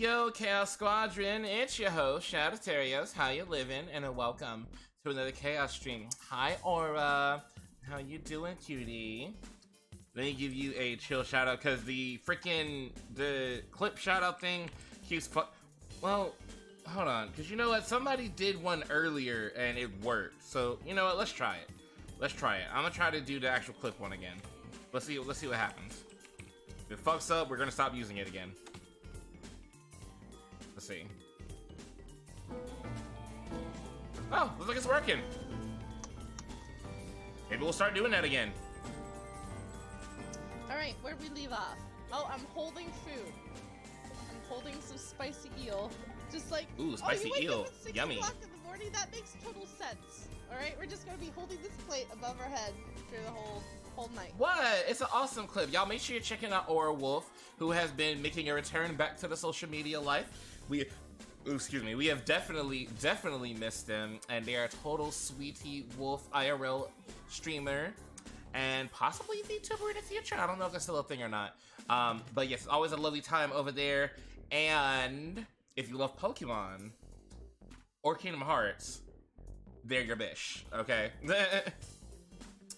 Yo, Chaos Squadron, it's your host, Shadowterios. How you living? And welcome to another Chaos stream. Hi, Aura. How you doing, cutie? Let me give you a chill shout out because the clip shout out thing keeps well, hold on, because you know what? Somebody did one earlier and it worked. So you know what? Let's try it. I'm gonna try to do the actual clip one again. Let's see what happens. If it fucks up, we're gonna stop using it again. Let's see. Oh, looks like it's working. Maybe we'll start doing that again. Alright, where'd we leave off? Oh, I'm holding food. I'm holding some spicy eel. Just like, ooh, spicy you wake eel. Up at 6 Yummy. o'clock in the morning? That makes total sense. Alright, we're just gonna be holding this plate above our head for the whole night. What? It's an awesome clip. Y'all make sure you're checking out Aura Wolf, who has been making a return back to the social media life. We have definitely missed them, and they are a total sweetie wolf IRL streamer, and possibly VTuber in the future. I don't know if that's still a thing or not. But yes, always a lovely time over there. And if you love Pokemon or Kingdom Hearts, they're your bish, okay?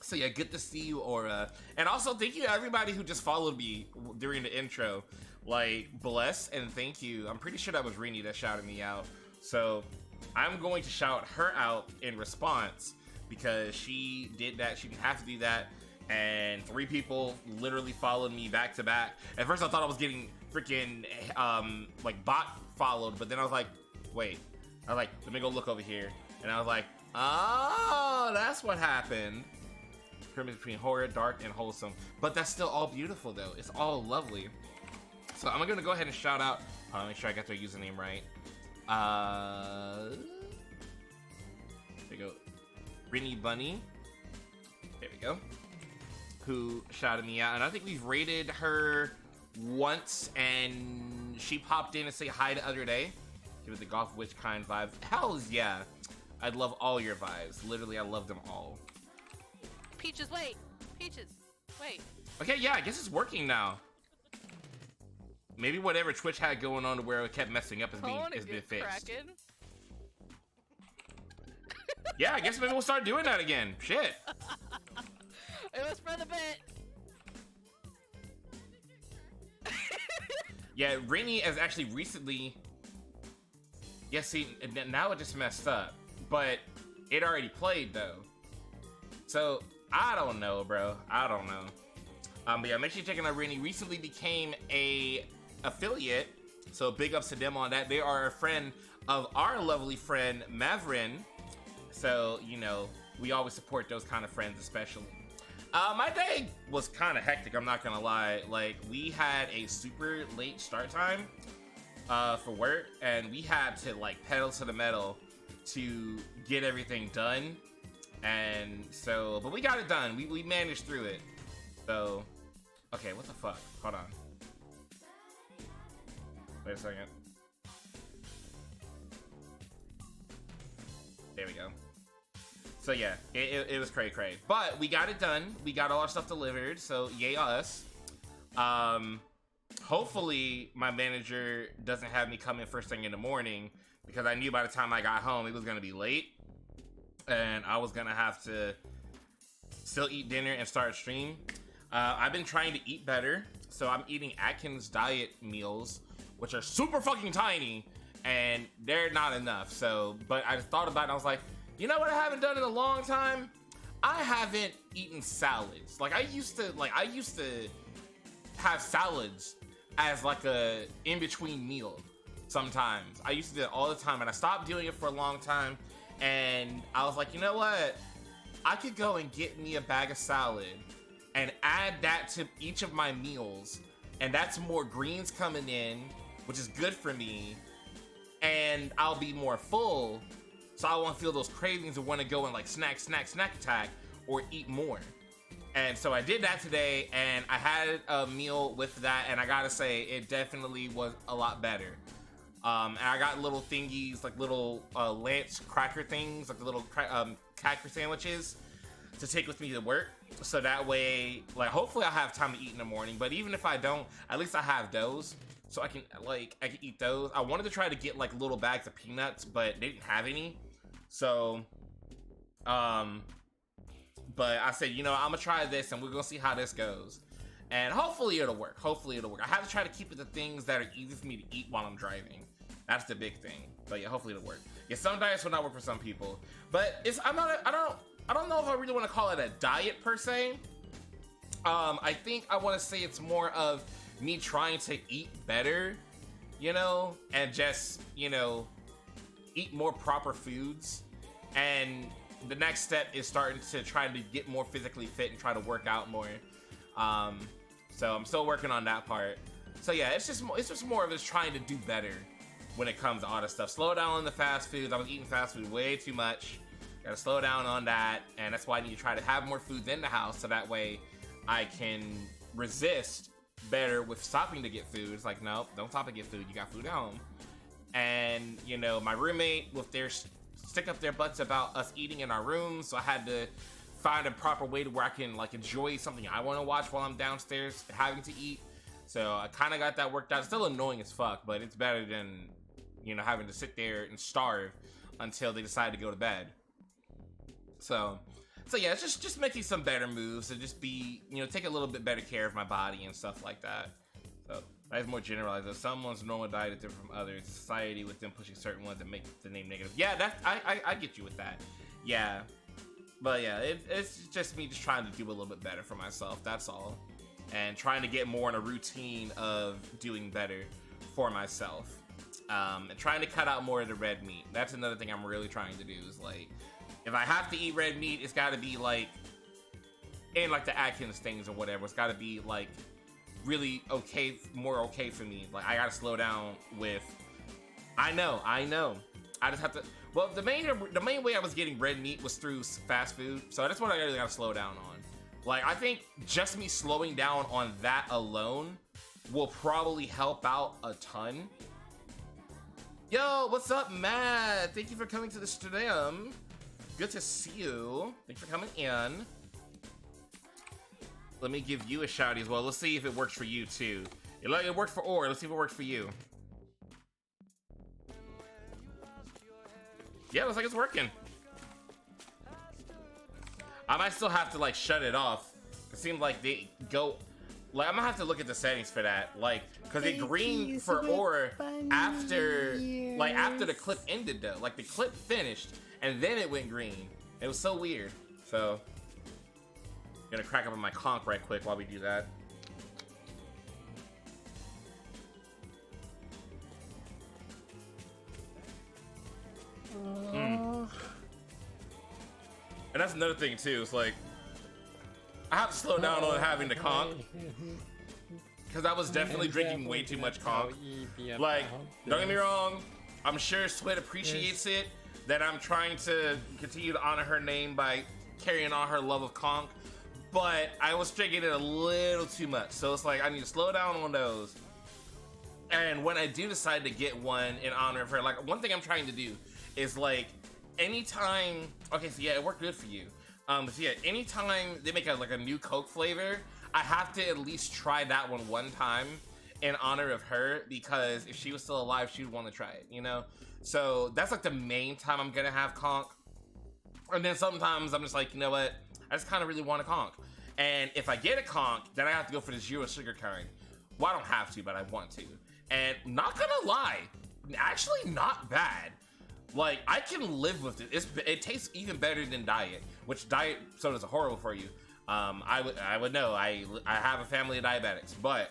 So yeah, good to see you, Aura. And also, thank you to everybody who just followed me during the intro. Like, bless and thank you. I'm pretty sure that was Rini that shouted me out. So I'm going to shout her out in response because she did that. She didn't have to do that. And 3 people literally followed me back to back. At first I thought I was getting freaking like bot followed, but then I was like, wait. I was like, let me go look over here. And I was like, oh, that's what happened. Pyramid between horror, dark, and wholesome. But that's still all beautiful though. It's all lovely. So I'm gonna go ahead and shout out. Make sure I got their username right. There we go. Rini Bunny. There we go. Who shouted me out, and I think we've rated her once, and she popped in and say hi the other day. Give it the golf witch kind vibe. Hells yeah. I'd love all your vibes. Literally, I love them all. Peaches, wait. Peaches, wait. Okay, yeah, I guess it's working now. Maybe whatever Twitch had going on to where it kept messing up is been fixed. Cracking. Yeah, I guess maybe we'll start doing that again. Shit. It was for the bit. Yeah, Rini has actually recently. Yeah, see, now it just messed up, but it already played though. So I don't know, bro. I don't know. But yeah, make sure you're checking out Rini. Recently became a affiliate, so big ups to them on that. They are a friend of our lovely friend Mavrin, so you know we always support those kind of friends, especially. My day was kind of hectic, I'm not gonna lie. Like, we had a super late start time for work, and we had to like pedal to the metal to get everything done. And so, but we got it done. We managed through it. So, okay, what the fuck? Hold on. Wait a second. There we go. So yeah, it was cray. But we got it done. We got all our stuff delivered. So yay us. Hopefully my manager doesn't have me come in first thing in the morning, because I knew by the time I got home it was gonna be late, and I was gonna have to still eat dinner and start a stream. I've been trying to eat better, so I'm eating Atkins diet meals, which are super fucking tiny, and they're not enough. So, but I thought about it, and I was like, you know what I haven't done in a long time? I haven't eaten salads. Like I used to have salads as like a in-between meal sometimes. I used to do it all the time, and I stopped doing it for a long time, and I was like, you know what? I could go and get me a bag of salad and add that to each of my meals, and that's more greens coming in, which is good for me, and I'll be more full, so I won't feel those cravings and want to go and like snack attack or eat more. And so I did that today, and I had a meal with that, and I gotta say, it definitely was a lot better. And I got little thingies, like little Lance cracker things, like the little cracker sandwiches to take with me to work. So that way, like, hopefully I'll have time to eat in the morning. But even if I don't, at least I have those. so I can eat those. I wanted to try to get like little bags of peanuts, but they didn't have any. So, but I said, you know, I'm gonna try this and we're gonna see how this goes. And hopefully it'll work. Hopefully it'll work. I have to try to keep it the things that are easy for me to eat while I'm driving. That's the big thing. But yeah, hopefully it'll work. Yeah, some diets will not work for some people. But I don't know if I really want to call it a diet per se. I think I want to say it's more of me trying to eat better, you know, and just, you know, eat more proper foods. And the next step is starting to try to get more physically fit and try to work out more. So I'm still working on that part. So yeah, it's just more of just trying to do better when it comes to all this stuff. Slow down on the fast foods. I was eating fast food way too much. Gotta slow down on that, and that's why I need to try to have more foods in the house so that way I can resist better with stopping to get food. It's like, no, don't stop to get food. You got food at home. And, you know, my roommate with their stick up their butts about us eating in our rooms, so I had to find a proper way to where I can like enjoy something I want to watch while I'm downstairs having to eat. So I kind of got that worked out. It's still annoying as fuck, but it's better than, you know, having to sit there and starve until they decide to go to bed. So yeah, it's just making some better moves to just be, you know, take a little bit better care of my body and stuff like that. So that is more generalized. If someone's normal diet is different from others, society with them pushing certain ones that make the name negative. Yeah, I get you with that. Yeah, but yeah, it's just me just trying to do a little bit better for myself. That's all, and trying to get more in a routine of doing better for myself, and trying to cut out more of the red meat. That's another thing I'm really trying to do is like, if I have to eat red meat, it's got to be like in like the Atkins things or whatever. It's got to be like really okay, more okay for me. Like I got to slow down with. I know. I just have to. Well, the main way I was getting red meat was through fast food, so that's what I really got to slow down on. Like I think just me slowing down on that alone will probably help out a ton. Yo, what's up, Matt? Thank you for coming to the stream. Good to see you. Thanks for coming in. Let me give you a shout as well. Let's see if it works for you too. It worked for Or. Let's see if it works for you. Yeah, looks like it's working. I might still have to like shut it off. It seems like they go. Like I'm gonna have to look at the settings for that. Like, cause it green for Or after the clip ended though. Like the clip finished. And then it went green. It was so weird. So, I'm gonna crack up on my conch right quick while we do that. And that's another thing too. It's like I have to slow down on having the conch because I was definitely drinking way too much conch. Like, don't get me wrong. I'm sure Sweat appreciates it. That I'm trying to continue to honor her name by carrying on her love of conch, but I was drinking it a little too much, so it's like I need to slow down on those. And when I do decide to get one in honor of her, like one thing I'm trying to do is like anytime. Okay, so yeah, it worked good for you. So yeah, anytime they make a new Coke flavor, I have to at least try that one time in honor of her, because if she was still alive, she would want to try it, you know. So that's like the main time I'm gonna have conch. And then sometimes I'm just like, you know what? I just kind of really want a conch. And if I get a conch, then I have to go for the 0 sugar kind. Well, I don't have to, but I want to. And not gonna lie, actually not bad. Like, I can live with it. It tastes even better than diet, which diet sodas are horrible for you. I would know. I have a family of diabetics, but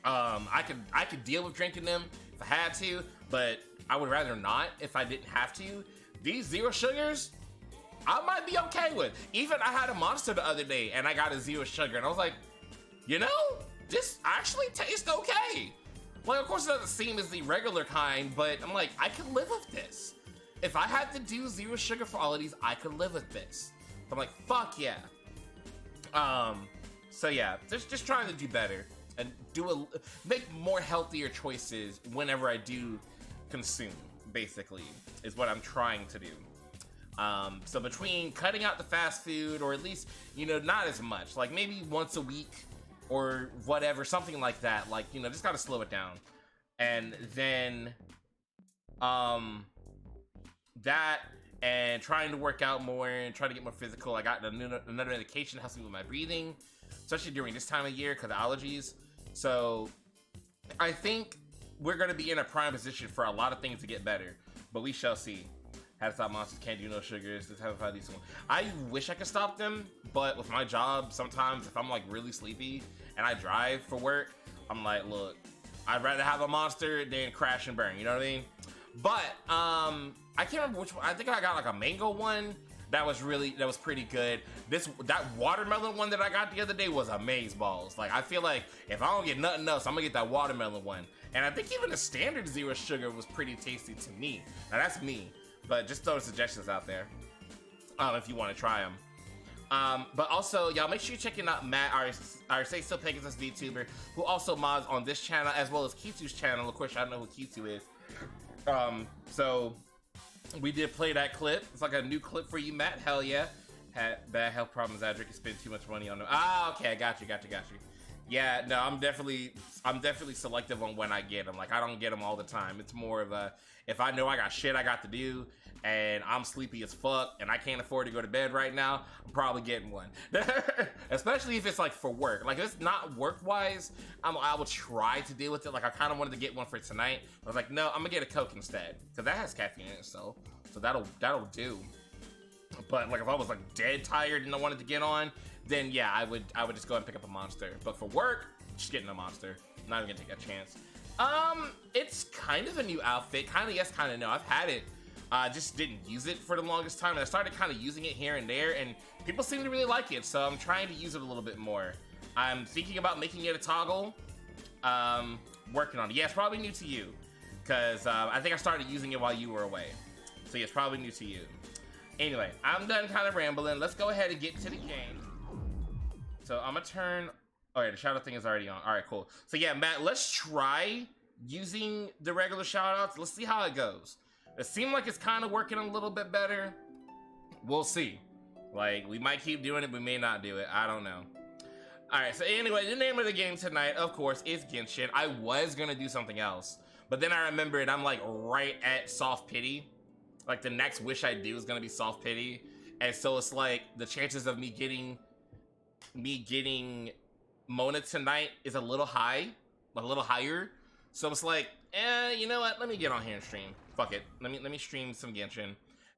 I could deal with drinking them if I had to, but I would rather not if I didn't have to. These 0 sugars, I might be okay with. Even I had a Monster the other day and I got a 0 sugar and I was like, you know, this actually tastes okay. Like, of course it doesn't seem as the regular kind, but I'm like, I can live with this. If I had to do 0 sugar for all of these, I could live with this. So I'm like, fuck yeah. So yeah, just trying to do better and make more healthier choices whenever I do consume, basically, is what I'm trying to do. So between cutting out the fast food, or at least, you know, not as much, like maybe once a week, or whatever, something like that. Like, you know, just gotta slow it down. And then that, and trying to work out more and try to get more physical. I got another medication that helps me with my breathing, especially during this time of year because of allergies. So I think we're going to be in a prime position for a lot of things to get better, but we shall see. Had to stop monsters, can't do no sugars. Just have to find these ones. I wish I could stop them, but with my job, sometimes if I'm like really sleepy and I drive for work, I'm like, look, I'd rather have a monster than crash and burn. You know what I mean? But I can't remember which one. I think I got like a mango one that was pretty good. That watermelon one that I got the other day was amazeballs. Like, I feel like if I don't get nothing else, I'm gonna get that watermelon one. And I think even the standard zero sugar was pretty tasty to me. Now that's me, but just throw suggestions out there if you want to try them. But also, y'all make sure you're checking out Matt, our Say Still Pegasus VTuber, who also mods on this channel as well as Kitu's channel. Of course, I don't know who Kitu is. So we did play that clip. It's like a new clip for you, Matt. Hell yeah. Had bad health problems. Adric can spend too much money on them. Ah, okay. I got you. Yeah, no, I'm definitely selective on when I get them. Like, I don't get them all the time. It's more of a, if I know I got shit I got to do and I'm sleepy as fuck and I can't afford to go to bed right now, I'm probably getting one. Especially if it's like for work. Like, if it's not work-wise, I will try to deal with it. Like, I kind of wanted to get one for tonight. I was like, no, I'm gonna get a Coke instead because that has caffeine in it, so that'll do. But like, if I was like dead tired and I wanted to get on, then yeah, I would just go and pick up a monster. But for work, just getting a monster. I'm not even gonna take a chance. It's kind of a new outfit. Kind of yes, kind of no. I've had it. Just didn't use it for the longest time, and I started kind of using it here and there, and people seem to really like it, so I'm trying to use it a little bit more. I'm thinking about making it a toggle. Working on it. Yeah, it's probably new to you, because I think I started using it while you were away. So yeah, it's probably new to you. Anyway, I'm done kind of rambling. Let's go ahead and get to the game. So I'm gonna turn. Oh yeah, the shout out thing is already on. All right, cool. So yeah, Matt, let's try using the regular shout outs. Let's see how it goes. It seemed like it's kind of working a little bit better. We'll see. Like, we might keep doing it, we may not do it. I don't know. All right, so anyway, the name of the game tonight, of course, is Genshin. I was gonna do something else, but then I remembered I'm like right at soft pity. Like, the next wish I do is gonna be soft pity, and so it's like the chances of me getting Mona tonight is a little high, a little higher. So it's like, you know what? Let me get on here and stream. Fuck it. Let me stream some Genshin.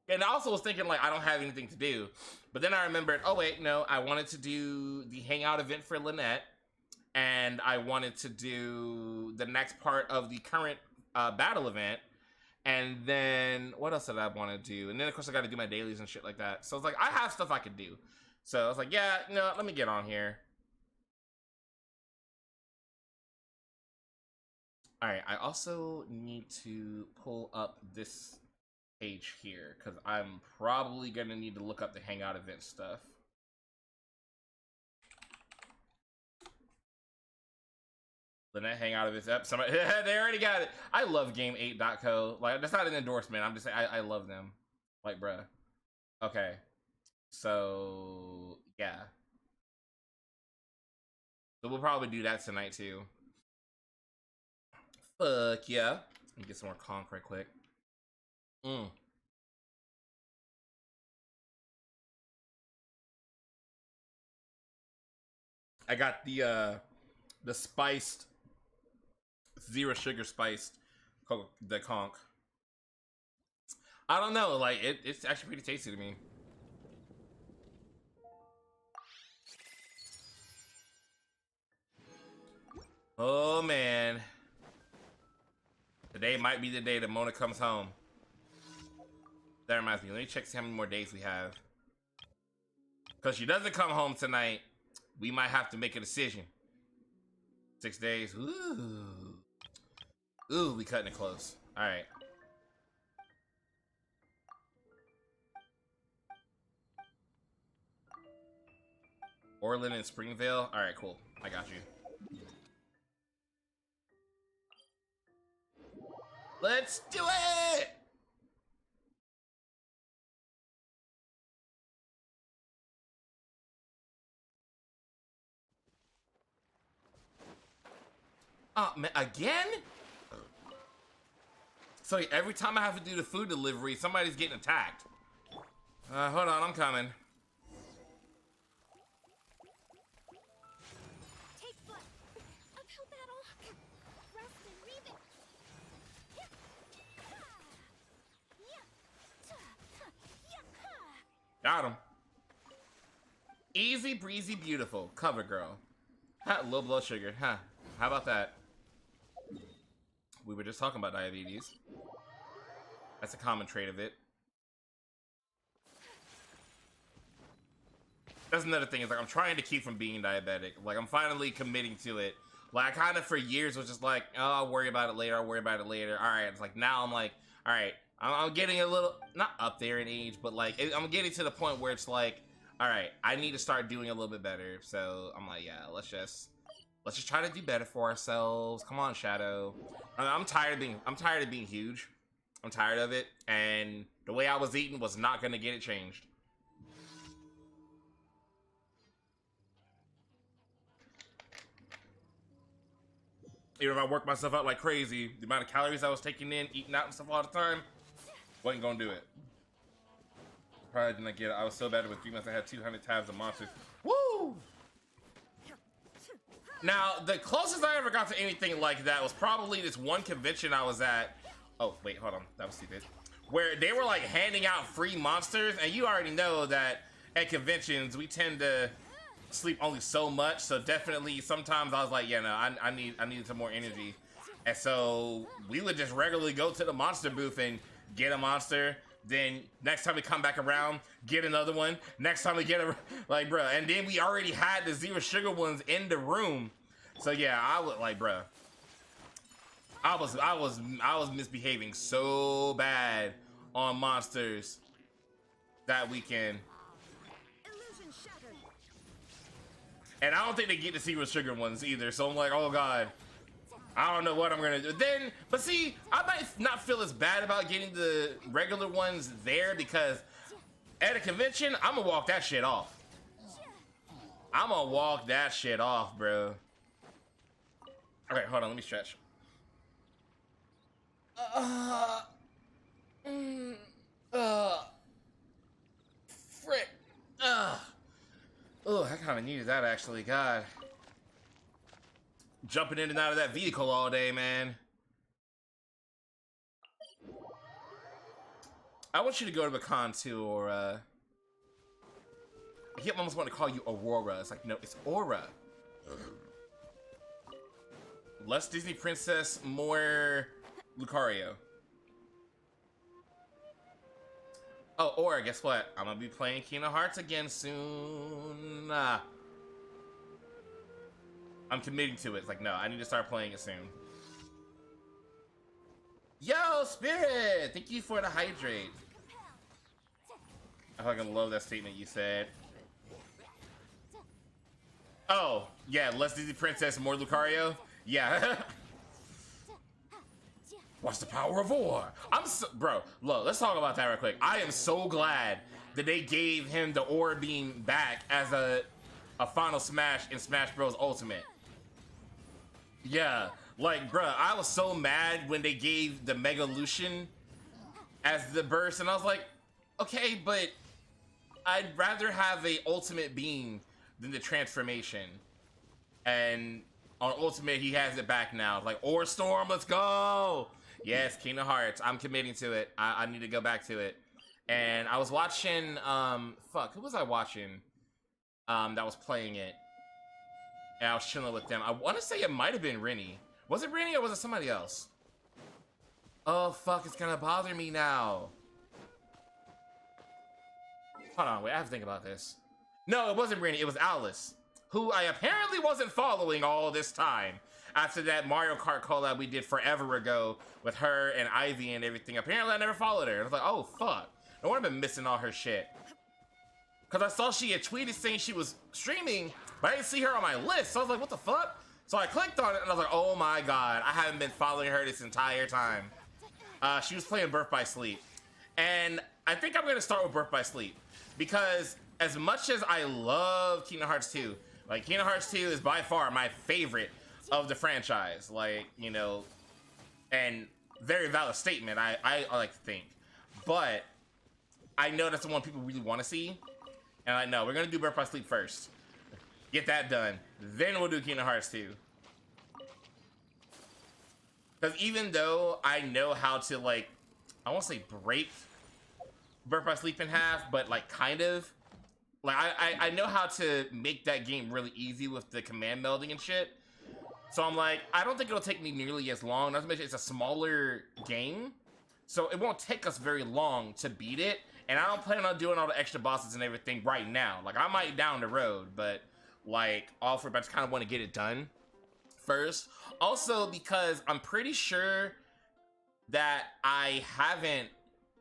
And I also was thinking like I don't have anything to do, but then I remembered, oh wait, no, I wanted to do the hangout event for Lynette, and I wanted to do the next part of the current battle event. And then what else did I want to do? And then of course I got to do my dailies and shit like that. So it's like I have stuff I could do. So I was like, yeah, no, let me get on here. All right, I also need to pull up this page here because I'm probably gonna need to look up the hangout event stuff. Lynette hangout events up. Somebody they already got it. I love Game8.co. Like, that's not an endorsement. I'm just saying I love them. Like, bruh. Okay. So yeah. So we'll probably do that tonight too. Fuck yeah. Let me get some more conch right quick. I got the spiced zero sugar spiced the conch. I don't know, like it's actually pretty tasty to me. Oh man. Today might be the day that Mona comes home. That reminds me, let me check see how many more days we have. Because she doesn't come home tonight, we might have to make a decision. 6 days. Ooh. Ooh, we cutting it close. Alright. Orland and Springvale? Alright, cool. I got you. Let's do it! Oh, man, again? So every time I have to do the food delivery, somebody's getting attacked. Hold on, I'm coming. Take foot. Uphill battle. Rest and read it. Got him. Easy breezy beautiful. Cover girl. Ha, low blood sugar. Huh. How about that? We were just talking about diabetes. That's a common trait of it. That's another thing, is like I'm trying to keep from being diabetic. Like I'm finally committing to it. Like I kind of for years was just like, oh, I'll worry about it later, I'll worry about it later. Alright, it's like now I'm like, alright, I'm getting a little, not up there in age, but like I'm getting to the point where it's like, alright, I need to start doing a little bit better. So I'm like, yeah, let's just try to do better for ourselves. Come on, Shadow. I'm tired of being huge. I'm tired of it, and the way I was eating was not gonna get it changed. Even if I worked myself out like crazy, the amount of calories I was taking in, eating out and stuff all the time, wasn't gonna do it. Probably didn't get it. I was so bad with 3 months I had 200 tabs of monsters. Woo! Now, the closest I ever got to anything like that was probably this one convention I was at. Oh, wait, hold on. That was stupid. Where they were like handing out free monsters, and you already know that at conventions we tend to sleep only so much. So definitely, sometimes I was like, yeah, no, I needed some more energy, and so we would just regularly go to the monster booth and get a monster. Then next time we come back around, get another one. Next time we get a like, bruh, and then we already had the zero sugar ones in the room. So yeah, I would like, bruh. I was misbehaving so bad on monsters that weekend. Illusion shattered. And I don't think they get the zero sugar ones either. So I'm like, oh god, I don't know what I'm gonna do. Then, but see, I might not feel as bad about getting the regular ones there because at a convention, I'm gonna walk that shit off. I'm gonna walk that shit off, bro. Okay, hold on, let me stretch. Frick. Oh, I kind of needed that actually. God. Jumping in and out of that vehicle all day, man. I want you to go to the con too, or I almost want to call you Aurora. It's like, no, it's Aura. Less Disney Princess, more Lucario. Oh, or guess what? I'm gonna be playing Kingdom Hearts again soon. I'm committing to it. It's like, no, I need to start playing it soon. Yo, Spirit! Thank you for the hydrate. I fucking love that statement you said. Oh, yeah, less Disney Princess, more Lucario? Yeah. What's the power of war? Bro, look, let's talk about that real quick. I am so glad that they gave him the Aura Beam back as a final smash in Smash Bros. Ultimate. Yeah, like, bruh, I was so mad when they gave the Mega Lucian as the burst, and I was like, okay, but I'd rather have a Ultimate Beam than the transformation. And on Ultimate, he has it back now. Like, Aura Storm, let's go! Yes, Kingdom Hearts, I'm committing to it. I need to go back to it. And I was watching, who was I watching? That was playing it. And I was chilling with them. I want to say it might have been Rennie. Was it Rennie or was it somebody else? Oh, fuck, it's gonna bother me now. Hold on, wait, I have to think about this. No, it wasn't Rennie, it was Alice, who I apparently wasn't following all this time. After that Mario Kart collab we did forever ago with her and Ivy and everything. Apparently I never followed her. And I was like, oh, fuck. No wonder I've been missing all her shit. Because I saw she had tweeted saying she was streaming, but I didn't see her on my list. So I was like, what the fuck? So I clicked on it and I was like, oh my god, I haven't been following her this entire time. She was playing Birth by Sleep. And I think I'm going to start with Birth by Sleep. Because as much as I love Kingdom Hearts 2, like Kingdom Hearts 2 is by far my favorite of the franchise. Like, you know, and very valid statement, I like to think. But I know that's the one people really want to see. And I know, we're going to do Birth by Sleep first. Get that done. Then we'll do Kingdom Hearts 2. Because even though I know how to, like, I won't say break Birth by Sleep in half, but, like, kind of. Like, I know how to make that game really easy with the command melding and shit. So I'm like, I don't think it'll take me nearly as long. Not to mention, it's a smaller game. So it won't take us very long to beat it. And I don't plan on doing all the extra bosses and everything right now. Like, I might down the road, but, like, I just kind of want to get it done first. Also, because I'm pretty sure that I haven't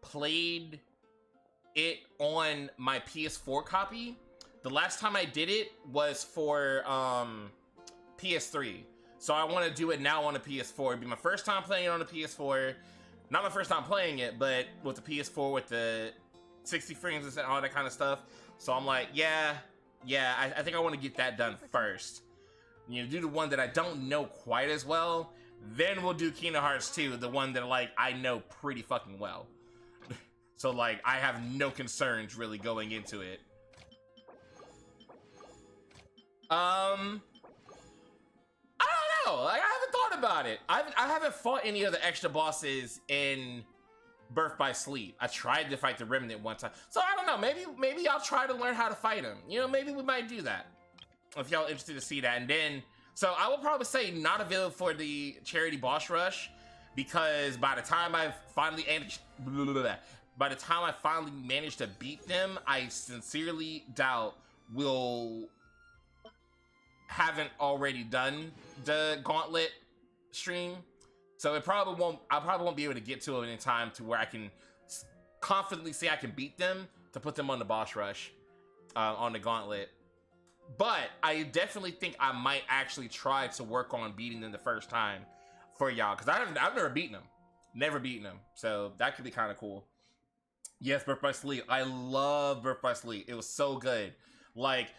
played it on my PS4 copy. The last time I did it was for PS3. So I want to do it now on the PS4. It'd be my first time playing it on the PS4. Not my first time playing it, but with the PS4 with the 60 frames and all that kind of stuff. So I'm like, yeah, I think I want to get that done first. You know, do the one that I don't know quite as well. Then we'll do Kingdom Hearts 2, the one that, like, I know pretty fucking well. So, like, I have no concerns really going into it. I don't know. Like, I haven't thought about it. I haven't fought any of the extra bosses in Birth by Sleep. I tried to fight the Remnant one time. So, I don't know. Maybe I'll try to learn how to fight him. You know, maybe we might do that. If y'all interested to see that. And then, so I will probably say not available for the charity boss rush, because by the time I finally managed to beat them, I sincerely doubt we'll haven't already done the gauntlet stream. So I probably won't be able to get to it in time to where I can confidently say I can beat them to put them on the boss rush on the gauntlet. But I definitely think I might actually try to work on beating them the first time for y'all, because I've never beaten them. Never beaten them. So that could be kind of cool. Yes, Birth by Sleep. I love Birth by Sleep. It was so good. Like,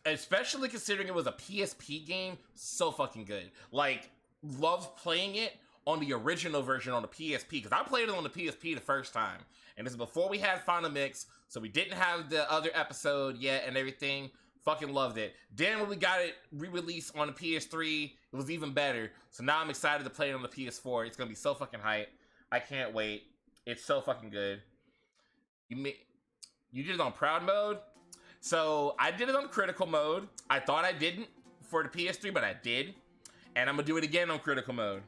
especially considering it was a PSP game, so fucking good. Like, loved playing it on the original version on the PSP, because I played it on the PSP the first time. And this is before we had Final Mix, so we didn't have the other episode yet and everything. Fucking loved it. Then when we got it re-released on the PS3, it was even better. So now I'm excited to play it on the PS4. It's gonna be so fucking hype. I can't wait. It's so fucking good. You did it on proud mode? So I did it on critical mode. I thought I didn't for the PS3, but I did. And I'm gonna do it again on critical mode.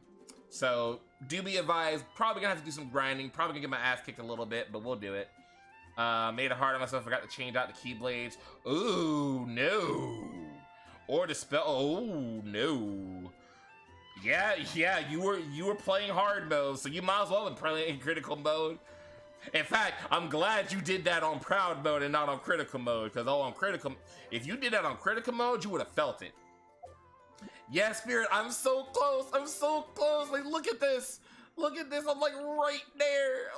So do be advised, probably gonna have to do some grinding, probably gonna get my ass kicked a little bit, but we'll do it. Made it hard on myself, forgot to change out the keyblades. Ooh, no. Or the spell, oh, no. Yeah, you were playing hard mode, so you might as well have been playing in critical mode. In fact, I'm glad you did that on proud mode and not on critical mode, because on critical, if you did that on critical mode, you would have felt it. Yeah, Spirit, I'm so close. Like, look at this. I'm like right there.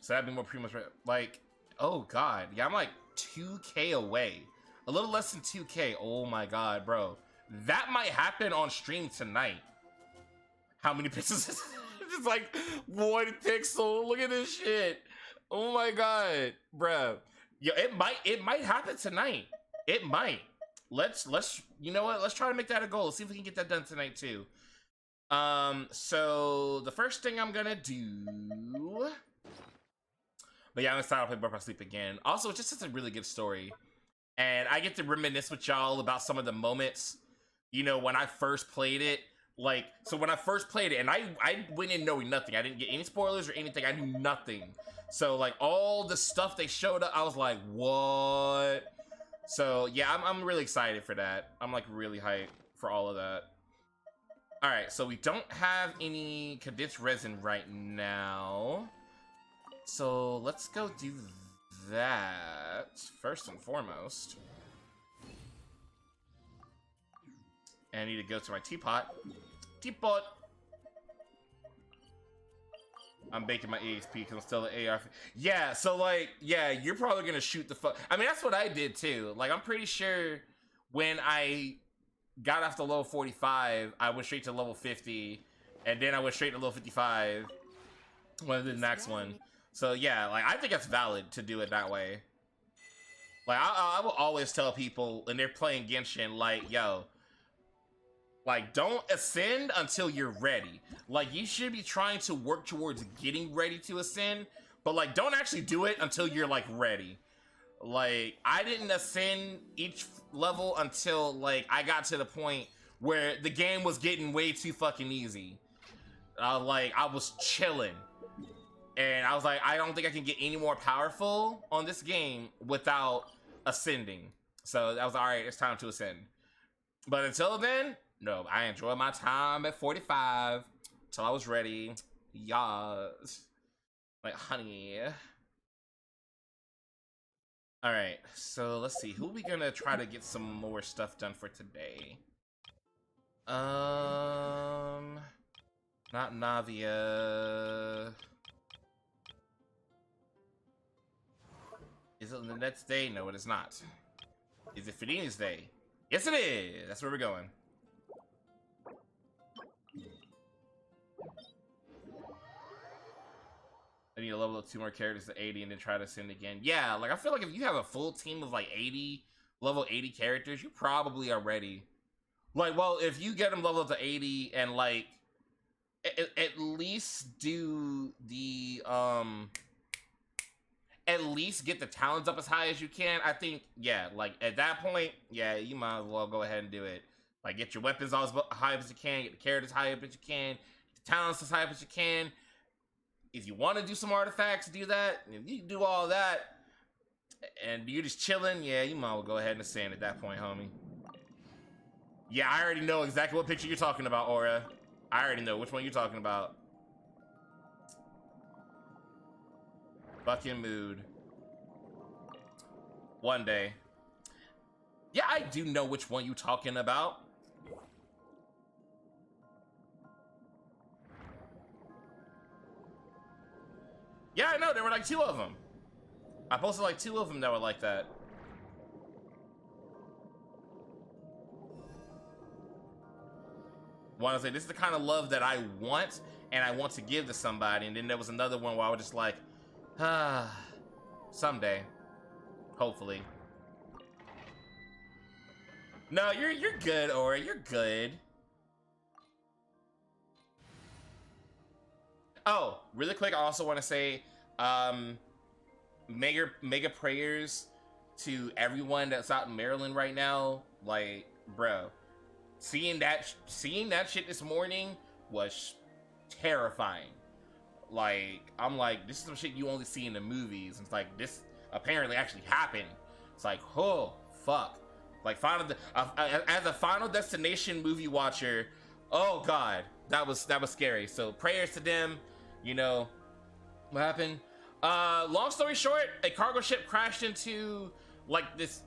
So that'd be more pretty much right. Like, oh god, yeah, I'm like 2K away. A little less than 2K. Oh my god, bro. That might happen on stream tonight. How many pixels is it? Just like 1 pixel. Look at this shit. Oh my god, bro. Yo, it might happen tonight. It might. Let's you know what? Let's try to make that a goal. Let's see if we can get that done tonight too. So the first thing I'm gonna do, but yeah, I'm excited to play Birth by Sleep again. Also, it's just a really good story, and I get to reminisce with y'all about some of the moments, you know, when I first played it. Like, so when I first played it, and I went in knowing nothing. I didn't get any spoilers or anything. I knew nothing. So like all the stuff they showed up, I was like, what? So yeah, I'm really excited for that. I'm like really hyped for all of that. All right, so we don't have any condensed resin right now. So let's go do that first and foremost. And I need to go to my teapot. Teapot! I'm baking my EXP because I'm still an AR. Yeah, so like, yeah, you're probably gonna shoot the fuck. I mean, that's what I did too. Like, I'm pretty sure when I got off the level 45, I went straight to level 50, and then I went straight to level 55 when I did the next one. So yeah, like, I think it's valid to do it that way. Like, I will always tell people when they're playing Genshin, like, yo, like, don't ascend until you're ready. Like, you should be trying to work towards getting ready to ascend, but, like, don't actually do it until you're, like, ready. Like, I didn't ascend each level until, like, I got to the point where the game was getting way too fucking easy. Like, I was chilling. And I was like, I don't think I can get any more powerful on this game without ascending. So I was like, all right, it's time to ascend. But until then, no, I enjoyed my time at 45 till I was ready. Yes. Like, honey. All right, so let's see. Who are we gonna try to get some more stuff done for today? Not Navia. Is it the next day? No, it is not. Is it Fidini's day? Yes, it is. That's where we're going. I need to level up 2 more characters to 80 and then try to ascend again. Yeah, like, I feel like if you have a full team of, like, 80, level 80 characters, you probably are ready. Like, well, if you get them leveled up to 80 and, like, at least do the, at least get the talents up as high as you can, I think, yeah, like, at that point, yeah, you might as well go ahead and do it. Like, get your weapons as high up as you can, get the characters high up as you can, get the talents as high up as you can. If you want to do some artifacts, do that. If you do all that, and you're just chilling, yeah, you might as well go ahead and ascend at that point, homie. Yeah, I already know exactly what picture you're talking about, Aura. I already know which one you're talking about. Fucking mood. One day. Yeah, I do know which one you're talking about. Yeah, I know. There were like 2 of them. I posted like 2 of them that were like that. One was like, this is the kind of love that I want and I want to give to somebody. And then there was another one where I was just like, ah, someday. Hopefully. No, you're good, Ori. You're good. Oh, really quick, I also want to say, mega prayers to everyone that's out in Maryland right now. Like, bro, seeing that shit this morning was terrifying. Like, I'm like, this is some shit you only see in the movies. It's like, this apparently actually happened. It's like, oh, fuck. Like, as a Final Destination movie watcher, oh god, that was scary. So prayers to them. You know what happened? Long story short, a cargo ship crashed into like this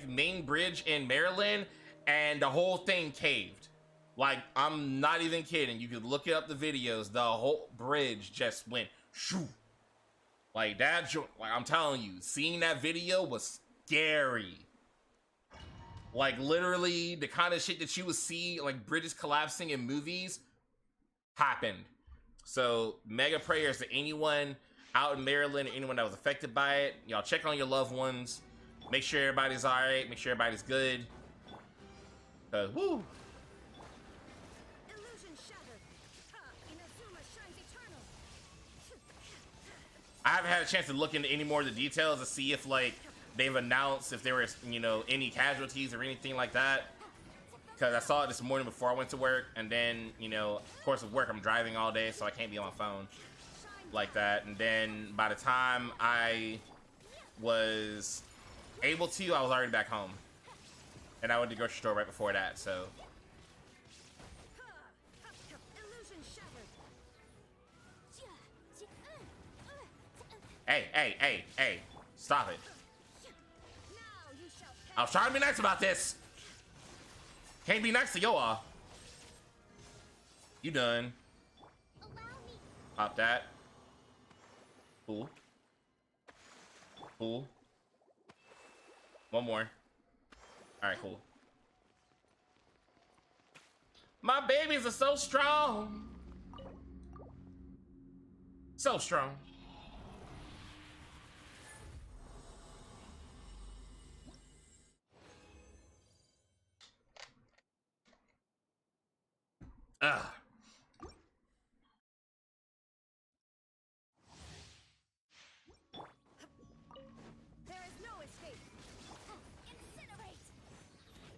main bridge in Maryland, and the whole thing caved. Like, I'm not even kidding. You could look up the videos. The whole bridge just went shoo. Like that. Like, I'm telling you, seeing that video was scary. Like, literally, the kind of shit that you would see, like bridges collapsing in movies, happened. So, mega prayers to anyone out in Maryland, anyone that was affected by it. Y'all check on your loved ones. Make sure everybody's alright. Make sure everybody's good. Woo! Illusion shattered. Inazuma shines eternal. I haven't had a chance to look into any more of the details to see if, like, they've announced if there was, you know, any casualties or anything like that. Because I saw it this morning before I went to work, and then, you know, of course with work I'm driving all day, so I can't be on my phone like that. And then by the time I was able to, I was already back home. And I went to the grocery store right before that, so. Illusion shattered. Hey, stop it. Now you shall I was trying to be nice about this. Can't be nice to y'all. You done. allow me. Pop that. Cool. Cool. One more. Alright, cool. My babies are so strong. So strong. Ugh. There is no escape. Incinerate.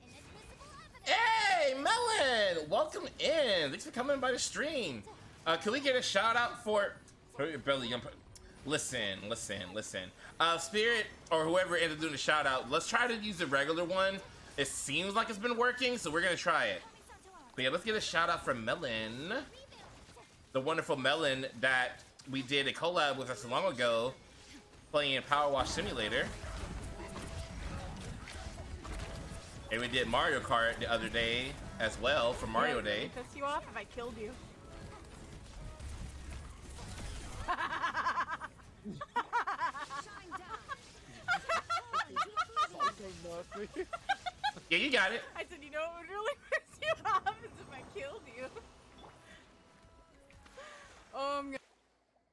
Inadmissible evidence. Hey, Melon! Welcome in. Thanks for coming by the stream. Can we get a shout out for Belly? Listen. Spirit or whoever ended up doing the shout out. Let's try to use the regular one. It seems like it's been working, so we're gonna try it. But yeah, let's get a shout out from Melon, the wonderful Melon that we did a collab with us long ago, playing Power Wash Simulator. And we did Mario Kart the other day as well for Mario Day. Would it piss you off if I killed you? Yeah, you got it. I said, you know what would really piss you off is if I killed you.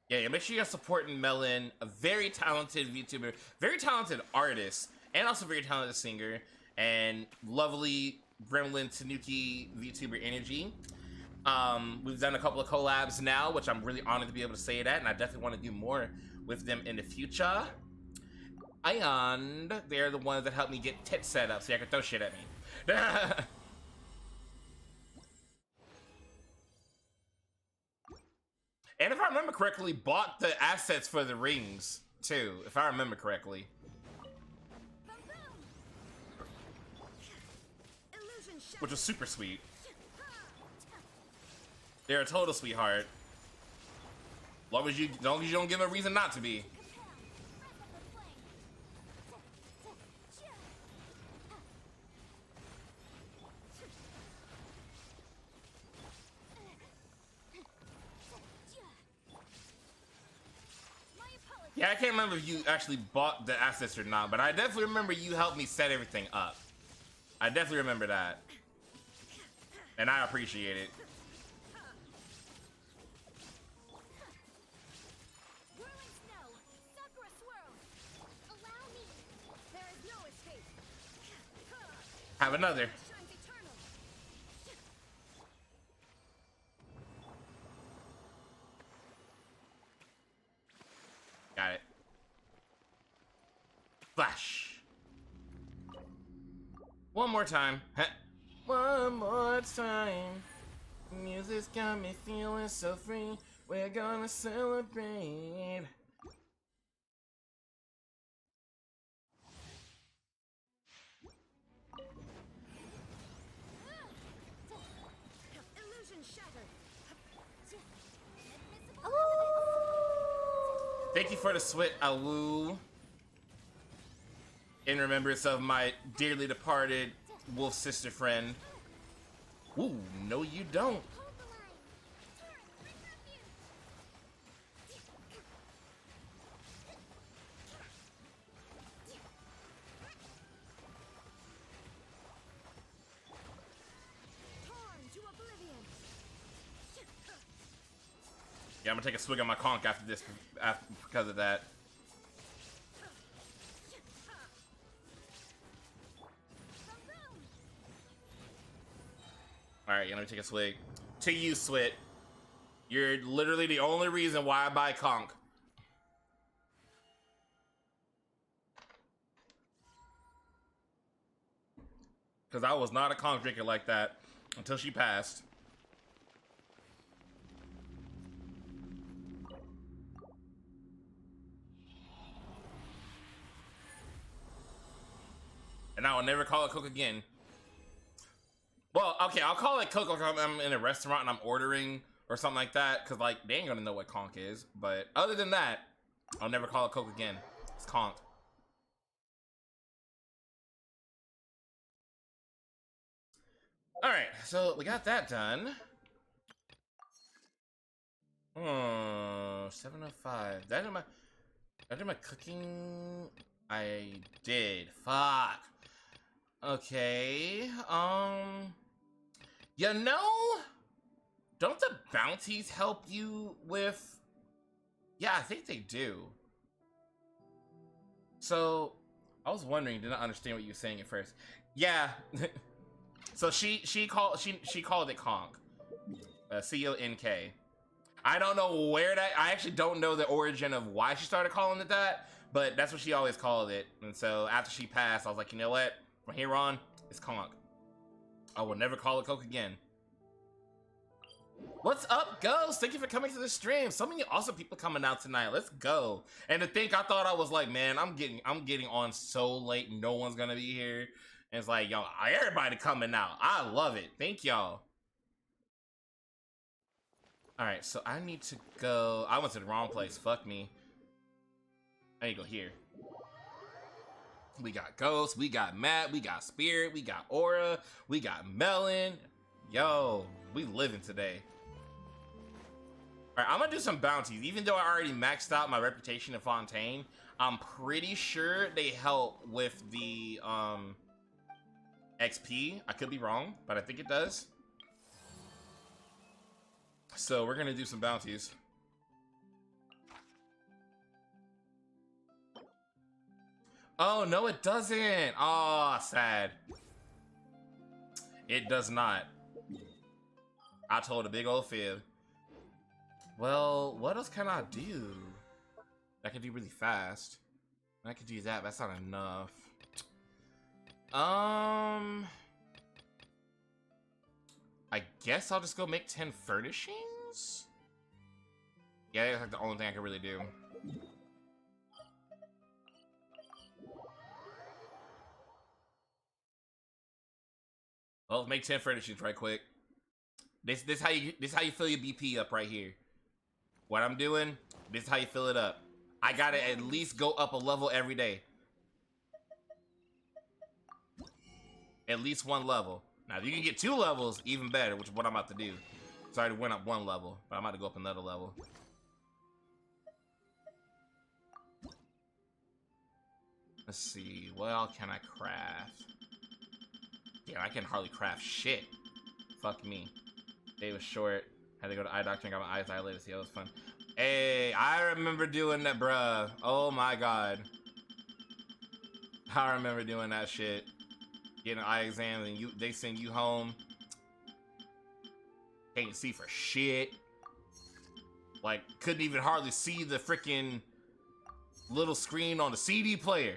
Yeah, make sure you're supporting Melon, a very talented VTuber, very talented artist, and also very talented singer, and lovely Gremlin Tanuki VTuber energy. We've done a couple of collabs now, which I'm really honored to be able to say that, and I definitely want to do more with them in the future. And they're the ones that helped me get tit set up so I can throw shit at me. And if I remember correctly, bought the assets for the rings too, if I remember correctly. Which was super sweet. They're a total sweetheart. Long as you don't give them a reason not to be. Yeah, I can't remember if you actually bought the assets or not, but I definitely remember you helped me set everything up. I definitely remember that. And I appreciate it. Whirling snow. Sakura swirl. Allow me. There is no escape. Have another. Shines eternal. Got it. Flash. One more time. One more time. Music's got me feeling so free. We're gonna celebrate. Illusion shattered. Thank you for the sweat, Awu. In remembrance of my dearly departed wolf sister friend. Ooh, no you don't. Hold the line. Bring refuge. Torn to oblivion. Yeah, I'm gonna take a swig on my conch after this, because of that. Alright, yeah, let me take a swig. To you, Swit. You're literally the only reason why I buy conch. Because I was not a conch drinker like that until she passed. And I will never call it Coke again. Well, okay, I'll call it Coke like I'm in a restaurant and I'm ordering or something like that, because, like, they ain't gonna know what conch is. But other than that, I'll never call it Coke again. It's conch. Alright, so we got that done. 7:05. That am I. I did my cooking. I did. Fuck. Okay. You know, don't the bounties help you with? Yeah, I think they do. So, I was wondering, did not understand what you were saying at first. Yeah. So she called it conk. C-O-N-K. I don't know where that. I actually don't know the origin of why she started calling it that, but that's what she always called it. And so after she passed, I was like, you know what? From here on, it's conk. I will never call it coke again. What's up, Ghost? Thank you for coming to the stream. So many awesome people coming out tonight. Let's go. And to think, I thought I was like, man, I'm getting on so late. No one's gonna be here. And it's like, yo, everybody coming out. I love it. Thank y'all. All right, so I need to go. I went to the wrong place. Fuck me. I need to go here. We got Ghost. We got Matt. We got Spirit. We got Aura. We got Melon. Yo, we living today. All right, I'm gonna do some bounties. Even though I already maxed out my reputation in Fontaine, I'm pretty sure they help with the XP. I could be wrong, but I think it does. So we're gonna do some bounties. Oh, no, it doesn't. Oh, sad. It does not. I told a big old fib. Well, what else can I do? I can do really fast. I can do that, but that's not enough. I guess I'll just go make 10 furnishings? Yeah, that's like the only thing I can really do. Well, let's make 10 furnishings right quick. This how you fill your BP up right here. What I'm doing, this is how you fill it up. I gotta at least go up a level every day. At least one level. Now, if you can get 2 levels, even better, which is what I'm about to do. So I already went up 1 level, but I'm about to go up another level. Let's see, what else can I craft? Yeah, I can hardly craft shit. Fuck me. Day was short. Had to go to eye doctor and got my eyes dilated. See, that was fun. Hey, I remember doing that, bruh. Oh my god. I remember doing that shit. Getting an eye exam and they send you home. Can't see for shit. Like, couldn't even hardly see the freaking little screen on the CD player.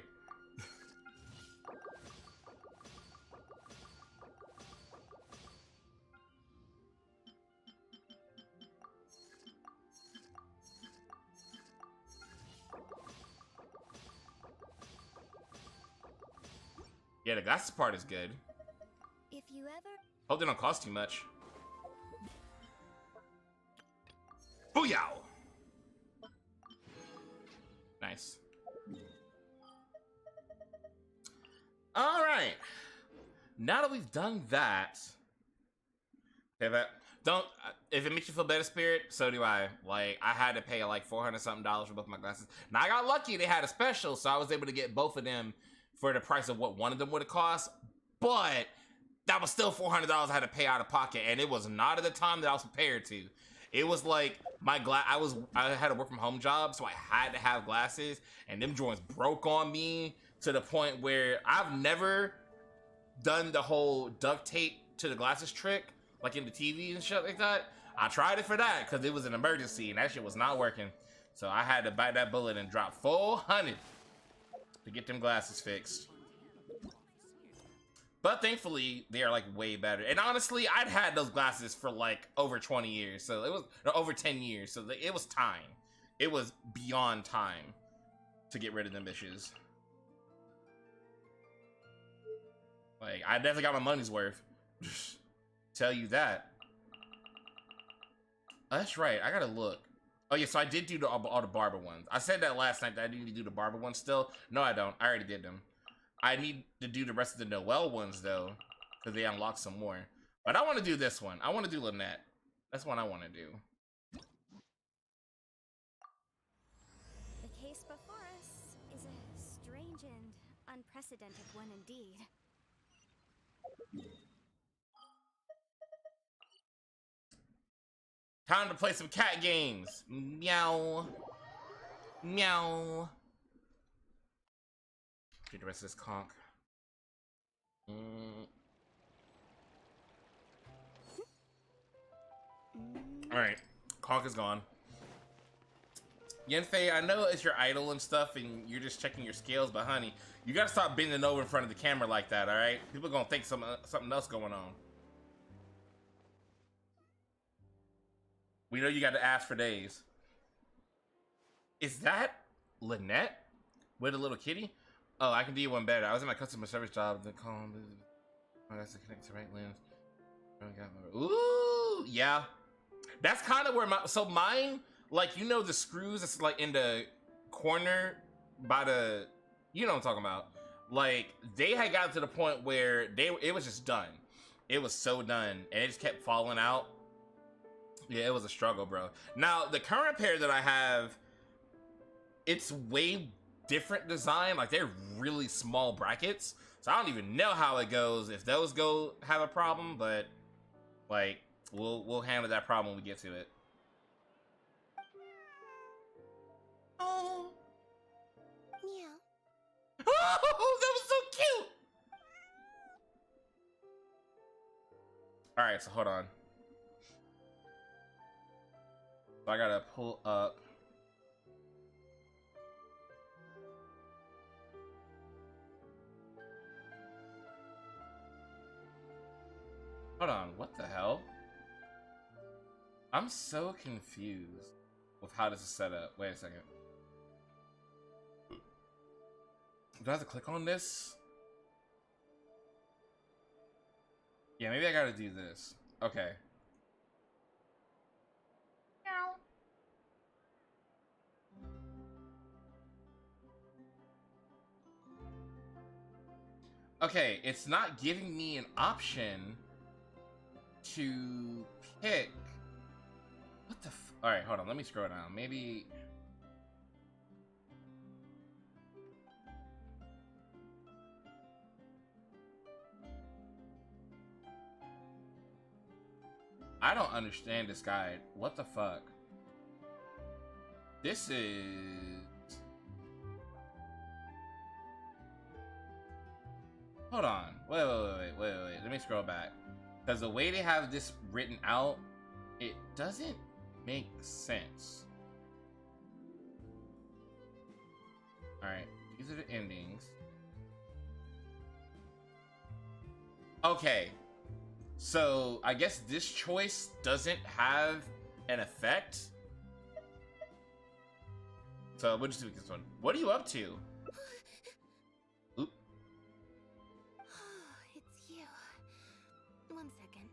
Yeah, the glasses part is good. If you ever... Hope they don't cost too much. Booyah! Nice. Alright. Now that we've done that... Okay, but don't... if it makes you feel better, Spirit, so do I. Like, I had to pay like $400-something for both my glasses. Now, I got lucky they had a special, so I was able to get both of them for the price of what one of them would have cost, but that was still $400 I had to pay out of pocket, and it was not at the time that I was prepared to. It was like I had a work from home job, so I had to have glasses, and them joints broke on me to the point where I've never done the whole duct tape to the glasses trick, like in the TV and shit like that. I tried it for that because it was an emergency, and that shit was not working. So I had to bite that bullet and drop $400 to get them glasses fixed. But thankfully, they are like way better. And honestly, I'd had those glasses for like over 20 years. So it was over 10 years. So it was time. It was beyond time to get rid of them bitches. Like, I definitely got my money's worth. Tell you that. Oh, that's right. I gotta look. Oh yeah, so I did do all the barber ones. I said that last night that I need to do the barber ones still. No, I don't. I already did them. I need to do the rest of the Noelle ones though, because they unlock some more. But I want to do this one. I want to do Lynette. That's one I want to do. The case before unprecedented one indeed. Time to play some cat games. Meow. Meow. Get the rest of this conch. Alright. Conch is gone. Yenfei, I know it's your idol and stuff, and you're just checking your scales, but honey, you gotta stop bending over in front of the camera like that, alright? People are gonna think something else going on. We know you got to ask for days. Is that Lynette with a little kitty? Oh, I can do you one better. I was in my customer service job. The call. Oh, that's the connect to right lens. Ooh, yeah. That's kind of where mine, like, you know, the screws that's like in the corner by the, you know what I'm talking about. Like, they had gotten to the point where it was just done. It was so done, and it just kept falling out. Yeah, it was a struggle, bro. Now, the current pair that I have, it's way different design. Like, they're really small brackets. So I don't even know how it goes if those have a problem, but like we'll handle that problem when we get to it. Oh. Meow. Oh, that was so cute. All right, so hold on. So I gotta pull up. Hold on, what the hell? I'm so confused with how this is set up. Wait a second. Do I have to click on this? Yeah, maybe I gotta do this. Okay. Okay, it's not giving me an option to pick. What the all right, hold on, let me scroll down. Maybe I don't understand this guide. What the fuck? This is hold on. Wait. Let me scroll back. Because the way they have this written out, it doesn't make sense. Alright, these are the endings. Okay. So, I guess this choice doesn't have an effect. So, we'll just do this one. What are you up to? Oop. It's you. 1 second.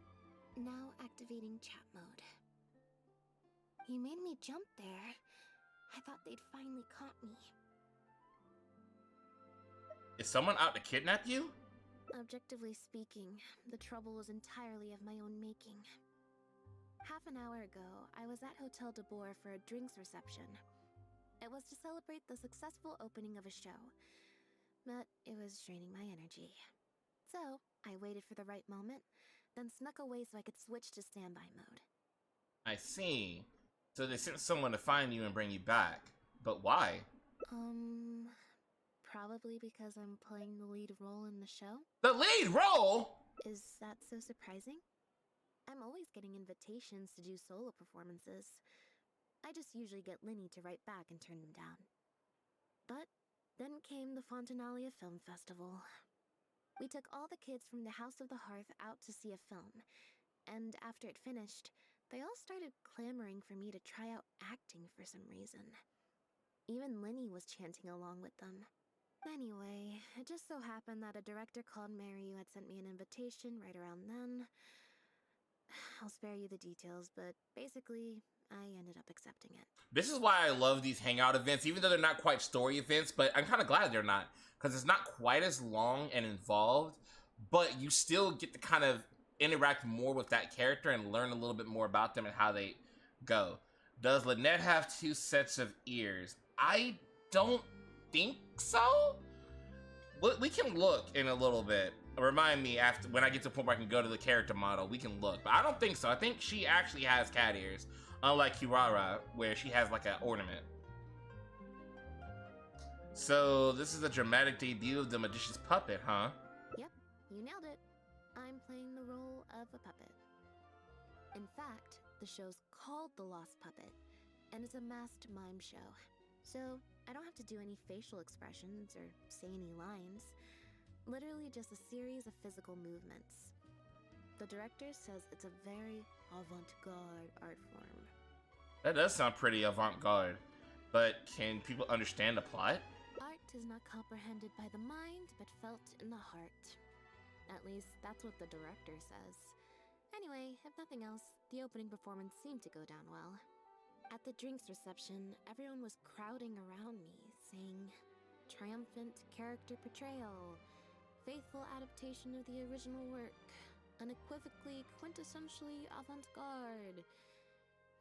Now activating chat mode. You made me jump there. I thought they'd finally caught me. Is someone out to kidnap you? Objectively speaking, the trouble was entirely of my own making. Half an hour ago, I was at Hotel de Boer for a drinks reception. It was to celebrate the successful opening of a show, but it was draining my energy. So, I waited for the right moment, then snuck away so I could switch to standby mode. I see. So they sent someone to find you and bring you back. But why? Probably because I'm playing the lead role in the show. The lead role? Is that so surprising? I'm always getting invitations to do solo performances. I just usually get Linny to write back and turn them down. But then came the Fontanalia Film Festival. We took all the kids from the House of the Hearth out to see a film, and after it finished, they all started clamoring for me to try out acting for some reason. Even Linny was chanting along with them. Anyway, it just so happened that a director called Mary had sent me an invitation right around then. I'll spare you the details, but basically, I ended up accepting it. This is why I love these hangout events, even though they're not quite story events, but I'm kind of glad they're not, because it's not quite as long and involved, but you still get to kind of interact more with that character and learn a little bit more about them and how they go. Does Lynette have 2 sets of ears? I don't think so. We can look in a little bit. Remind me after when I get to the point where I can go to the character model. We can look, but I don't think so. I think she actually has cat ears, unlike Kirara, where she has like an ornament. So this is a dramatic debut of the magician's puppet, huh? Yep, you nailed it. I'm playing the role of a puppet. In fact, the show's called The Lost Puppet, and it's a masked mime show. So I don't have to do any facial expressions or say any lines. Literally just a series of physical movements. The director says it's a very avant-garde art form. That does sound pretty avant-garde, but can people understand the plot? Art is not comprehended by the mind, but felt in the heart. At least, that's what the director says. Anyway, if nothing else, the opening performance seemed to go down well. At the drinks reception, everyone was crowding around me, saying, "Triumphant character portrayal, faithful adaptation of the original work, unequivocally, quintessentially avant-garde,"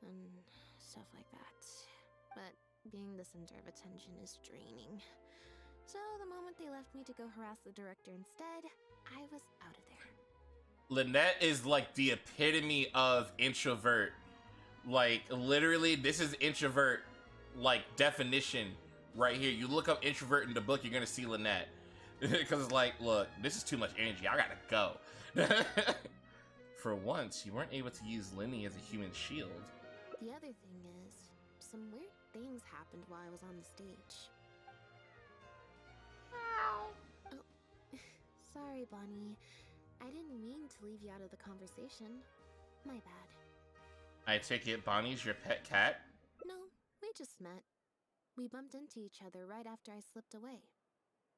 and stuff like that. But being the center of attention is draining. So the moment they left me to go harass the director instead, I was out of there. Lynette is like the epitome of introvert. Like, literally, this is introvert, like, definition right here. You look up introvert in the book, you're gonna see Lynette. Because it's like, look, this is too much energy. I gotta go. For once, you weren't able to use Lenny as a human shield. The other thing is, some weird things happened while I was on the stage. Oh, sorry, Bonnie. I didn't mean to leave you out of the conversation. My bad. I take it Bonnie's your pet cat? No, we just met. We bumped into each other right after I slipped away.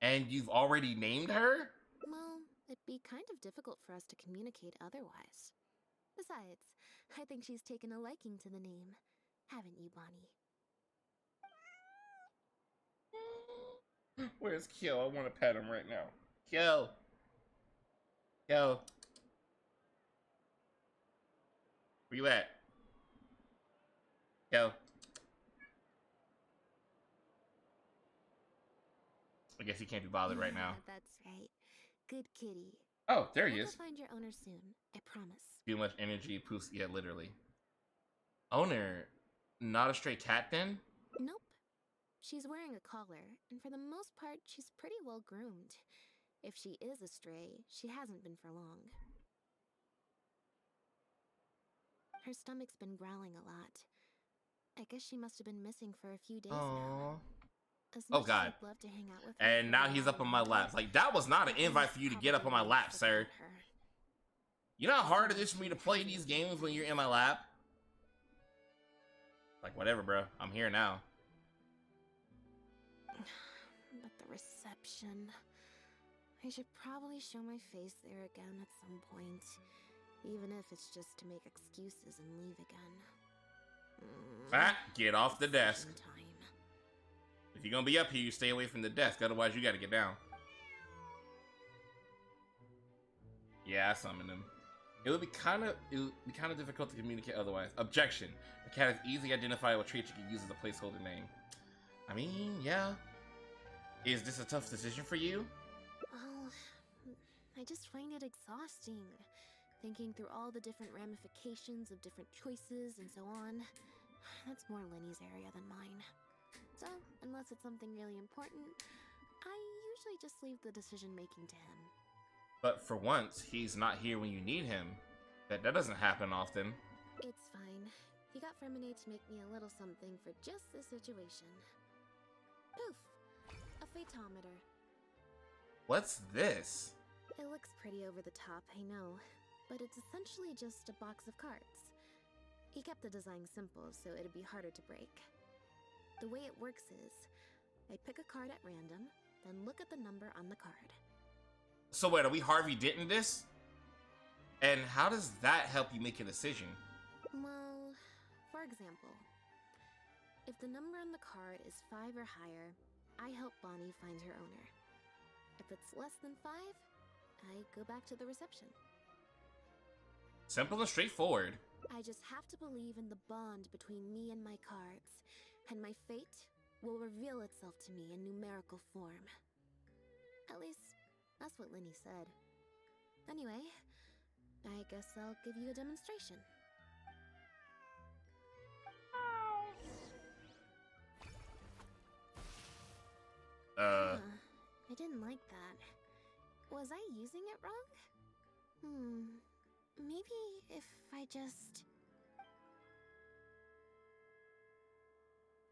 And you've already named her? Well, it'd be kind of difficult for us to communicate otherwise. Besides, I think she's taken a liking to the name. Haven't you, Bonnie? Where's Kyo? I want to pet him right now. Kyo! Kyo! Where you at? Kyo. I guess he can't be bothered right now. That's right. Good kitty. Oh, there he We'll is. find your owner soon, I promise. Too much energy, poofs. Yeah, literally. Owner, not a stray cat then? Nope. She's wearing a collar, and for the most part, she's pretty well groomed. If she is a stray, she hasn't been for long. Her stomach's been growling a lot. I guess she must have been missing for a few days now. As Oh much as God. I'd love to hang out with her And for now a he's while up on my longer, lap. Like, that was not an invite for you to get up on my lap, sir. You know how hard it is for me to play these games when you're in my lap? Like, whatever, bro. I'm here now. But the reception... I should probably show my face there again at some point. Even if it's just to make excuses and leave again. Ah, get off the desk. Time. If you're gonna be up here, you stay away from the desk. Otherwise, you gotta get down. Yeah, I summoned him. It would be kind of difficult to communicate otherwise. Objection. The cat is easily identifiable trait you can use as a placeholder name. I mean, yeah. Is this a tough decision for you? Well, I just find it exhausting. Thinking through all the different ramifications of different choices and so on. That's more Lenny's area than mine. So, unless it's something really important, I usually just leave the decision-making to him. But for once, he's not here when you need him. That doesn't happen often. It's fine. He got Ferminate to make me a little something for just this situation. Poof! A photometer. What's this? It looks pretty over the top, I know, but it's essentially just a box of cards. He kept the design simple, so it'd be harder to break. The way it works is, I pick a card at random, then look at the number on the card. So wait, are we Harvey Dent this? And how does that help you make a decision? Well, for example, if the number on the card is 5 or higher, I help Bonnie find her owner. If it's less than 5, I go back to the reception. Simple and straightforward. I just have to believe in the bond between me and my cards, and my fate will reveal itself to me in numerical form. At least, that's what Linny said. Anyway, I guess I'll give you a demonstration. I didn't like that. Was I using it wrong? Maybe if I just...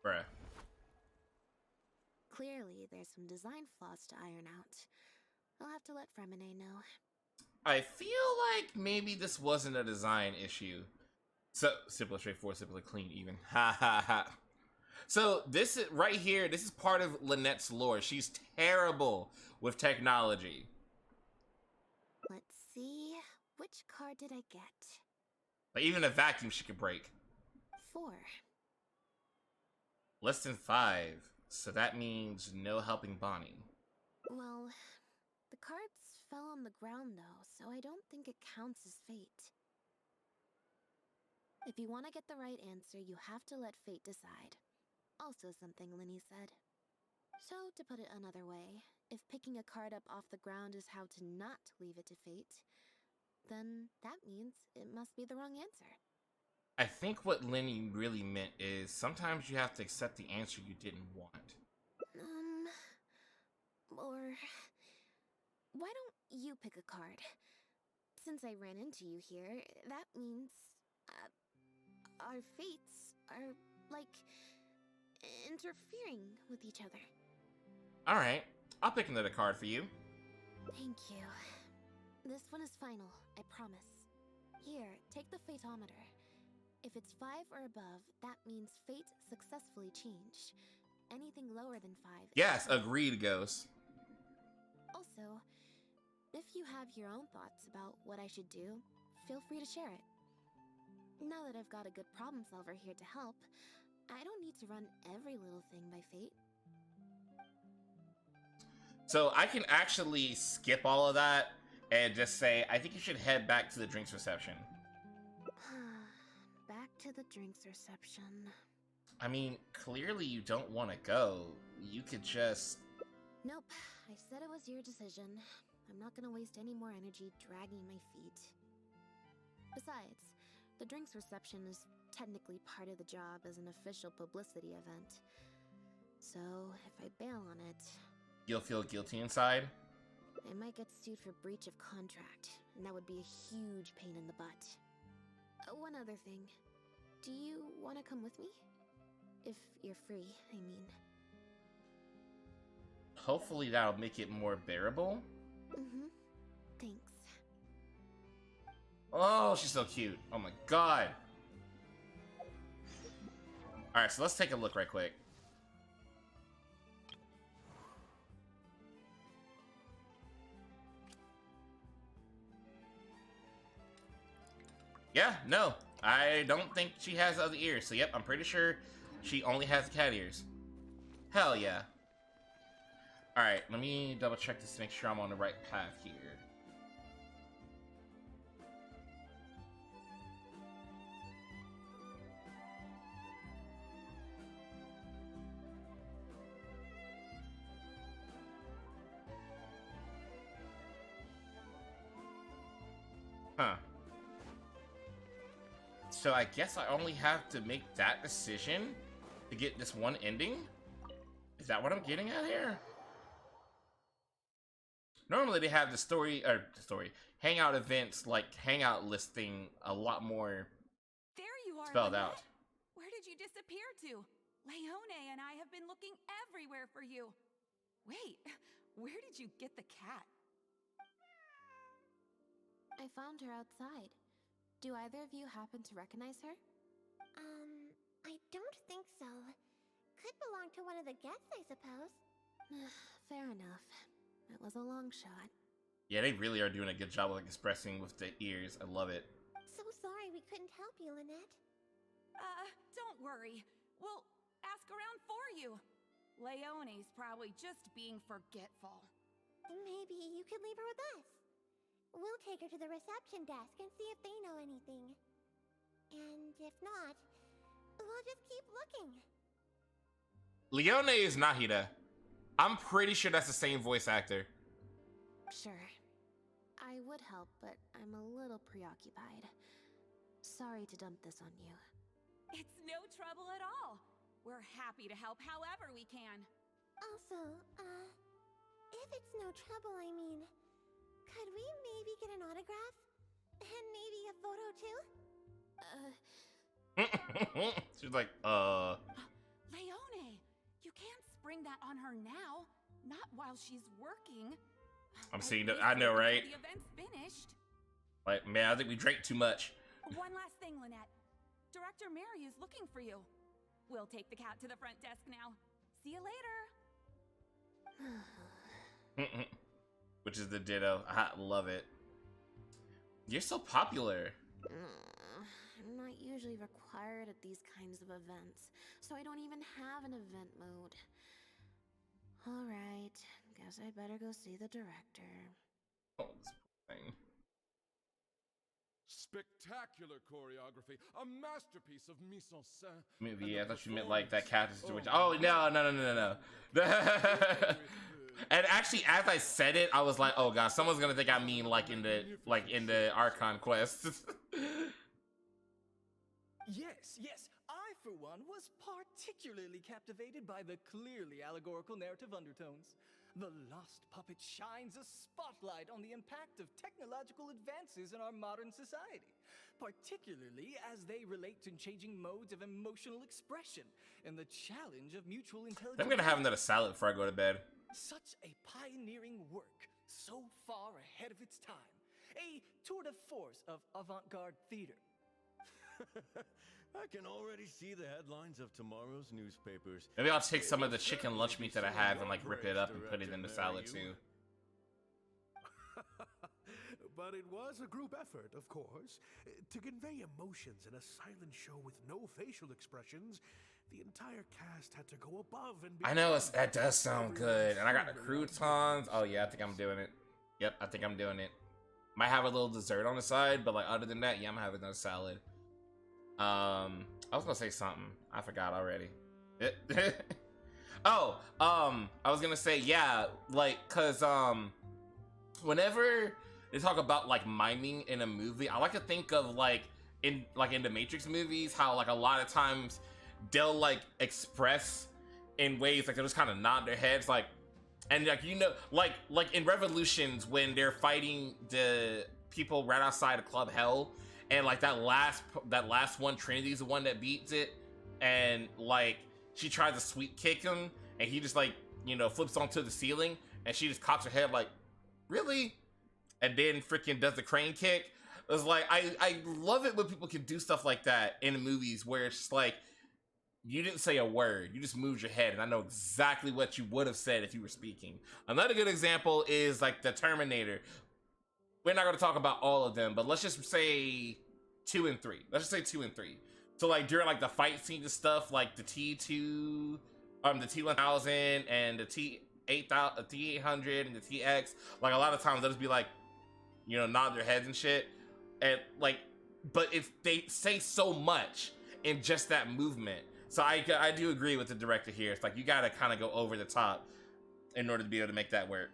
Bruh. Clearly, there's some design flaws to iron out. I'll have to let Fremine know. I feel like maybe this wasn't a design issue. So, simple, straightforward, simple, clean, even. Ha ha ha. So, this is right here, this is part of Lynette's lore. She's terrible with technology. Let's see. Which card did I get? Like, even a vacuum she could break. 4. Less than 5. So that means no helping Bonnie. Well, the cards fell on the ground though, so I don't think it counts as fate. If you want to get the right answer, you have to let fate decide. Also something Linny said. So, to put it another way, if picking a card up off the ground is how to not leave it to fate, then that means it must be the wrong answer. I think what Lenny really meant is sometimes you have to accept the answer you didn't want. Or why don't you pick a card? Since I ran into you here, that means our fates are like interfering with each other. Alright, I'll pick another card for you. Thank you. This one is final, I promise. Here, take the fatometer. If it's 5 or above, that means fate successfully changed. Anything lower than 5... Yes, agreed, Ghost. Also, if you have your own thoughts about what I should do, feel free to share it. Now that I've got a good problem solver here to help, I don't need to run every little thing by fate. So I can actually skip all of that and just say, I think you should head back to the drinks reception. Back to the drinks reception. I mean, clearly you don't want to go. You could just... Nope, I said it was your decision. I'm not gonna waste any more energy dragging my feet. Besides, the drinks reception is technically part of the job as an official publicity event. So, if I bail on it... You'll feel guilty inside? I might get sued for breach of contract, and that would be a huge pain in the butt. One other thing. Do you want to come with me? If you're free, I mean. Hopefully that'll make it more bearable. Thanks. Oh, she's so cute. Oh my god. Alright, so let's take a look right quick. Yeah, no. I don't think she has other ears. So yep, I'm pretty sure she only has cat ears. Hell yeah. Alright, let me double check this to make sure I'm on the right path here. Huh. So I guess I only have to make that decision to get this one ending? Is that what I'm getting at here? Normally they have the hangout events, like hangout listing, a lot more There you are, spelled Lynette. out. Where did you disappear to? Leone and I have been looking everywhere for you. Wait, where did you get the cat? I found her outside. Do either of you happen to recognize her? I don't think so. Could belong to one of the guests, I suppose. Fair enough. That was a long shot. Yeah, they really are doing a good job of expressing with the ears. I love it. So sorry we couldn't help you, Lynette. Don't worry. We'll ask around for you. Leone's probably just being forgetful. Maybe you could leave her with us. We'll take her to the reception desk and see if they know anything. And if not, we'll just keep looking. Leone is Nahida. I'm pretty sure that's the same voice actor. Sure. I would help, but I'm a little preoccupied. Sorry to dump this on you. It's no trouble at all. We're happy to help however we can. Also, if it's no trouble, I mean, could we maybe get an autograph? And maybe a photo too? She's like, Leone, you can't spring that on her now. Not while she's working. I'm seeing that. I know, right? The event's finished. Like, man, I think we drank too much. One last thing, Lynette. Director Maryu's looking for you. We'll take the cat to the front desk now. See you later. Which is the ditto. I love it. You're so popular. I'm not usually required at these kinds of events, so I don't even have an event mode. Alright, guess I better go see the director. Oh, this thing. Spectacular choreography, a masterpiece of mise en scène. Maybe I thought you meant like that cat situation. Oh no. And actually, as I said it, I was like, "Oh god, someone's gonna think I mean like in the Archon quest." Yes. I, for one, was particularly captivated by the clearly allegorical narrative undertones. The Lost Puppet shines a spotlight on the impact of technological advances in our modern society, particularly as they relate to changing modes of emotional expression and the challenge of mutual intelligence. I'm gonna have another salad before I go to bed. Such a pioneering work, so far ahead of its time. A tour de force of avant-garde theater. I can already see the headlines of tomorrow's newspapers. Maybe I'll take some of the chicken lunch meat that I have and like rip it up and put it in the salad too. But it was a group effort, of course. To convey emotions in a silent show with no facial expressions, the entire cast had to go above and beyond. I know that does sound good. And I got the croutons. Oh yeah, I think I'm doing it. Yep, I think I'm doing it. Might have a little dessert on the side, but like other than that, yeah, I'm having another salad. I was gonna say something. I forgot already. I was gonna say, yeah, like, cause, whenever they talk about, like, miming in a movie, I like to think of, like, in the Matrix movies, how, like, a lot of times they'll, like, express in ways, like, they'll just kind of nod their heads, like, and, like, you know, like in Revolutions, when they're fighting the people right outside of Club Hell, and like that last one, Trinity's the one that beats it, and like she tries to sweep kick him, and he just like, you know, flips onto the ceiling, and she just cocks her head like, really? And then freaking does the crane kick. It was like, I love it when people can do stuff like that in movies where it's just like, you didn't say a word, you just moved your head, and I know exactly what you would have said if you were speaking. Another good example is like the Terminator. We're not going to talk about all of them, but let's just say 2 and 3. Let's just say 2 and 3. So like during like the fight scenes and stuff, like the T2, the T1000 and the T800 and the TX, like a lot of times they'll just be like, you know, nod their heads and shit. And like, but if they say so much in just that movement. So I do agree with the director here. It's like, you got to kind of go over the top in order to be able to make that work.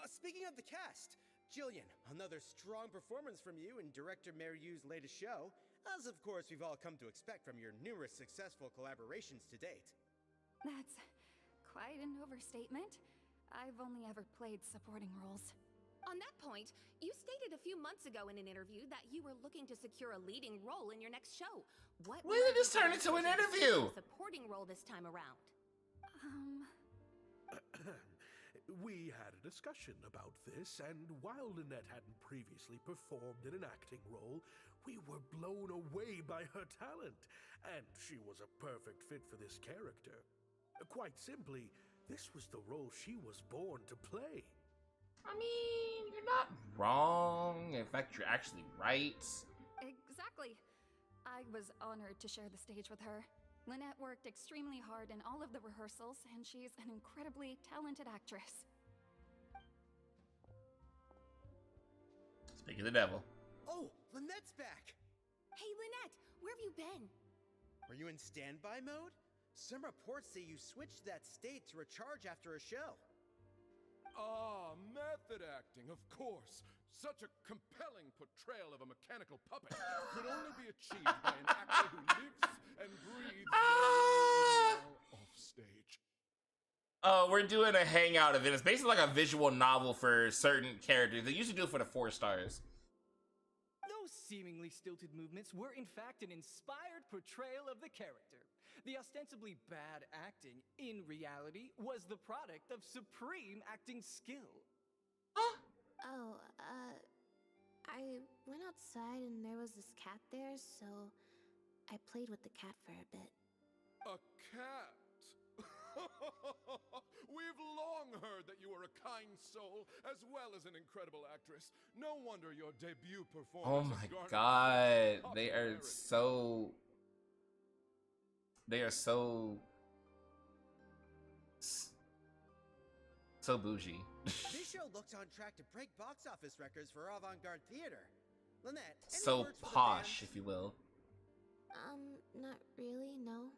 Speaking of the cast, Jillian, another strong performance from you in director Maryu's latest show, as of course we've all come to expect from your numerous successful collaborations to date. That's quite an overstatement. I've only ever played supporting roles. On that point, you stated a few months ago in an interview that you were looking to secure a leading role in your next show. What Why did it just turn into an interview? Supporting role this time around. We had a discussion about this, and while Lynette hadn't previously performed in an acting role, we were blown away by her talent, and she was a perfect fit for this character. Quite simply, this was the role she was born to play. I mean, you're not wrong. In fact, you're actually right. Exactly. I was honored to share the stage with her. Lynette worked extremely hard in all of the rehearsals, and she's an incredibly talented actress. Speak of the devil. Oh, Lynette's back! Hey, Lynette, where have you been? Are you in standby mode? Some reports say you switched that state to recharge after a show. Ah, method acting, of course. Such a compelling portrayal of a mechanical puppet could only be achieved by an actor who lives and breathes their role off stage. Oh, we're doing a hangout event. It's basically like a visual novel for certain characters. They usually do it for the 4 stars. Those seemingly stilted movements were in fact an inspired portrayal of the character. The ostensibly bad acting, in reality, was the product of supreme acting skill. Oh, I went outside and there was this cat there, so I played with the cat for a bit. A cat? We've long heard that you are a kind soul as well as an incredible actress. No wonder your debut performance. Oh my god, they are so bougie. This show looks on track to break box office records for avant-garde theater. Lynette, any So words for the posh, fans? if you will. Not really, no.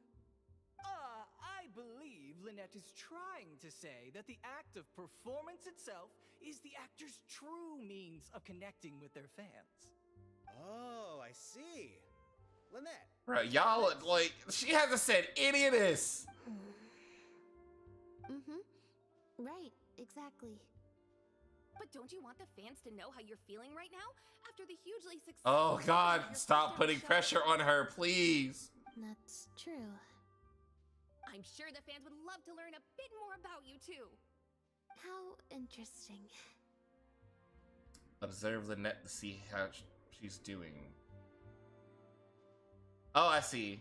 I believe Lynette is trying to say that the act of performance itself is the actor's true means of connecting with their fans. Oh, I see. Lynette. Bro, y'all, like, she hasn't said any of this. Right, exactly. But don't you want the fans to know how you're feeling right now? After the hugely successful... Oh god, of your stop first-ever putting show? pressure on her, please. That's true. I'm sure the fans would love to learn a bit more about you, too. How interesting. Observe Lynette to see how she's doing. Oh, I see.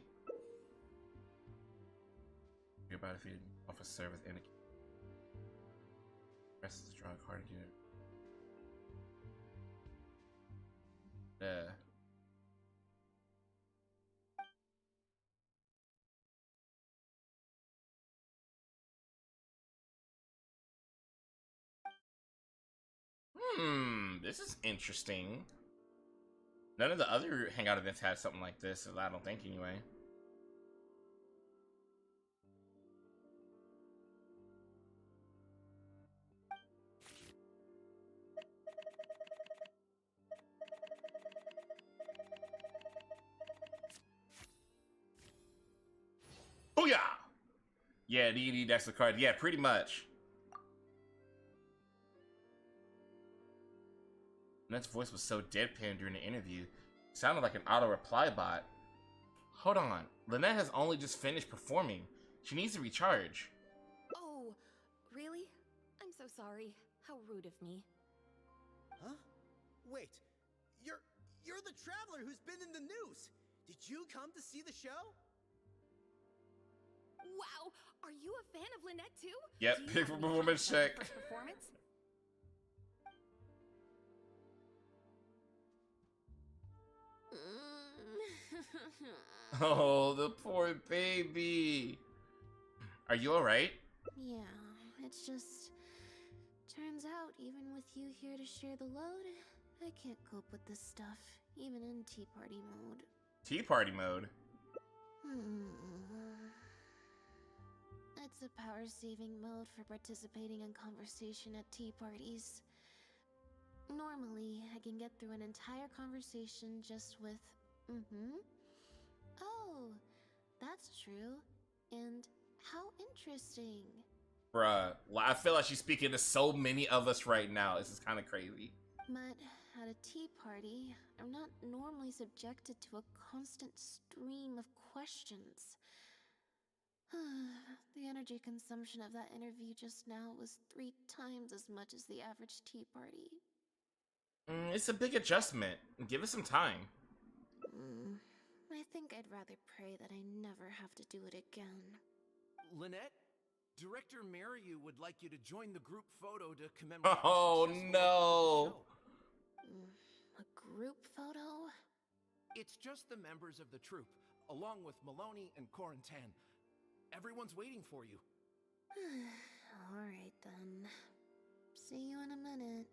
You're about to feed off a service indicator. Press is a draw card to get it. Yeah. This is interesting. None of the other hangout events had something like this, I don't think, anyway. Booyah! Yeah, D&D decks of cards. Yeah, pretty much. Lynette's voice was so deadpan during the interview. It sounded like an auto-reply bot. Hold on. Lynette has only just finished performing. She needs to recharge. Oh, really? I'm so sorry. How rude of me. Huh? Wait, you're the traveler who's been in the news. Did you come to see the show? Wow, are you a fan of Lynette too? Yep, Do you pick have for any performance comments on her check. first performance? Oh, the poor baby. Are you alright? Yeah, it's just... Turns out, even with you here to share the load, I can't cope with this stuff, even in Tea Party mode. Tea party mode. It's a power-saving mode for participating in conversation at tea parties. Normally, I can get through an entire conversation just with, oh, that's true, and how interesting. Bruh, I feel like she's speaking to so many of us right now. This is kind of crazy. But at a tea party, I'm not normally subjected to a constant stream of questions. The energy consumption of that interview just now was 3 times as much as the average tea party. It's a big adjustment. Give it some time. I think I'd rather pray that I never have to do it again. Lynette, Director Mariu would like you to join the group photo to commemorate. Oh no! A group photo? It's just the members of the troupe, along with Maloney and Corentin. Everyone's waiting for you. Alright then. See you in a minute.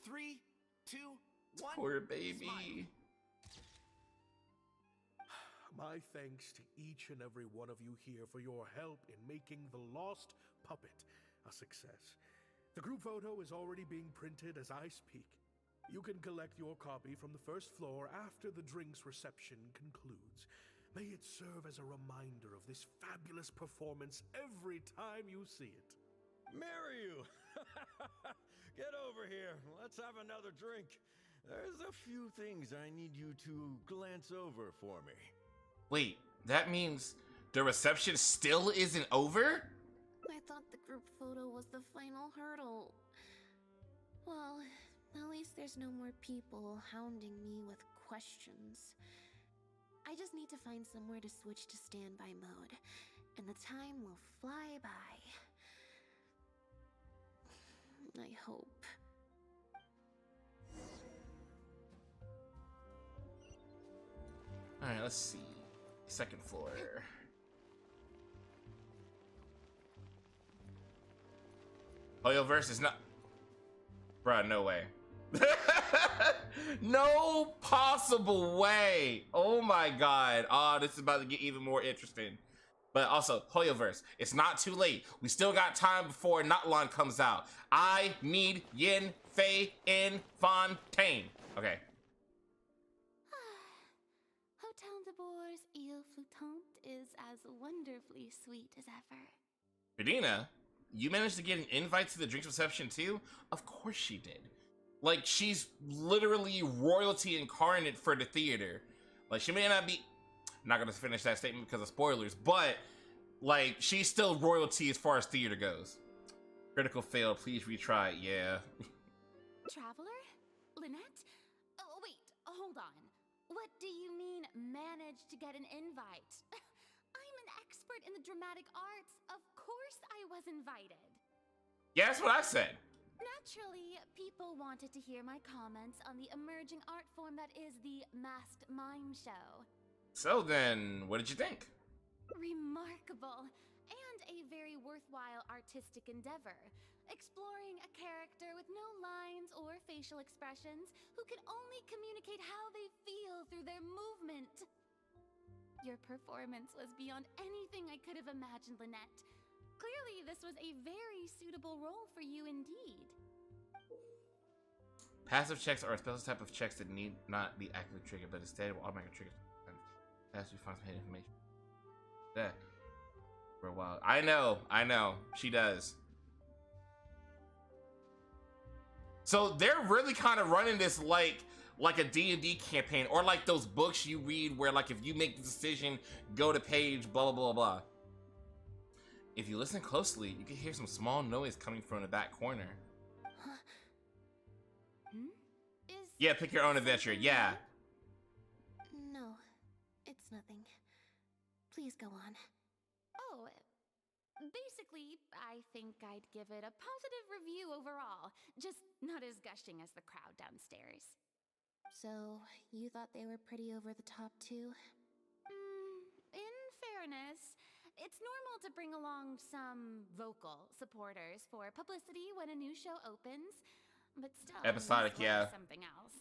3, 2, 1. Poor baby. Smile. My thanks to each and every one of you here for your help in making The Lost Puppet a success. The group photo is already being printed as I speak. You can collect your copy from the first floor after the drinks reception concludes. May it serve as a reminder of this fabulous performance every time you see it. Maryu! Get over here. Let's have another drink. There's a few things I need you to glance over for me. Wait, that means the reception still isn't over? I thought the group photo was the final hurdle. Well, at least there's no more people hounding me with questions. I just need to find somewhere to switch to standby mode, and the time will fly by. I hope. Alright, let's see. Second floor. Hoyoverse is not... Bruh, no way. No possible way. Oh my god. Oh, this is about to get even more interesting. But also, Hoyoverse, it's not too late. We still got time before Notlan comes out. I need Yin Fei in Fontaine. Okay. Hotel de Bour's Ile Flottante is as wonderfully sweet as ever. Radina, you managed to get an invite to the drinks reception too? Of course she did. Like, she's literally royalty incarnate for the theater. Like, she may not be... I'm not gonna finish that statement because of spoilers, but, like, she's still royalty as far as theater goes. Critical fail, please retry, yeah. Traveler? Lynette? Oh, wait, hold on. What do you mean, managed to get an invite? I'm an expert in the dramatic arts. Of course I was invited. Yeah, that's what I said. Naturally, people wanted to hear my comments on the emerging art form that is the masked mime show. So then, what did you think? Remarkable, and a very worthwhile artistic endeavor. Exploring a character with no lines or facial expressions who can only communicate how they feel through their movement. Your performance was beyond anything I could have imagined, Lynette. Clearly, this was a very suitable role for you indeed. Passive checks are a special type of checks that need not be actively triggered, but instead will automatically trigger. Passive finds some hidden information. Yeah. For a while. I know. She does. So they're really kind of running this like a D&D campaign, or like those books you read where, like, if you make the decision, go to page, blah, blah, blah, blah. If you listen closely, you can hear some small noise coming from the back corner. Yeah, pick your own adventure. Yeah. No, it's nothing. Please go on. Oh, basically, I think I'd give it a positive review overall. Just not as gushing as the crowd downstairs. So, you thought they were pretty over the top too? In fairness, it's normal to bring along some vocal supporters for publicity when a new show opens, but still, Episodic, yeah. Something else.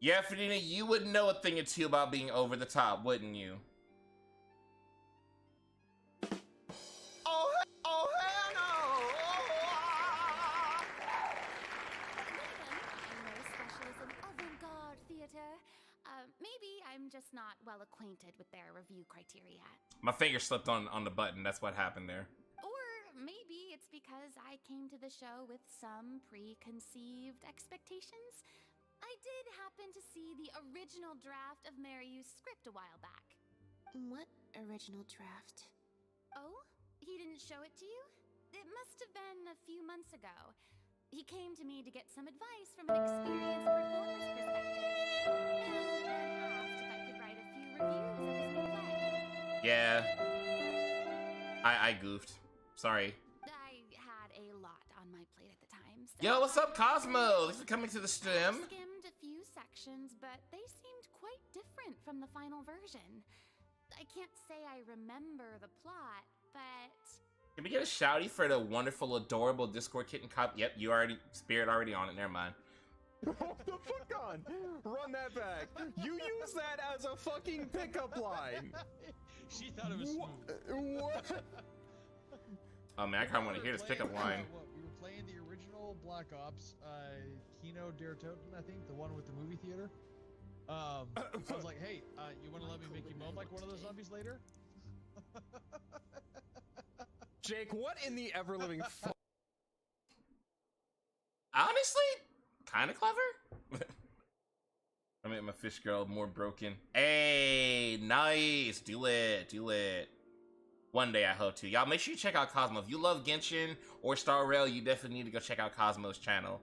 Yeah, Fadina, you would know a thing or two about being over the top, wouldn't you? I'm no specialist in avant-garde theater. Maybe I'm just not well acquainted with their review criteria. My finger slipped on the button. That's what happened there. Or maybe it's because I came to the show with some preconceived expectations. I did happen to see the original draft of Maryu's script a while back. What original draft? Oh? He didn't show it to you? It must have been a few months ago. He came to me to get some advice from an experienced performer's perspective, and then asked if I could write a few reviews of his new play. Yeah. I goofed. Sorry. I had a lot on my plate at the time, so Yo, what's up, Cosmo? Thanks for coming to the stream. I skimmed a few sections, but they seemed quite different from the final version. I can't say I remember the plot, but... Can we get a shouty for the wonderful, adorable Discord kitten cop? Yep, Spirit already on it, never mind. Oh, the fuck on! Run that back! You use that as a fucking pickup line! She thought it was smooth. What? Oh man, I kind of want to hear this pickup line. We were playing the original Black Ops, Kino der Toten, I think, the one with the movie theater. I was like, hey, you want to let me make you moan like one of those zombies later? Jake, what in the ever-living fuck? Honestly, kind of clever. I made my fish girl more broken. Hey, nice. Do it. Do it. One day I hope to. Y'all make sure you check out Cosmo. If you love Genshin or Star Rail, you definitely need to go check out Cosmo's channel.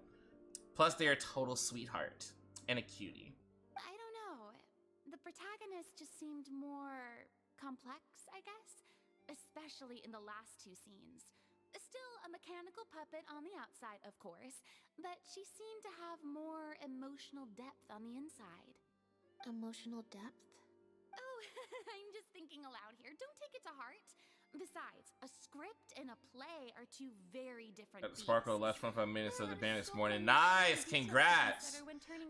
Plus, they're a total sweetheart and a cutie. I don't know. The protagonist just seemed more complex, I guess. Especially in the last two scenes. Still a mechanical puppet on the outside, of course, but she seemed to have more emotional depth on the inside. Emotional depth? Oh, I'm just thinking aloud here. Don't take it to heart. Besides, a script and a play are two very different Got the Sparkle the last 25 minutes of the band this morning. Nice! Congrats!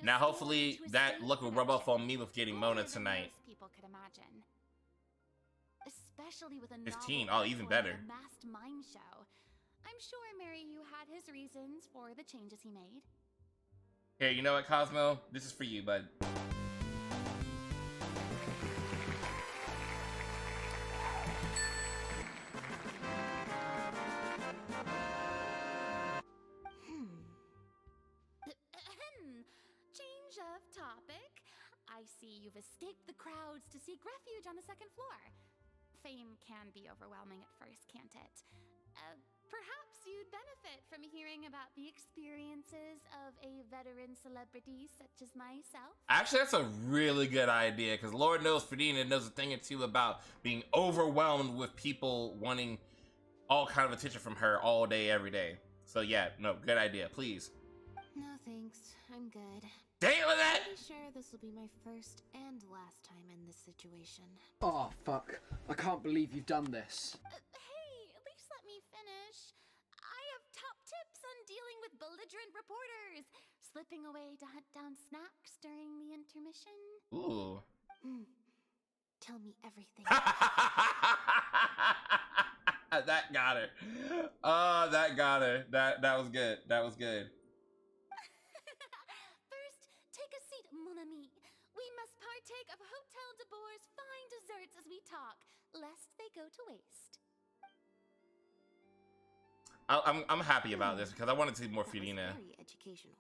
Now hopefully that look will rub off on me with getting Mona tonight. People could imagine. Especially with a 15. novel Oh, even better. The Masked Mind Show. I'm sure Mary had his reasons for the changes he made. Here, you know what, Cosmo? This is for you, bud. Change of topic. I see you've escaped the crowds to seek refuge on the second floor. Fame can be overwhelming at first, can't it? Perhaps you'd benefit from hearing about the experiences of a veteran celebrity such as myself. Actually, that's a really good idea, because Lord knows Ferdinand knows a thing or two about being overwhelmed with people wanting all kind of attention from her all day, every day. So yeah, no, good idea, please. No thanks, I'm good. Dang it, Lynette! Pretty sure this will be my first and last time in this situation. Oh, fuck. I can't believe you've done this. Hey, at least let me finish. I have top tips on dealing with belligerent reporters. Slipping away to hunt down snacks during the intermission. Ooh. Tell me everything. That got her. Oh, that got her. That was good. That was good. First, take a seat, mon ami. We must partake of Hotel de Boer's fine desserts as we talk, lest they go to waste. I'm happy about this because I wanted to see more Fidina. Very educational.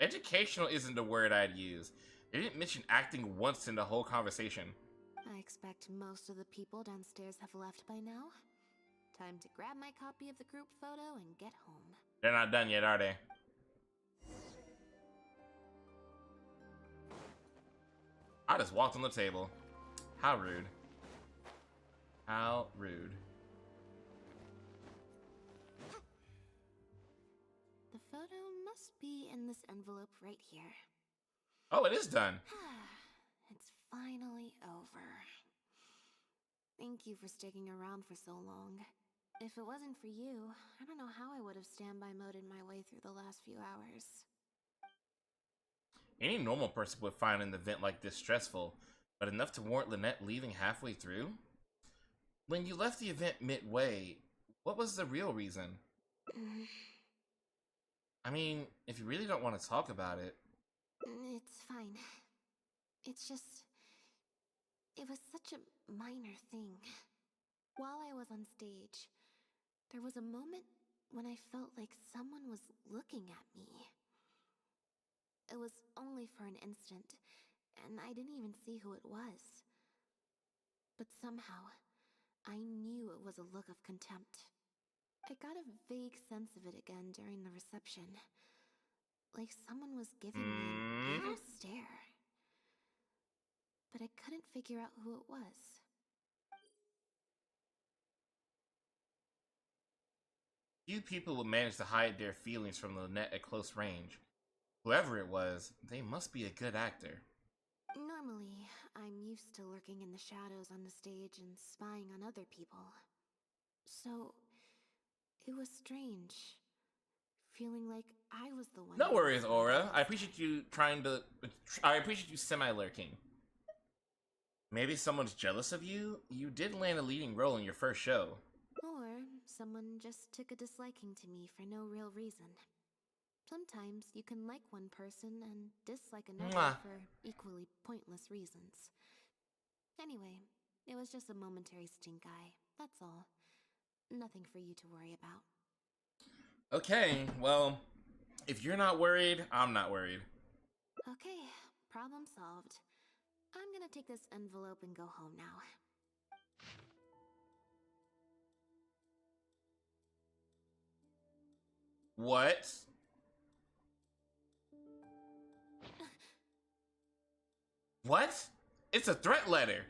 Educational isn't the word I'd use. They didn't mention acting once in the whole conversation. I expect most of the people downstairs have left by now. Time to grab my copy of the group photo and get home. They're not done yet, are they? I just walked on the table. How rude. How rude. The photo must be in this envelope right here. Oh, it is done. It's finally over. Thank you for sticking around for so long. If it wasn't for you, I don't know how I would have standby moded my way through the last few hours. Any normal person would find an event like this stressful, but enough to warrant Lynette leaving halfway through? When you left the event midway, what was the real reason? I mean, if you really don't want to talk about it... It's fine. It's just... It was such a minor thing. While I was on stage, there was a moment when I felt like someone was looking at me. It was only for an instant, and I didn't even see who it was. But somehow, I knew it was a look of contempt. I got a vague sense of it again during the reception. Like someone was giving me an evil stare. But I couldn't figure out who it was. Few people would manage to hide their feelings from Lynette at close range. Whoever it was, they must be a good actor. Normally, I'm used to lurking in the shadows on the stage and spying on other people. So, it was strange, feeling like I was the one. No worries, Aura. I appreciate you semi-lurking. Maybe someone's jealous of you? You did land a leading role in your first show. Or someone just took a disliking to me for no real reason. Sometimes you can like one person and dislike another for equally pointless reasons. Anyway, it was just a momentary stink eye, that's all. Nothing for you to worry about. Okay, well, if you're not worried, I'm not worried. Okay, problem solved. I'm gonna take this envelope and go home now. What? What? It's a threat letter.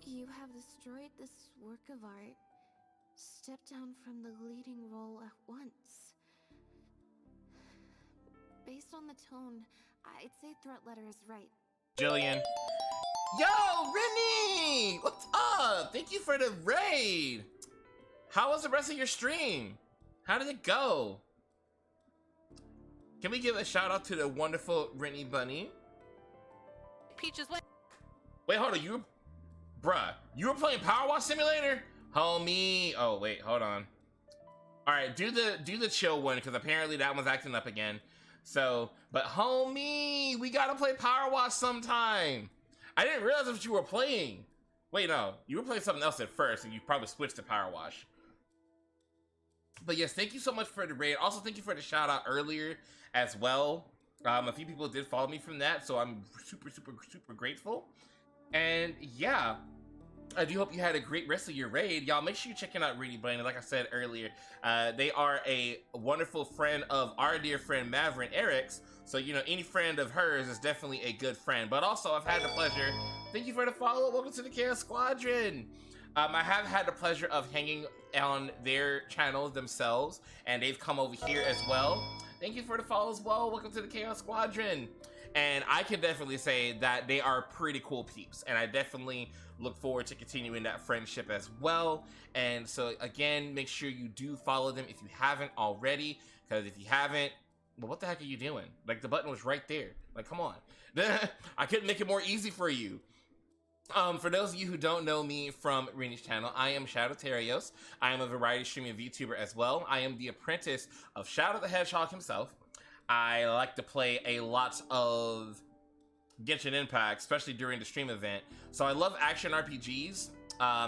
You have destroyed this work of art. Step down from the leading role at once. Based on the tone, I'd say threat letter is right. Jillian. Yo, Rennie! What's up? Thank you for the raid. How was the rest of your stream? How did it go? Can we give a shout out to the wonderful Rennie Bunny? Peaches, what? Wait, hold on. You were playing Power Wash Simulator? Homie. Oh, wait, hold on. All right, do the chill one, because apparently that one's acting up again. So, but homie, we gotta play Power Wash sometime. I didn't realize what you were playing. Wait, no, you were playing something else at first, and you probably switched to Power Wash. But yes, thank you so much for the raid. Also, thank you for the shout out earlier as well. A few people did follow me from that, so I'm super, super, super grateful. And yeah, I do hope you had a great rest of your raid. Y'all, make sure you're checking out Reedy Blaine. Like I said earlier, they are a wonderful friend of our dear friend Maverick Eric's. So, you know, any friend of hers is definitely a good friend. But also, I've had the pleasure. Thank you for the follow. Welcome to the Chaos Squadron. I have had the pleasure of hanging on their channels themselves, and they've come over here as well. Thank you for the follow as well. Welcome to the Chaos Squadron. And I can definitely say that they are pretty cool peeps, and I definitely look forward to continuing that friendship as well. And so again, make sure you do follow them if you haven't already, because if you haven't, well, what the heck are you doing? Like, the button was right there. Like, come on. I couldn't make it more easy for you. For those of you who don't know me from Reni's channel, I am Shadow Terios. I am a variety streaming VTuber as well. I am the apprentice of Shadow the Hedgehog himself. I like to play a lot of Genshin Impact, especially during the stream event. So I love action RPGs.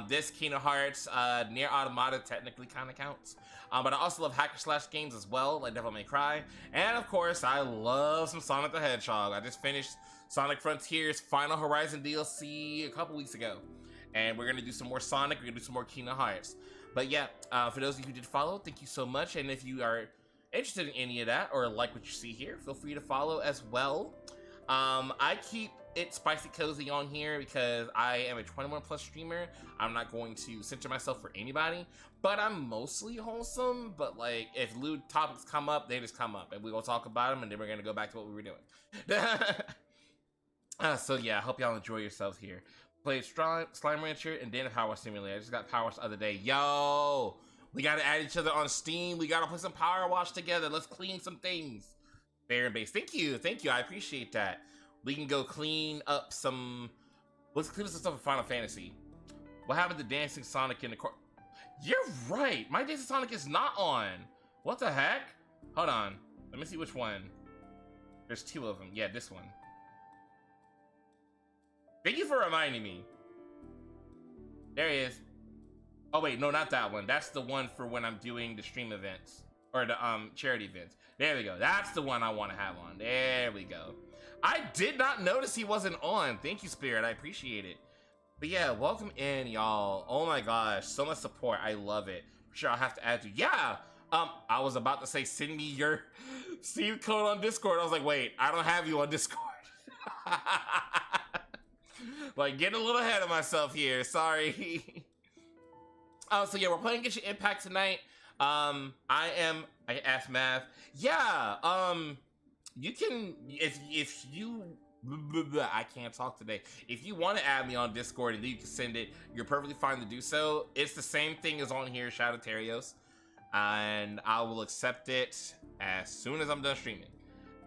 This Kingdom Hearts, Nier Automata technically kind of counts. But I also love hack and slash games as well, like Devil May Cry. And of course, I love some Sonic the Hedgehog. I just finished Sonic Frontiers Final Horizon DLC a couple weeks ago. And we're gonna do some more Sonic, we're gonna do some more Kingdom Hearts. But yeah, for those of you who did follow, thank you so much. And if you are interested in any of that or like what you see here, feel free to follow as well. I keep it spicy cozy on here because I am a 21 plus streamer. I'm not going to censor myself for anybody, but I'm mostly wholesome. But like, if lewd topics come up, they just come up and we will talk about them, and then we're gonna go back to what we were doing. So yeah, I hope y'all enjoy yourselves here. Played Slime Rancher and then Power Wash Simulator. I just got Power Wash the other day. Yo, we gotta add each other on Steam. We gotta play some Power Wash together. Let's clean some things. Fair and base. Thank you. I appreciate that. We can go clean up some. Let's clean up some stuff in Final Fantasy. What happened to Dancing Sonic in the court? You're right. My Dancing Sonic is not on. What the heck? Hold on. Let me see which one. There's two of them. Yeah, this one. Thank you for reminding me. There he is. Oh wait, no, not that one. That's the one for when I'm doing the stream events or the charity events. There we go. That's the one I want to have on. There we go. I did not notice he wasn't on. Thank you, Spirit. I appreciate it. But yeah, welcome in, y'all. Oh my gosh, so much support. I love it. For sure, I'll have to add you. Yeah. I was about to say send me your seed code on Discord. I was like, wait, I don't have you on Discord. Like, getting a little ahead of myself here. Sorry. So yeah, we're playing Genshin Impact tonight. I asked Mav. Yeah, you can, if you, I can't talk today. If you want to add me on Discord and you can send it, you're perfectly fine to do so. It's the same thing as on here, Shadow Terios. and I will accept it as soon as I'm done streaming,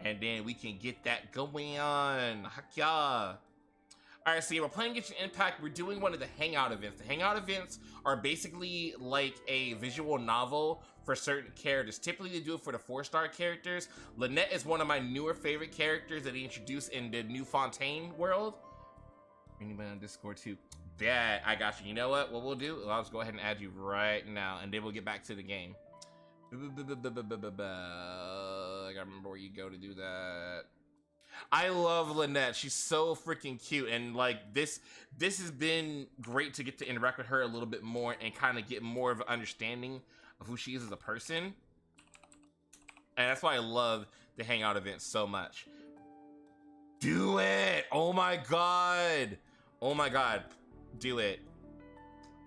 and then we can get that going on. Heck yeah. All right, so yeah, we're playing Genshin Impact. We're doing one of the Hangout events. The Hangout events are basically like a visual novel for certain characters. Typically, they do it for the 4-star characters. Lynette is one of my newer favorite characters that they introduced in the new Fontaine world. Anybody on Discord too? Yeah, I got you. You know what? What we'll do? I'll just go ahead and add you right now, and then we'll get back to the game. I gotta remember where you go to do that. I love Lynette. She's so freaking cute, and like this has been great to get to interact with her a little bit more and kind of get more of an understanding of who she is as a person. And that's why I love the Hangout event so much. Do it! Oh my god! Oh my god. Do it.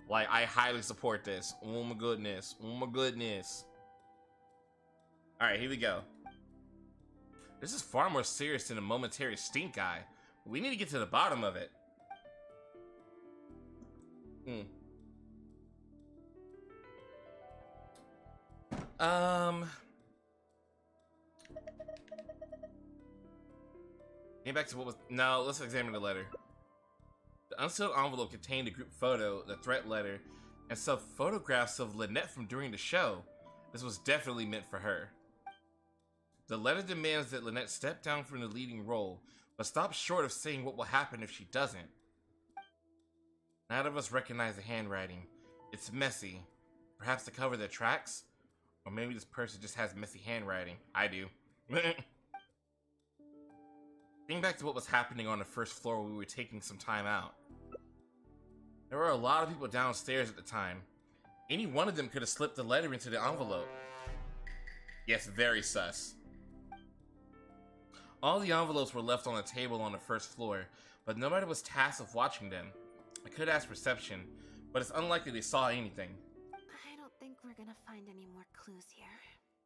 Like, I highly support this. Oh my goodness. Oh my goodness. Alright, here we go. This is far more serious than a momentary stink eye. We need to get to the bottom of it. Get back to what was... No, let's examine the letter. The unsealed envelope contained a group photo, the threat letter, and some photographs of Lynette from during the show. This was definitely meant for her. The letter demands that Lynette step down from the leading role, but stops short of saying what will happen if she doesn't. None of us recognize the handwriting. It's messy. Perhaps to cover the tracks? Or maybe this person just has messy handwriting. I do. Think back to what was happening on the first floor when we were taking some time out. There were a lot of people downstairs at the time. Any one of them could have slipped the letter into the envelope. Yes, very sus. All the envelopes were left on the table on the first floor, but nobody was tasked with watching them. I could ask reception, but it's unlikely they saw anything. I don't think we're gonna find any more clues here.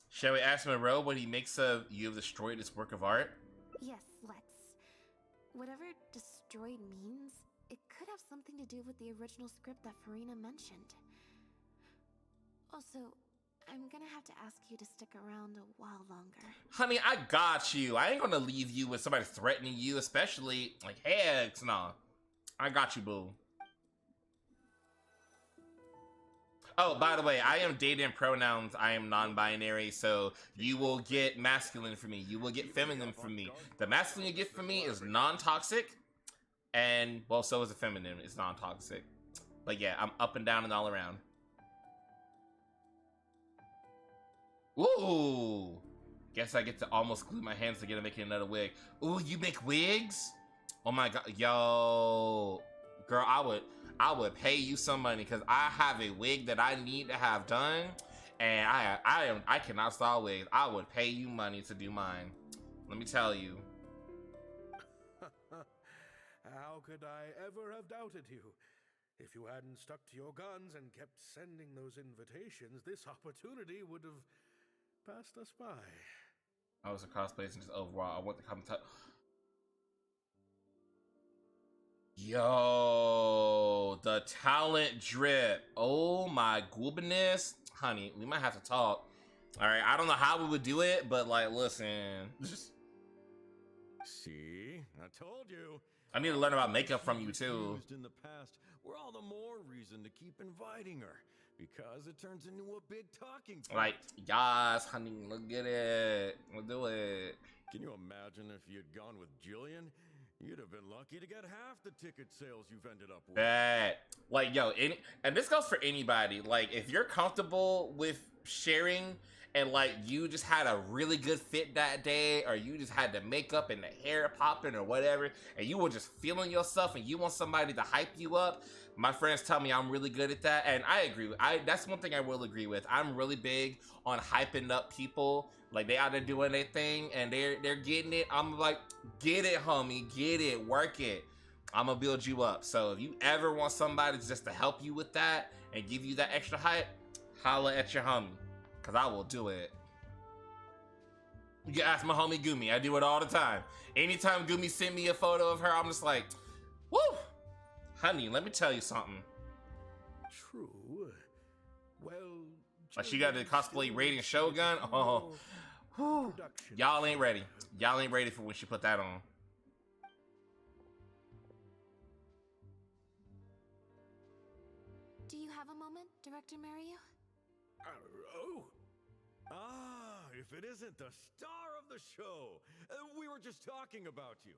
Shall we ask Moreau what he makes of you have destroyed this work of art? Yes, let's. Whatever destroyed means, it could have something to do with the original script that Farina mentioned. Also, I'm gonna have to ask you to stick around a while longer. Honey, I got you. I ain't gonna leave you with somebody threatening you, especially, like, heck no. I got you, boo. Oh, by the way, I am dating pronouns. I am non-binary, so you will get masculine from me. You will get feminine from me. The masculine you get from me is non-toxic, and, well, so is the feminine. It's non-toxic. But yeah, I'm up and down and all around. Ooh! Guess I get to almost glue my hands together making another wig. Ooh, you make wigs? Oh my god, yo. Girl, I would pay you some money because I have a wig that I need to have done, and I cannot style wigs. I would pay you money to do mine. Let me tell you. How could I ever have doubted you? If you hadn't stuck to your guns and kept sending those invitations, this opportunity would have passed us by. I was a cosplayer and just overall, I want to come to... Yo, the talent drip. Oh my goodness. Honey, we might have to talk. All right, I don't know how we would do it, but like, listen. See, I told you. I need to learn about makeup from you too. In the past, we're all the more reason to keep inviting her because it turns into a big talking point. Like, yes, honey, look at it. We'll do it. Can you imagine if you'd gone with Jillian? You'd have been lucky to get half the ticket sales you've ended up with. That, like, yo, and this goes for anybody. Like, if you're comfortable with sharing and, like, you just had a really good fit that day, or you just had the makeup and the hair popping or whatever, and you were just feeling yourself and you want somebody to hype you up, my friends tell me I'm really good at that, and I agree. That's one thing I will agree with. I'm really big on hyping up people. Like, they out there doing their thing, and they're getting it. I'm like, get it, homie. Get it. Work it. I'm going to build you up. So if you ever want somebody just to help you with that and give you that extra hype, holla at your homie, because I will do it. You can ask my homie Gumi. I do it all the time. Anytime Gumi send me a photo of her, I'm just like, woo! Honey, let me tell you something. True. Well, Like she got the cosplay Raiden Shogun. Oh, whew. Y'all ain't ready. Y'all ain't ready for when she put that on. Do you have a moment, Director Mario? Oh. Ah, if it isn't the star of the show. We were just talking about you.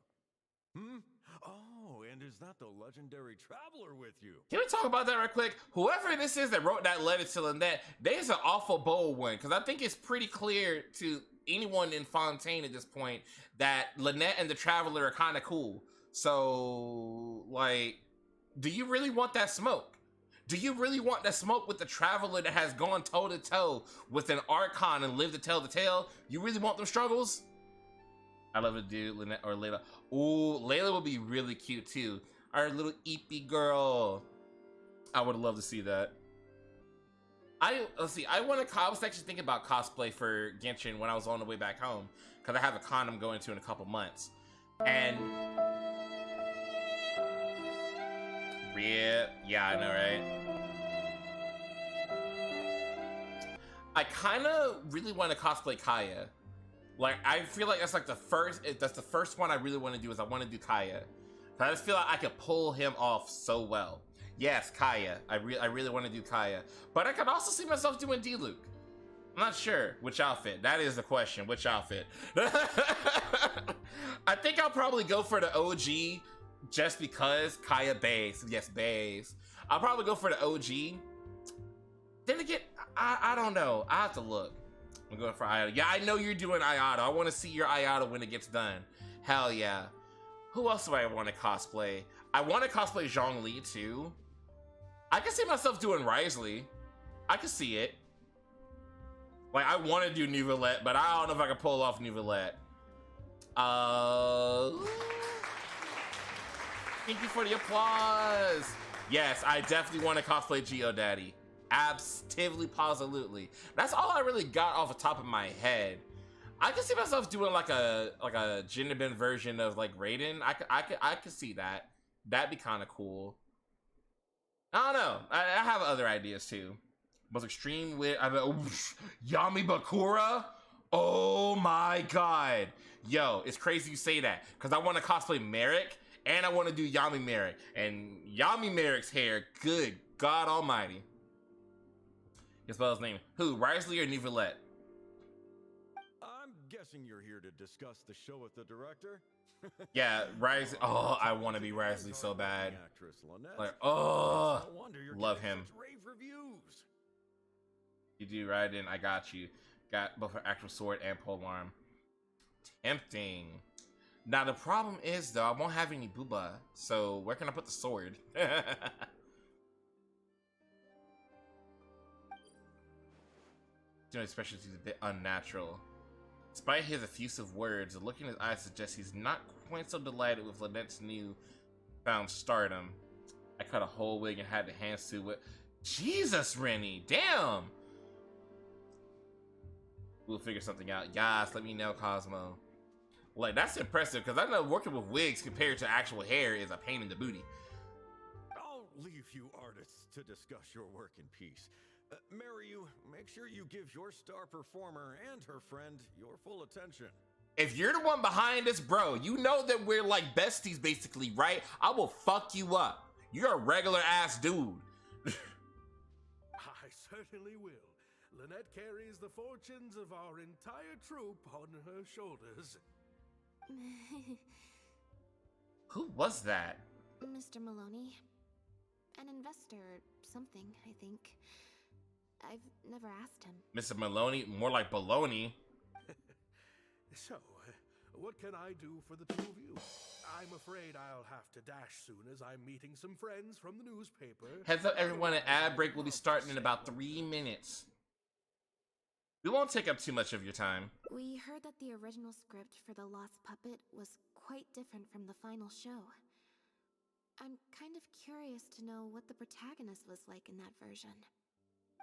Oh, and is that the legendary traveler with you? Can we talk about that right quick? Whoever this is that wrote that letter to Lynette, there's an awful bold one, because I think it's pretty clear to anyone in Fontaine at this point that Lynette and the Traveler are kind of cool. So, like, do you really want that smoke? Do you really want that smoke with the Traveler that has gone toe-to-toe with an Archon and lived to tell the tale? You really want them struggles? I love to do Lynette or Layla. Ooh, Layla would be really cute too. Our little Eepy girl. I would love to see that. Let's see. I was actually thinking about cosplay for Genshin when I was on the way back home, because I have a con I'm going to in a couple months. And yeah, I know, right? I kind of really want to cosplay Kaya. Like, I feel like that's like the first one I really want to do is I want to do Kaya. But I just feel like I could pull him off so well. Yes, Kaya. I really want to do Kaya. But I could also see myself doing D-Luke. I'm not sure which outfit. That is the question. Which outfit? I think I'll probably go for the OG just because Kaya bays. Yes, bays. I'll probably go for the OG. Then again, I don't know. I have to look. I'm going for Ayada. Yeah, I know you're doing Ayada. I want to see your Ayada when it gets done. Hell yeah. Who else do I want to cosplay? I want to cosplay Zhongli too. I can see myself doing Risley. I can see it. Like, I want to do Neuvillette, but I don't know if I can pull off Neuvillette. Thank you for the applause. Yes, I definitely want to cosplay Geodaddy. Absolutely, positively. That's all I really got off the top of my head. I can see myself doing like a gender bend version of like Raiden. I could see that. That'd be kind of cool. I don't know. I have other ideas too. Most extreme with Yami Bakura. Oh my god. Yo, it's crazy you say that because I want to cosplay Merrick and I want to do Yami Merrick, and Yami Merrick's hair. Good God Almighty. Can spell his name. Who? Risley or Neuvillette? I'm guessing you're here to discuss the show with the director. Yeah, Risley. Oh, I want to be Risley so bad. Like, love him. Rave reviews. You do right in. I got you. Got both her actual sword and polearm. Tempting. Now the problem is though, I won't have any booba. So where can I put the sword? Doing specialty is a bit unnatural. Despite his effusive words, the look in his eyes suggests he's not quite so delighted with Lynette's new found stardom. I cut a whole wig and had the hands to it. Jesus, Rennie, damn! We'll figure something out. Yas, let me know, Cosmo. Like, that's impressive, because I know working with wigs compared to actual hair is a pain in the booty. I'll leave you artists to discuss your work in peace. Mariu, make sure you give your star performer and her friend your full attention. If you're the one behind this, bro, you know that we're like besties, basically, right? I will fuck you up. You're a regular ass dude. I certainly will. Lynette carries the fortunes of our entire troop on her shoulders. Who was that? Mr. Maloney. An investor or something, I think. I've never asked him. Mr. Maloney? More like baloney. So, what can I do for the two of you? I'm afraid I'll have to dash soon as I'm meeting some friends from the newspaper. Heads up everyone, an ad break will be starting in about 3 minutes. We won't take up too much of your time. We heard that the original script for The Lost Puppet was quite different from the final show. I'm kind of curious to know what the protagonist was like in that version.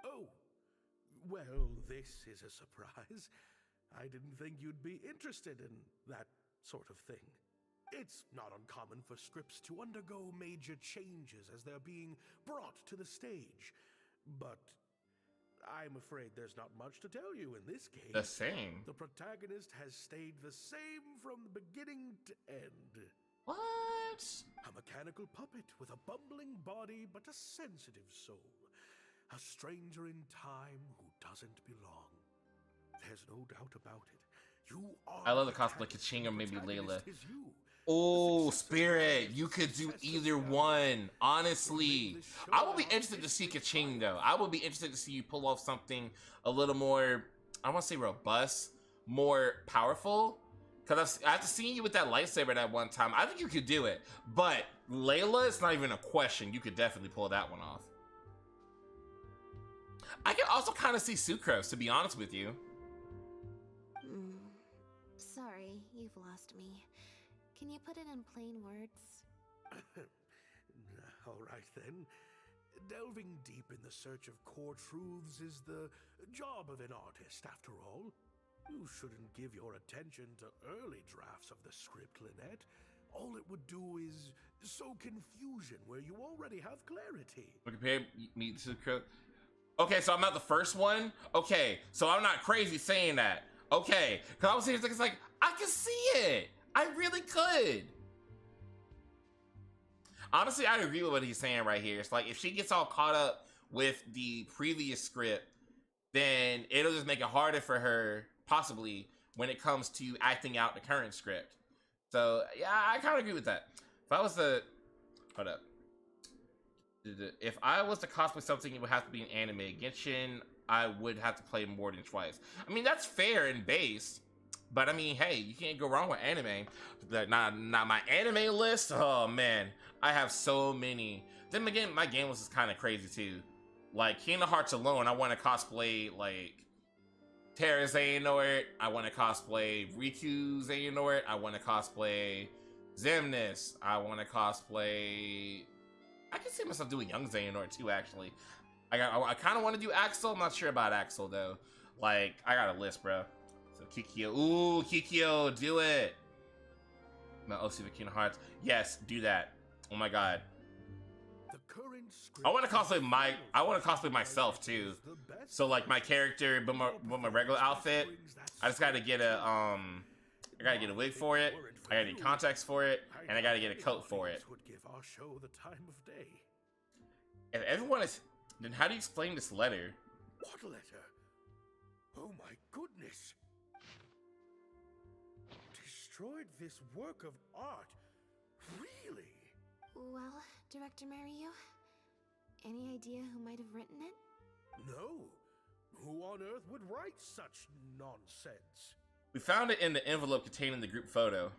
Oh, well, this is a surprise. I didn't think you'd be interested in that sort of thing. It's not uncommon for scripts to undergo major changes as they're being brought to the stage. But I'm afraid there's not much to tell you in this case. The same. The protagonist has stayed the same from the beginning to end. What? A mechanical puppet with a bumbling body but a sensitive soul. A stranger in time who doesn't belong. There's no doubt about it. You are. I love the cosplay Kaching or maybe Layla. Is you. Oh, Spirit, you could do either one. Honestly, I would be interested to see Kaching though. I would be interested to see you pull off something a little more, I want to say robust, more powerful. Because I've seen you with that lightsaber that one time. I think you could do it. But Layla, it's not even a question. You could definitely pull that one off. I can also kind of see Sucrose, to be honest with you. Sorry, you've lost me. Can you put it in plain words? All right then. Delving deep in the search of core truths is the job of an artist, after all. You shouldn't give your attention to early drafts of the script, Lynette. All it would do is sow confusion where you already have clarity. Compare me to Sucrose. Okay, so I'm not the first one? Okay, so I'm not crazy saying that. Okay, because I was saying it's like, I can see it. I really could. Honestly, I agree with what he's saying right here. It's like, if she gets all caught up with the previous script, then it'll just make it harder for her, possibly, when it comes to acting out the current script. So, yeah, I kind of agree with that. If I was to... Hold up. If I was to cosplay something, it would have to be an anime. Genshin, I would have to play more than twice. I mean, that's fair and base. But I mean, hey, you can't go wrong with anime. Not my anime list. Oh man, I have so many. Then again, my game list is kind of crazy too. Like Kingdom Hearts alone, I want to cosplay like Terra Xehanort. I want to cosplay Riku Xehanort. I want to cosplay Xemnas. I want to cosplay. I can see myself doing Young Xehanort too. Actually, I kind of want to do Axel. I'm not sure about Axel though. Like I got a list, bro. So Kikyo, ooh, Kikyo, do it. No, OC for Kingdom Hearts. Yes, do that. Oh my god. I want to cosplay myself too. So like my character, but my regular outfit. I just gotta get a I gotta get a wig for it. I gotta get contacts for it, and I gotta get a coat for it. Would give our show the time of day. If everyone is, then how do you explain this letter? What letter? Oh my goodness. Destroyed this work of art. Really? Well, Director Mariyu, any idea who might have written it? No. Who on earth would write such nonsense? We found it in the envelope containing the group photo.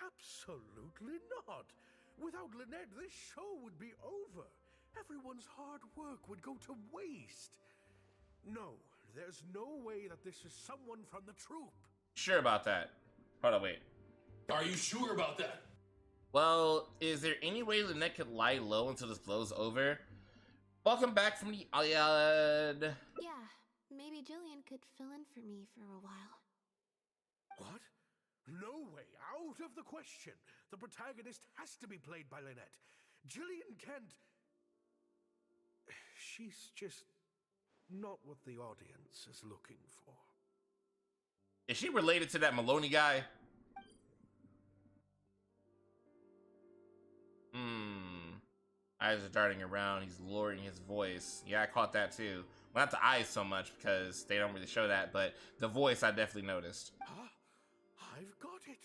Absolutely not. Without Lynette, this show would be over. Everyone's hard work would go to waste. No, there's no way that this is someone from the troupe. Sure about that? Hold on, wait. Are you sure about that? Well, is there any way Lynette could lie low until this blows over? Welcome back from the island. Yeah, maybe Jillian could fill in for me for a while. What? No way, out of the question. The protagonist has to be played by Lynette. Jillian can't... She's just not what the audience is looking for. Is she related to that Maloney guy? Eyes are darting around. He's lowering his voice. Yeah, I caught that too. Well, not the eyes so much because they don't really show that, but the voice I definitely noticed. Huh? I've got it.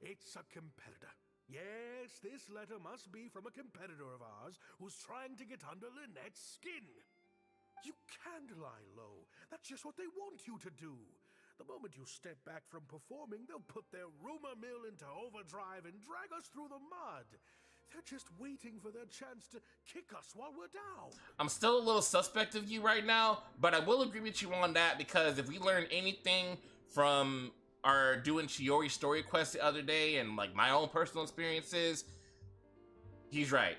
It's a competitor. Yes, this letter must be from a competitor of ours who's trying to get under Lynette's skin. You can't lie low. That's just what they want you to do. The moment you step back from performing, they'll put their rumor mill into overdrive and drag us through the mud. They're just waiting for their chance to kick us while we're down. I'm still a little suspect of you right now, but I will agree with you on that because if we learn anything from our doing Chiori story quest the other day and like my own personal experiences, he's right.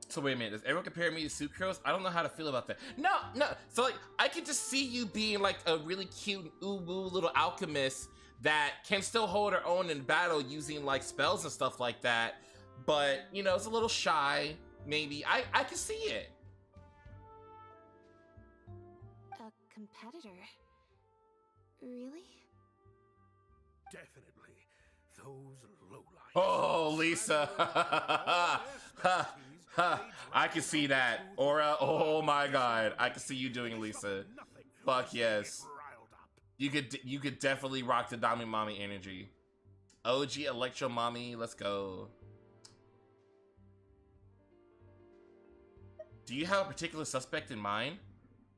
So wait a minute, does everyone compare me to Sucrose? I don't know how to feel about that. No. So like, I could just see you being like a really cute, ooh-woo little alchemist that can still hold her own in battle using like spells and stuff like that. But, you know, it's a little shy, maybe. I can see it. A competitor. Really? Definitely. Those lowlifes. Oh, Lisa. I can see that. Aura, oh my god. I can see you doing Lisa. Fuck yes. You could definitely rock the Dami Mommy energy. OG Electro Mommy, let's go. Do you have a particular suspect in mind?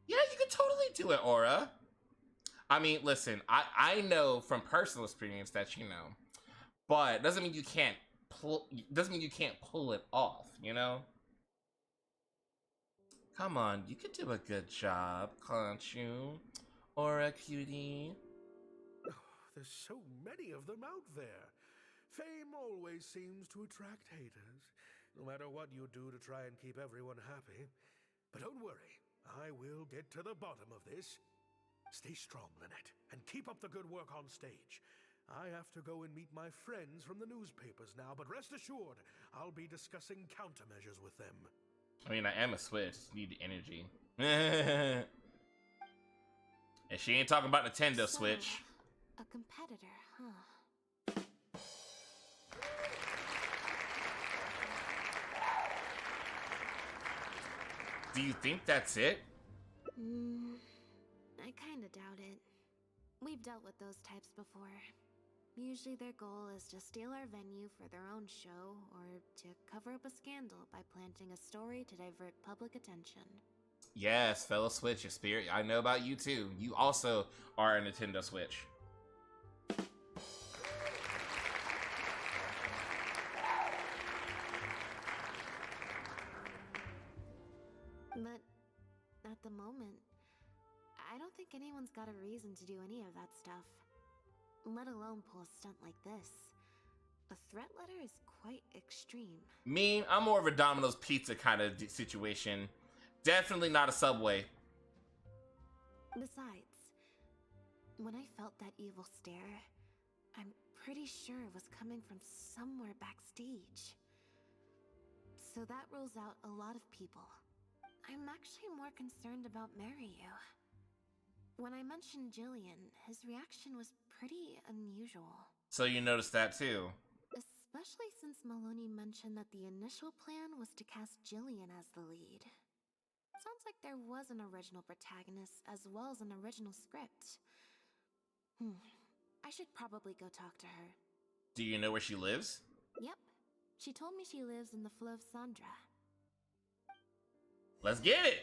Yeah, you could totally do it, Aura. I mean, listen, I know from personal experience that you know, but doesn't mean you can't pull it off, you know? Come on, you could do a good job, can't you? Aura cutie. Oh, there's so many of them out there. Fame always seems to attract haters, no matter what you do to try and keep everyone happy. But don't worry, I will get to the bottom of this. Stay strong, Lynette, and keep up the good work on stage. I have to go and meet my friends from the newspapers now, but rest assured, I'll be discussing countermeasures with them. I mean, I am a Switch. Need the energy. And she ain't talking about Nintendo Switch. A competitor, huh? Do you think that's it? I kinda doubt it. We've dealt with those types before. Usually their goal is to steal our venue for their own show, or to cover up a scandal by planting a story to divert public attention. Yes, fellow Switch experience. I know about you too. You also are a Nintendo Switch. But at the moment, I don't think anyone's got a reason to do any of that stuff. Let alone pull a stunt like this. A threat letter is quite extreme. Me, I'm more of a Domino's Pizza kind of situation. Definitely not a Subway. Besides, when I felt that evil stare, I'm pretty sure it was coming from somewhere backstage. So that rules out a lot of people. I'm actually more concerned about Mariyu. When I mentioned Jillian, his reaction was pretty unusual. So you noticed that too. Especially since Maloney mentioned that the initial plan was to cast Jillian as the lead. Sounds like there was an original protagonist as well as an original script. I should probably go talk to her. Do you know where she lives? Yep. She told me she lives in the Fleuve Sandra. Let's get it!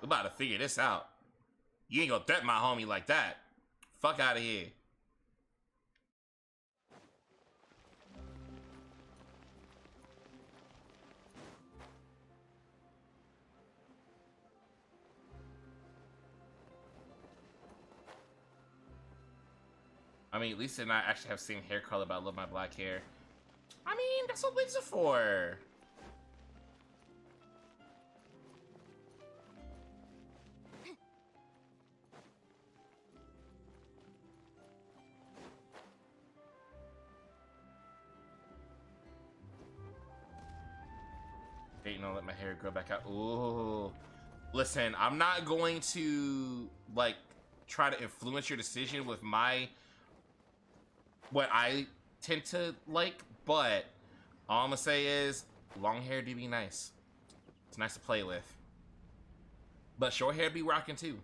We're about to figure this out. You ain't gonna threaten my homie like that. Fuck out of here. I mean, Lisa and I actually have the same hair color, but I love my black hair. I mean, that's what wigs are for. Wait, no, let my hair grow back out. Ooh. Listen, I'm not going to, like, try to influence your decision with what I tend to like, but all I'm gonna say is long hair do be nice. It's nice to play with. But short hair be rocking too.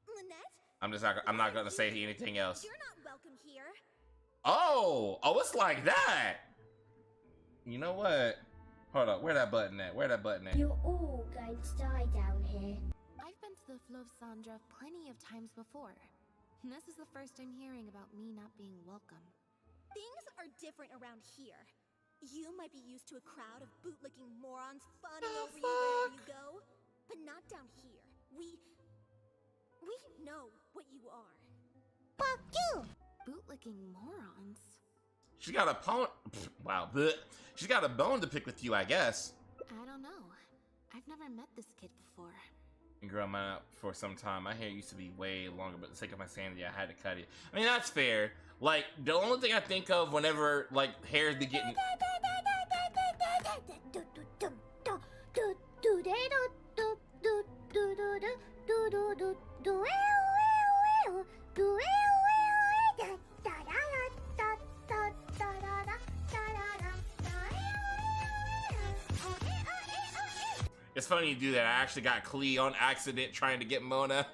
Lynette? I'm not gonna say anything else. You're not welcome here. Oh, it's like that. You know what? Hold up, where that button at? You're all going to die down here. I've been to the Fleuve Sandra plenty of times before. This is the first I'm hearing about me not being welcome. Things are different around here. You might be used to a crowd of bootlicking morons fawning over you wherever you go, but not down here. We know what you are. Fuck you! Bootlicking morons? She's got a wow, bleh. She's got a bone to pick with you, I guess. I don't know. I've never met this kid before. And growing up for some time, my hair used to be way longer, but for the sake of my sanity, I had to cut it. I mean, that's fair. Like, the only thing I think of whenever, like, hairs be getting... It's funny you do that. I actually got Klee on accident trying to get Mona.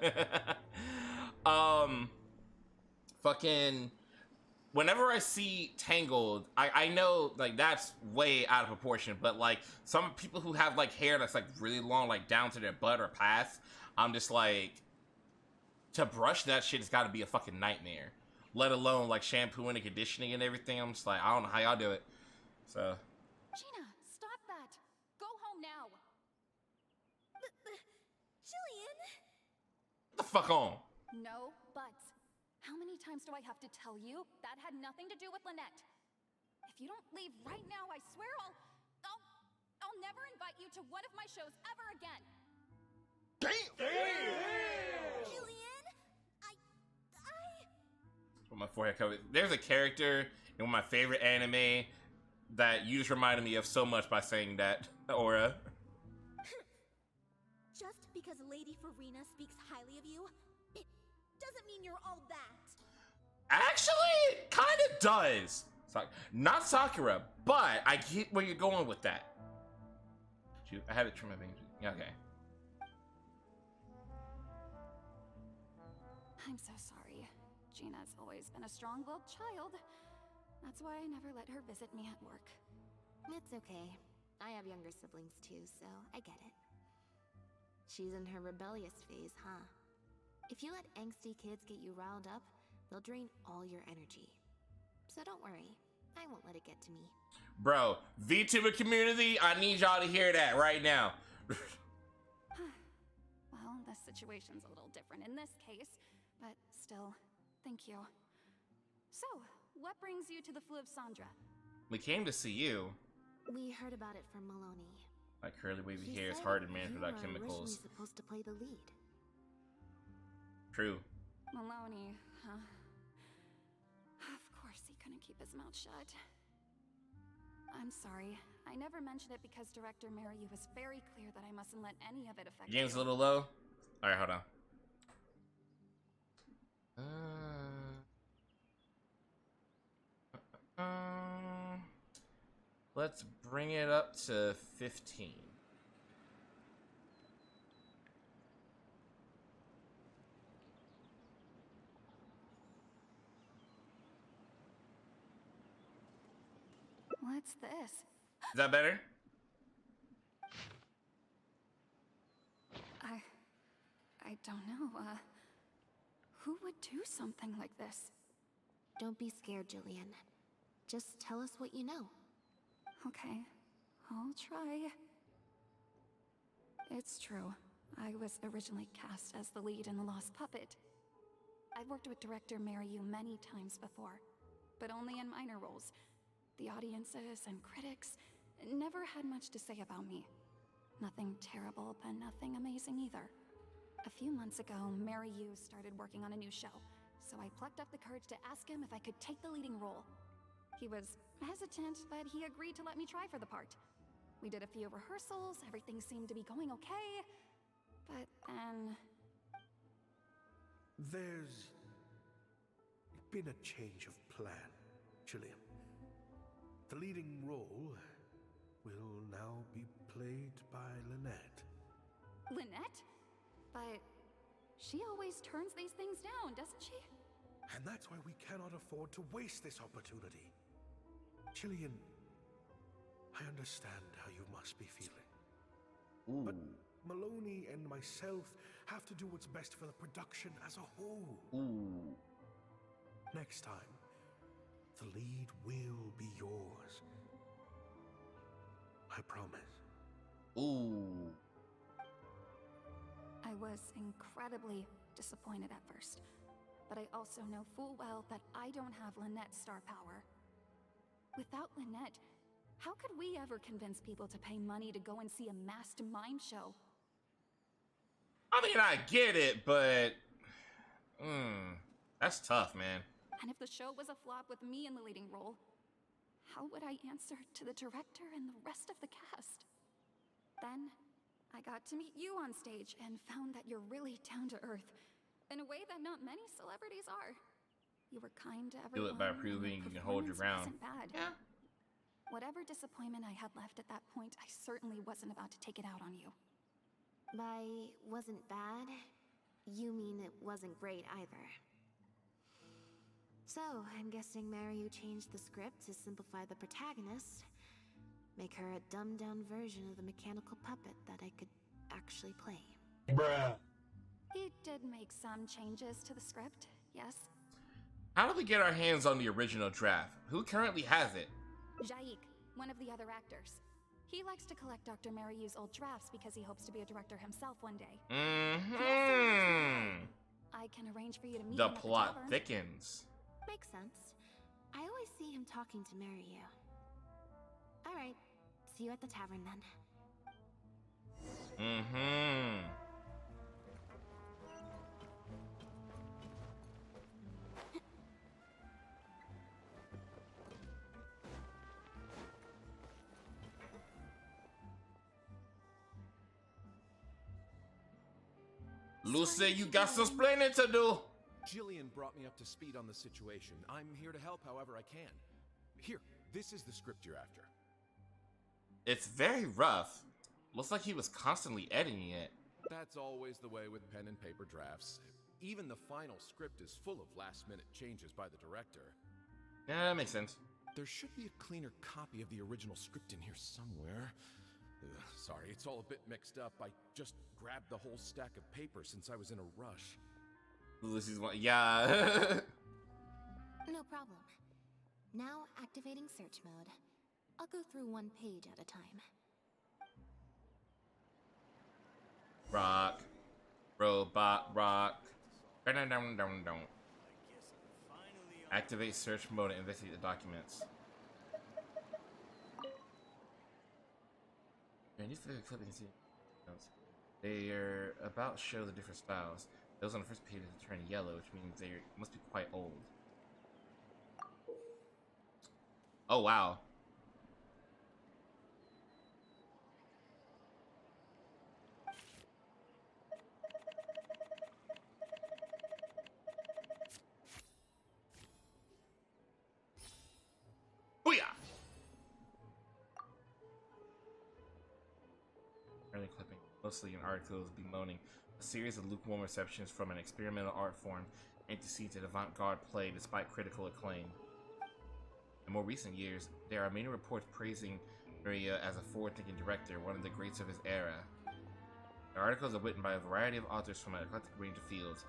Fucking... Whenever I see Tangled, I know, like, that's way out of proportion, but, like, some people who have, like, hair that's, like, really long, like, down to their butt or past, I'm just, like, to brush that shit has got to be a fucking nightmare. Let alone, like, shampooing and conditioning and everything. I'm just like, I don't know how y'all do it. So... Gina, stop that. Go home now. Jillian! Get the fuck on. No buts. How many times do I have to tell you? That had nothing to do with Lynette. If you don't leave right now, I swear I'll never invite you to one of my shows ever again. Damn! Jillian! With my forehead covered. There's a character in one of my favorite anime that you just reminded me of so much by saying that, Aura. Just because Lady Farina speaks highly of you, it doesn't mean you're all that. Actually, it kind of does. Not Sakura, but I get where you're going with that. Shoot, I had to trim my bangs. Yeah, okay. I'm so sorry. Gina's always been a strong-willed child. That's why I never let her visit me at work. It's okay. I have younger siblings too, so I get it. She's in her rebellious phase, huh? If you let angsty kids get you riled up, they'll drain all your energy. So don't worry, I won't let it get to me. Bro, VTuber community, I need y'all to hear that right now. Well, this situation's a little different in this case, but still, thank you. So, what brings you to the Flu of Sandra? We came to see you. We heard about it from Maloney. Like curly wavy He hair is said hard to manage you without were chemicals. originally supposed to play the lead. True. Maloney, huh? Of course he couldn't keep his mouth shut. I'm sorry. I never mentioned it because Director Mariyu was very clear that I mustn't let any of it affect Game's a you. little low. Alright, hold on. Let's bring it up to 15. What's this? Is that better? I don't know, who would do something like this? Don't be scared, Jillian. Just tell us what you know. Okay, I'll try. It's true. I was originally cast as the lead in The Lost Puppet. I've worked with director Mariyu many times before, but only in minor roles. The audiences and critics never had much to say about me. Nothing terrible, but nothing amazing either. A few months ago, Mariyu started working on a new show, so I plucked up the courage to ask him if I could take the leading role. He was hesitant, but he agreed to let me try for the part. We did a few rehearsals, everything seemed to be going okay, but then... There's been a change of plan, Jillian. The leading role will now be played by Lynette. Lynette? But she always turns these things down, doesn't she? And that's why we cannot afford to waste this opportunity. Jillian, I understand how you must be feeling. Ooh. But Maloney and myself have to do what's best for the production as a whole. Ooh. Next time, the lead will be yours. I promise. Ooh. I was incredibly disappointed at first, but I also know full well that I don't have Lynette's star power. Without Lynette, how could we ever convince people to pay money to go and see a masked mime show? I mean, I get it, but that's tough, man. And if the show was a flop with me in the leading role, how would I answer to the director and the rest of the cast? Then, I got to meet you on stage and found that you're really down to earth, in a way that not many celebrities are. You were kind to everyone. Do it by proving you can hold your ground. Wasn't bad. Yeah. Whatever disappointment I had left at that point, I certainly wasn't about to take it out on you. By wasn't bad, you mean it wasn't great either. So, I'm guessing Mariu changed the script to simplify the protagonist, make her a dumbed-down version of the mechanical puppet that I could actually play. Bruh. He did make some changes to the script, yes. How do we get our hands on the original draft? Who currently has it? Jaik, one of the other actors. He likes to collect Dr. Mariu's old drafts because he hopes to be a director himself one day. I can arrange for you to meet him The at plot tavern. thickens. Makes sense. I always see him talking to Mariu. Alright, see you at the tavern then. Lucy, you got some explaining to do. Jillian brought me up to speed on the situation. I'm here to help however I can. Here, this is the script you're after. It's very rough. Looks like he was constantly editing it. That's always the way with pen and paper drafts. Even the final script is full of last-minute changes by the director. Yeah, that makes sense. There should be a cleaner copy of the original script in here somewhere. Sorry, it's all a bit mixed up. I just grabbed the whole stack of paper since I was in a rush. Lucy's one, yeah. No problem. Now activating search mode. I'll go through one page at a time. Rock. Robot rock. Dun. Activate search mode and investigate the documents. Yeah, these clippings they are about to show the different styles. Those on the first page turn yellow, which means they must be quite old. Oh wow. Booyah! Early clipping, mostly in articles bemoaning a series of lukewarm receptions from an experimental art form antecedent to avant-garde play despite critical acclaim. In more recent years, there are many reports praising Maria as a forward-thinking director, one of the greats of his era. The articles are written by a variety of authors from an eclectic range of fields.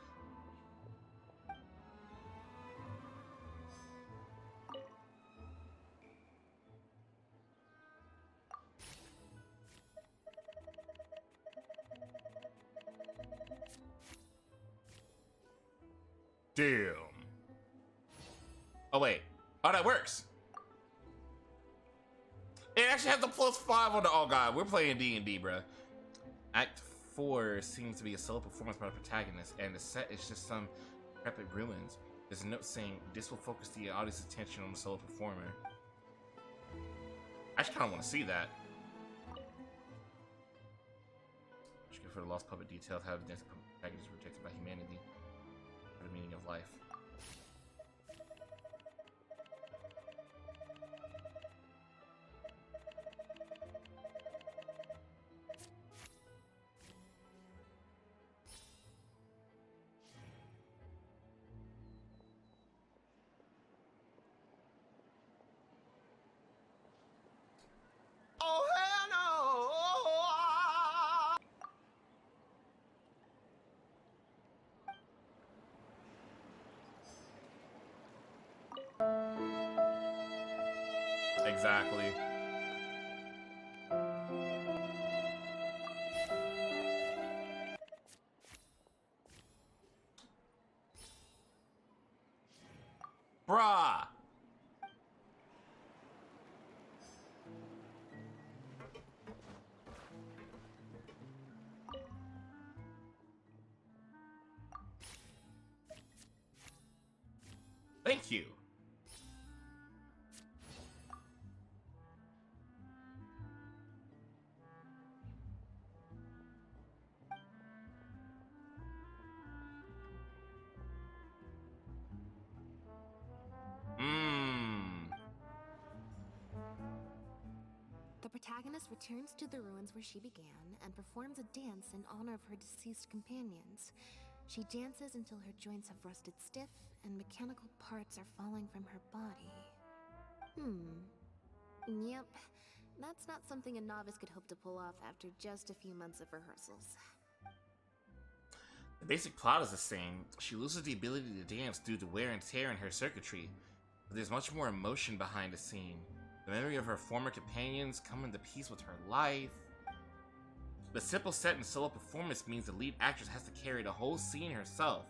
Damn. Oh wait. Oh, that works. It actually has the +5 on the. Oh god, we're playing D&D, bruh. Act 4 seems to be a solo performance by the protagonist, and the set is just some decrepit ruins. There's a note saying this will focus the audience's attention on the solo performer. I just kind of want to see that. Just go for the lost puppet details how the dancing puppet protagonist is rejected by humanity. The meaning of life. Oh hell no! Exactly. Bruh. Thank you. The protagonist returns to the ruins where she began and performs a dance in honor of her deceased companions. She dances until her joints have rusted stiff and mechanical parts are falling from her body. Yep, that's not something a novice could hope to pull off after just a few months of rehearsals. The basic plot is the same. She loses the ability to dance due to wear and tear in her circuitry, but there's much more emotion behind the scene. The memory of her former companions coming to peace with her life. The simple set and solo performance means the lead actress has to carry the whole scene herself.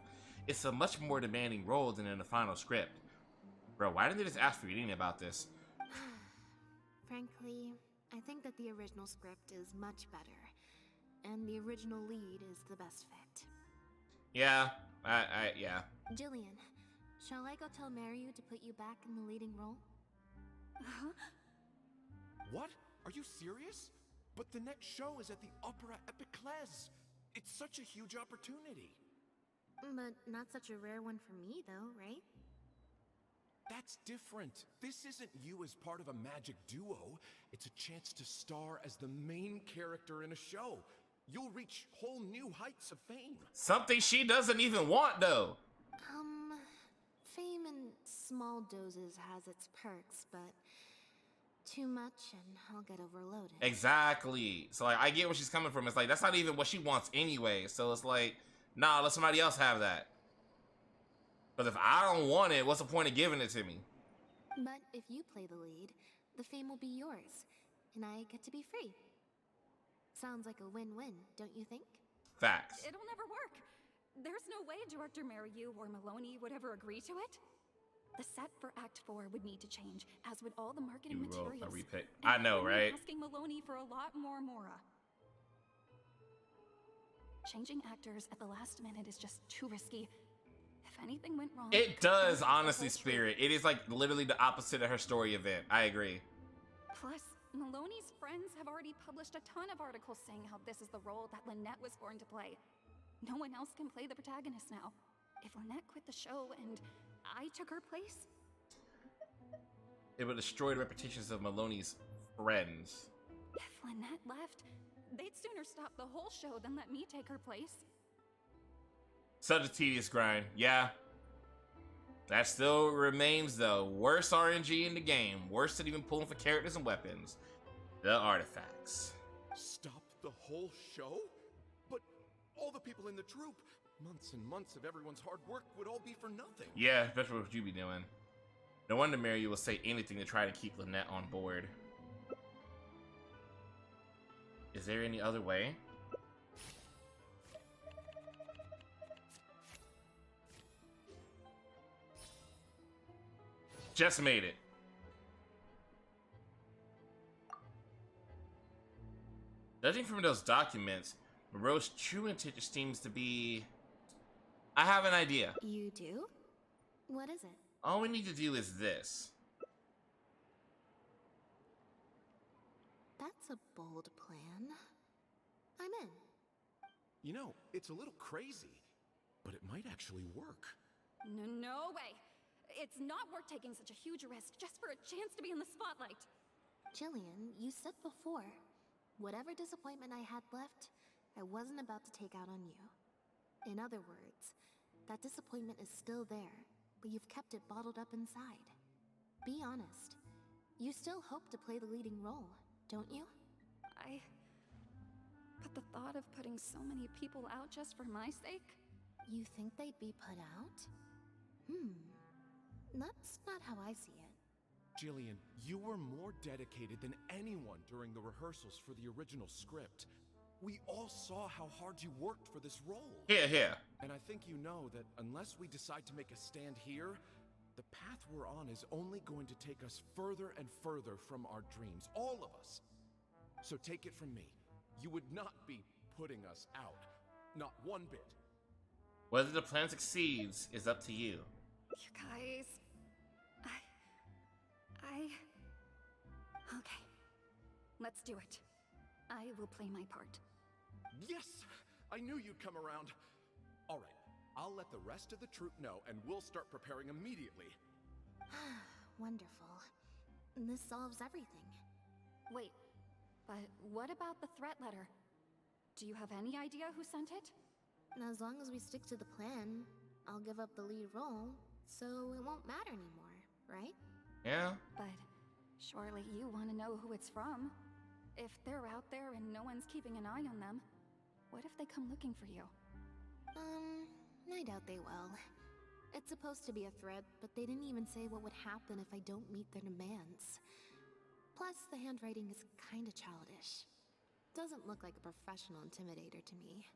It's a much more demanding role than in the final script. Bro, why didn't they just ask for reading about this? Frankly, I think that the original script is much better, and the original lead is the best fit. Yeah, yeah. Jillian, shall I go tell Mariu to put you back in the leading role? What? Are you serious? But the next show is at the Opera Epiclese. It's such a huge opportunity. But not such a rare one for me, though, right? That's different. This isn't you as part of a magic duo. It's a chance to star as the main character in a show. You'll reach whole new heights of fame. Something she doesn't even want, though. Fame in small doses has its perks, but too much and I'll get overloaded. Exactly. So, like, I get where she's coming from. It's like, that's not even what she wants anyway. So it's like, nah, let somebody else have that. But if I don't want it, what's the point of giving it to me? But if you play the lead, the fame will be yours, and I get to be free. Sounds like a win-win, don't you think? Facts. It'll never work. There's no way Director Mariu or Maloney would ever agree to it. The set for Act 4 would need to change, as would all the marketing You wrote materials. a repick. I know, right? Asking Maloney for a lot more Mora. Changing actors at the last minute is just too risky. If anything went wrong... It does, honestly, Spirit. It is, like, literally the opposite of her story event. I agree. Plus, Maloney's friends have already published a ton of articles saying how this is the role that Lynette was born to play. No one else can play the protagonist now. If Lynette quit the show and I took her place... It would destroy the reputations of Maloney's friends. If Lynette left, they'd sooner stop the whole show than let me take her place. Such a tedious grind. Yeah. That still remains the worst RNG in the game. Worse than even pulling for characters and weapons. The artifacts. Stop the whole show? But all the people in the troupe, months and months of everyone's hard work would all be for nothing. Yeah, that's what you be doing. No wonder Mariu will say anything to try to keep Lynette on board. Is there any other way? Just made it. Judging from those documents, Moreau's true intention seems to be... I have an idea. You do? What is it? All we need to do is this. That's a bold plan. I'm in. You know, it's a little crazy, but it might actually work. No way. It's not worth taking such a huge risk just for a chance to be in the spotlight. Jillian, you said before, whatever disappointment I had left, I wasn't about to take out on you. In other words, that disappointment is still there, but you've kept it bottled up inside. Be honest. You still hope to play the leading role, don't you? But the thought of putting so many people out just for my sake? You think they'd be put out? That's not how I see it. Jillian, you were more dedicated than anyone during the rehearsals for the original script. We all saw how hard you worked for this role. Here. And I think you know that unless we decide to make a stand here, the path we're on is only going to take us further and further from our dreams, all of us. So take it from me, you would not be putting us out. Not one bit. Whether the plan succeeds is up to you. You guys, Okay. Let's do it. I will play my part. Yes! I knew you'd come around. All right, I'll let the rest of the troop know, and we'll start preparing immediately. Wonderful. This solves everything. Wait, but what about the threat letter? Do you have any idea who sent it? As long as we stick to the plan, I'll give up the lead role, so it won't matter anymore, right? Yeah. But surely you want to know who it's from. If they're out there and no one's keeping an eye on them, what if they come looking for you? I doubt they will. It's supposed to be a threat, but they didn't even say what would happen if I don't meet their demands. Plus, the handwriting is kinda childish. Doesn't look like a professional intimidator to me.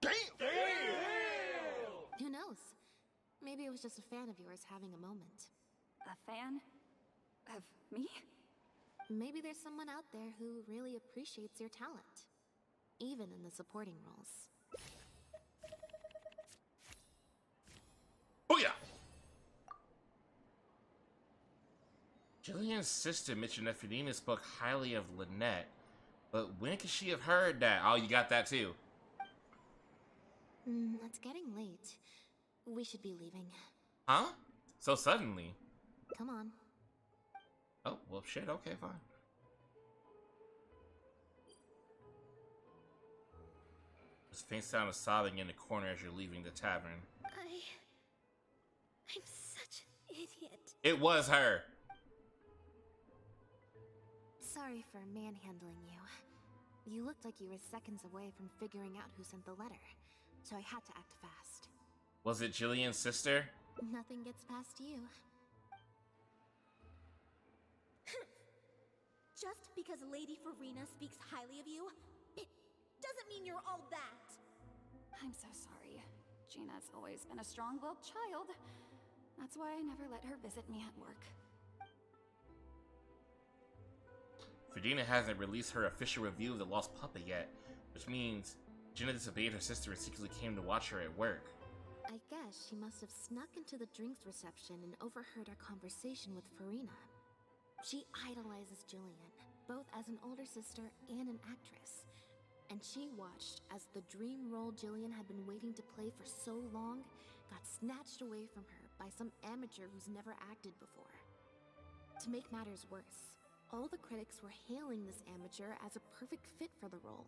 Damn! Who knows? Maybe it was just a fan of yours having a moment. A fan? Of me? Maybe there's someone out there who really appreciates your talent. Even in the supporting roles. Oh yeah! Jillian's sister mentioned that Ferdinand spoke highly of Lynette, but when could she have heard that? Oh, you got that too. It's getting late. We should be leaving. Huh? So suddenly? Come on. Oh, well shit, okay, fine. There's a faint sound of sobbing in the corner as you're leaving the tavern. I'm such an idiot. It was her! Sorry for manhandling you. You looked like you were seconds away from figuring out who sent the letter, so I had to act fast. Was it Jillian's sister? Nothing gets past you. Just because Lady Farina speaks highly of you, it doesn't mean you're all that. I'm so sorry. Gina's always been a strong-willed child. That's why I never let her visit me at work. Ferdinand hasn't released her official review of The Lost Puppet yet, which means Gina disobeyed her sister and secretly came to watch her at work. I guess she must have snuck into the drinks reception and overheard our conversation with Farina. She idolizes Jillian, both as an older sister and an actress. And she watched as the dream role Jillian had been waiting to play for so long got snatched away from her by some amateur who's never acted before. To make matters worse, all the critics were hailing this amateur as a perfect fit for the role.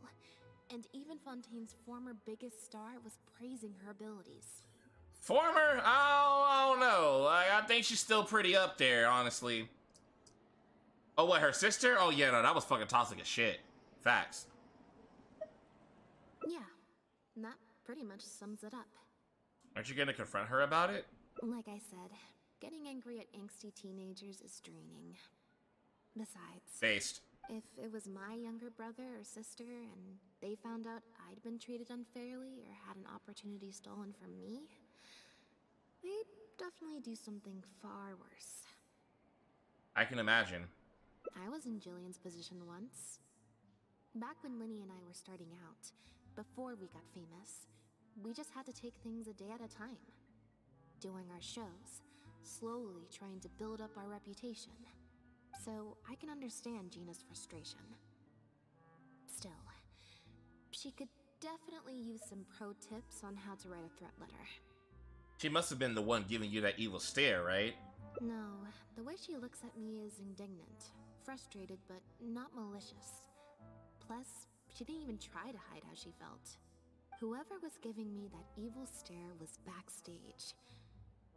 And even Fontaine's former biggest star was praising her abilities. Former? I don't know. I think she's still pretty up there, honestly. Oh, what, her sister? Oh, yeah, no, that was fucking toxic as shit. Facts. Yeah, that pretty much sums it up. Aren't you gonna confront her about it? Like I said, getting angry at angsty teenagers is draining. Besides, Based. if it was my younger brother or sister and they found out I'd been treated unfairly or had an opportunity stolen from me, they'd definitely do something far worse. I can imagine. I was in Jillian's position once. Back when Linny and I were starting out, before we got famous, we just had to take things a day at a time. Doing our shows, slowly trying to build up our reputation. So I can understand Gina's frustration. Still, she could definitely use some pro tips on how to write a threat letter. She must have been the one giving you that evil stare, right? No, the way she looks at me is indignant, frustrated, but not malicious. Plus, she didn't even try to hide how she felt. Whoever was giving me that evil stare was backstage.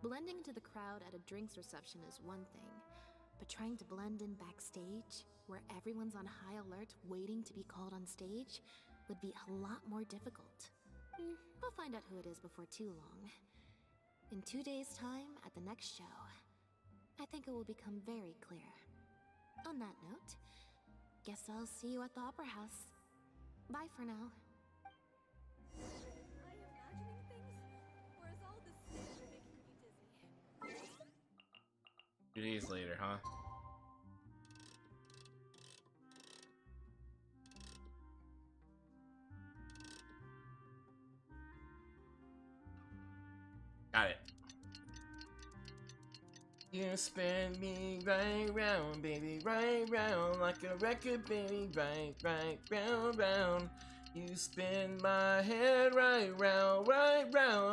Blending into the crowd at a drinks reception is one thing, but trying to blend in backstage, where everyone's on high alert waiting to be called on stage, would be a lot more difficult. We'll find out who it is before too long. In 2 days' time, at the next show, I think it will become very clear. On that note, guess I'll see you at the Opera House. Bye for now. Are you imagining things? Or is all this stage making me dizzy? 2 days later, huh? Got it. You spin me right round, baby, right round, like a record, baby, right round, round. You spin my head right round,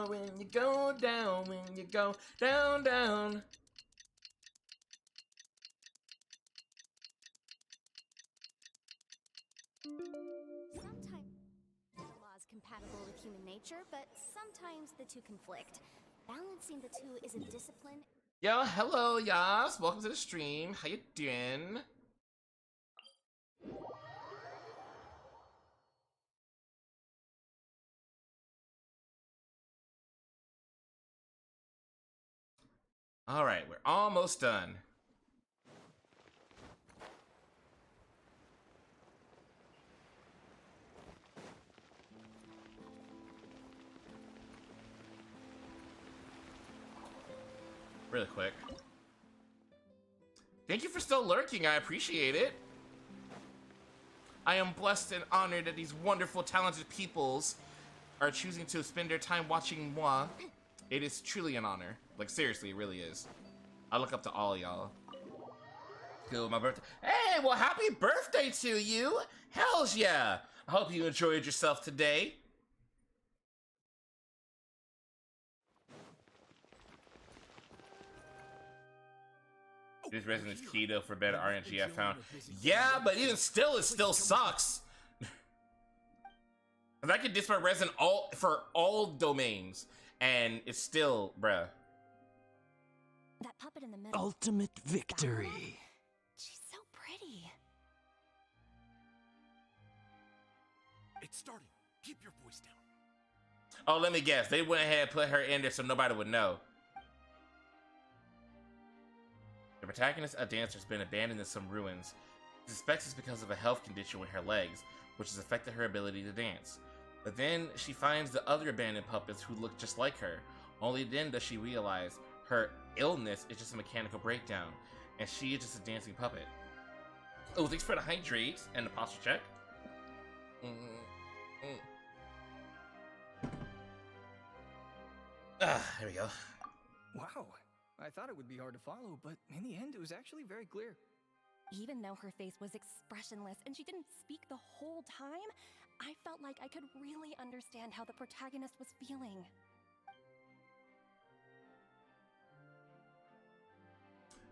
when you go down, down. Sometimes the law is compatible with human nature, but sometimes the two conflict. Balancing the two is a discipline. Yo, hello, yas. Welcome to the stream. How you doing? All right, we're almost done. Really quick. Thank you for still lurking. I appreciate it. I am blessed and honored that these wonderful, talented peoples are choosing to spend their time watching moi. It is truly an honor. Like, seriously, it really is. I look up to all y'all. Cool, my birthday. Hey, well, happy birthday to you! Hells yeah! I hope you enjoyed yourself today. This resin is keto for better RNG I found. Yeah, but even still, it still sucks. Cause I could discard resin for all domains, and it's still, bruh. That puppet in the middle. Ultimate victory. She's so pretty. It's starting. Keep your voice down. Oh, let me guess. They went ahead and put her in there so nobody would know. The protagonist, a dancer, has been abandoned in some ruins. He suspects it's because of a health condition with her legs, which has affected her ability to dance. But then she finds the other abandoned puppets who look just like her. Only then does she realize her illness is just a mechanical breakdown, and she is just a dancing puppet. Oh, thanks for the hydrate and the posture check. There we go. Wow. I thought it would be hard to follow, but in the end, it was actually very clear. Even though her face was expressionless and she didn't speak the whole time, I felt like I could really understand how the protagonist was feeling.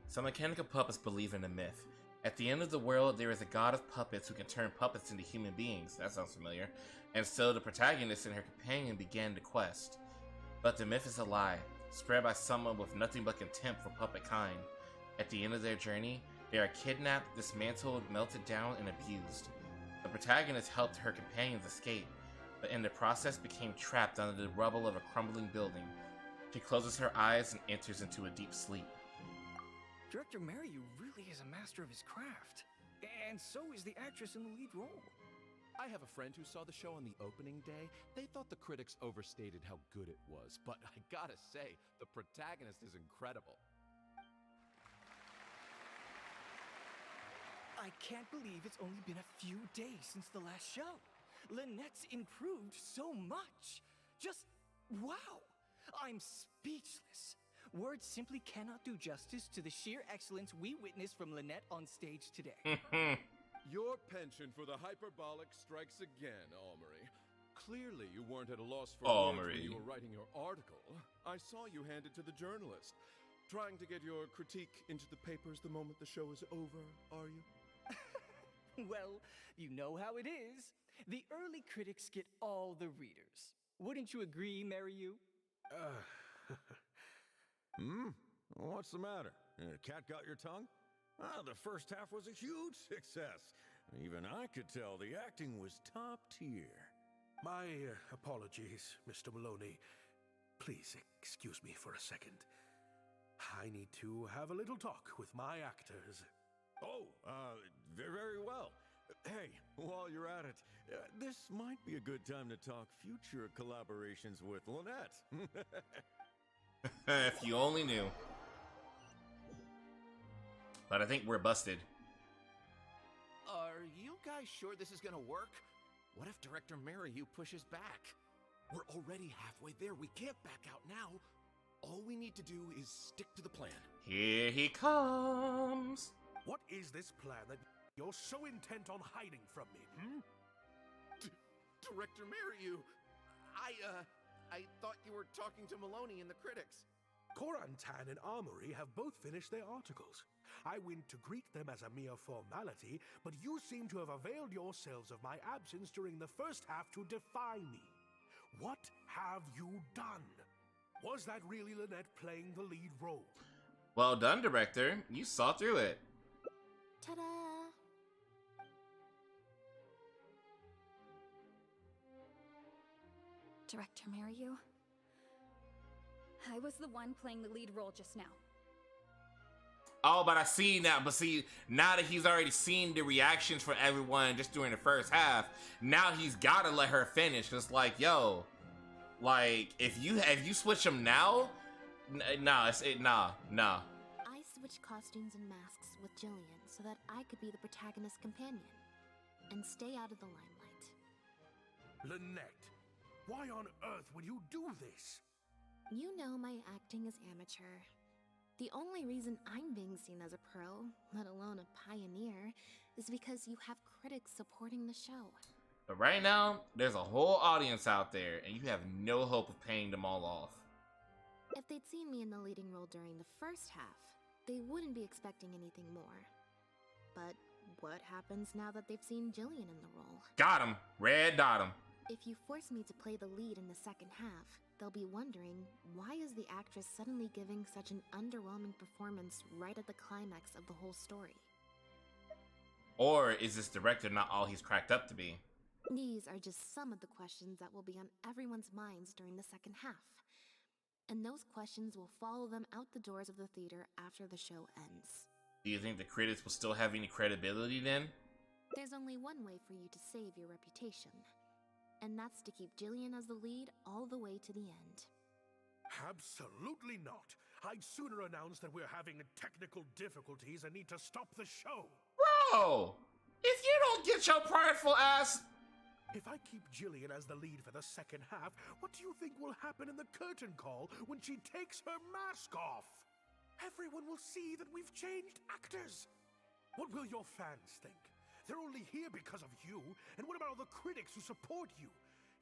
Some mechanical puppets believe in a myth. At the end of the world, there is a god of puppets who can turn puppets into human beings. That sounds familiar. And so the protagonist and her companion began the quest. But the myth is a lie, spread by someone with nothing but contempt for puppet kind. At the end of their journey, they are kidnapped, dismantled, melted down, and abused. The protagonist helped her companions escape, but in the process became trapped under the rubble of a crumbling building. She closes her eyes and enters into a deep sleep. Director Mariyu really is a master of his craft. And so is the actress in the lead role. I have a friend who saw the show on the opening day. They thought the critics overstated how good it was, but I gotta say, the protagonist is incredible. I can't believe it's only been a few days since the last show. Lynette's improved so much. Just wow. I'm speechless. Words simply cannot do justice to the sheer excellence we witnessed from Lynette on stage today. Your penchant for the hyperbolic strikes again, Almery. Clearly you weren't at a loss for words when you were writing your article. I saw you hand it to the journalist. Trying to get your critique into the papers the moment the show is over, are you? Well, you know how it is. The early critics get all the readers. Wouldn't you agree, Mariyu? What's the matter? Cat got your tongue? The first half was a huge success. Even I could tell the acting was top tier. My apologies, Mr. Maloney. Please excuse me for a second. I need to have a little talk with my actors. Oh, very well. Hey, while you're at it, this might be a good time to talk future collaborations with Lynette. If you only knew. But I think we're busted. Are you guys sure this is gonna work? What if Director Mariyu pushes back? We're already halfway there. We can't back out now. All we need to do is stick to the plan. Here he comes. What is this plan that you're so intent on hiding from me, hmm? Director Mariu, I thought you were talking to Maloney and the critics. Korantan and Armory have both finished their articles. I went to greet them as a mere formality, but you seem to have availed yourselves of my absence during the first half to defy me. What have you done? Was that really Lynette playing the lead role? Well done, director. You saw through it. Ta-da! Director Mariu, I was the one playing the lead role just now. Oh, but I see now. But see, now that he's already seen the reactions for everyone just during the first half, now he's got to let her finish. It's like, yo, like if you switch him now, nah. I switched costumes and masks with Jillian so that I could be the protagonist's companion and stay out of the limelight. Lynette, why on earth would you do this? You know my acting is amateur. The only reason I'm being seen as a pro, let alone a pioneer, is because you have critics supporting the show. But right now, there's a whole audience out there, and you have no hope of paying them all off. If they'd seen me in the leading role during the first half, they wouldn't be expecting anything more. But what happens now that they've seen Jillian in the role? Got him. Red dot him. If you force me to play the lead in the second half, they'll be wondering, why is the actress suddenly giving such an underwhelming performance right at the climax of the whole story? Or is this director not all he's cracked up to be? These are just some of the questions that will be on everyone's minds during the second half. And those questions will follow them out the doors of the theater after the show ends. Do you think the critics will still have any credibility then? There's only one way for you to save your reputation. And that's to keep Jillian as the lead all the way to the end. Absolutely not. I'd sooner announce that we're having technical difficulties and need to stop the show. Bro! If you don't get your prideful ass... If I keep Jillian as the lead for the second half, what do you think will happen in the curtain call when she takes her mask off? Everyone will see that we've changed actors. What will your fans think? They're only here because of you, and what about all the critics who support you?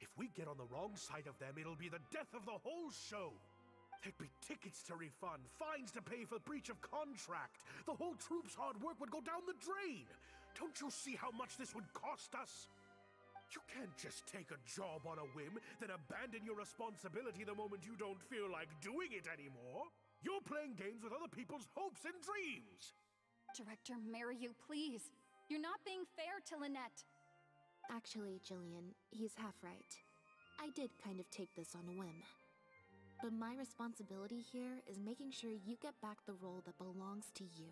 If we get on the wrong side of them, it'll be the death of the whole show. There'd be tickets to refund, fines to pay for breach of contract. The whole troupe's hard work would go down the drain. Don't you see how much this would cost us? You can't just take a job on a whim, then abandon your responsibility the moment you don't feel like doing it anymore. You're playing games with other people's hopes and dreams. Director Mariu, please. You're not being fair to Lynette. Actually, Jillian, he's half right. I did kind of take this on a whim. But my responsibility here is making sure you get back the role that belongs to you.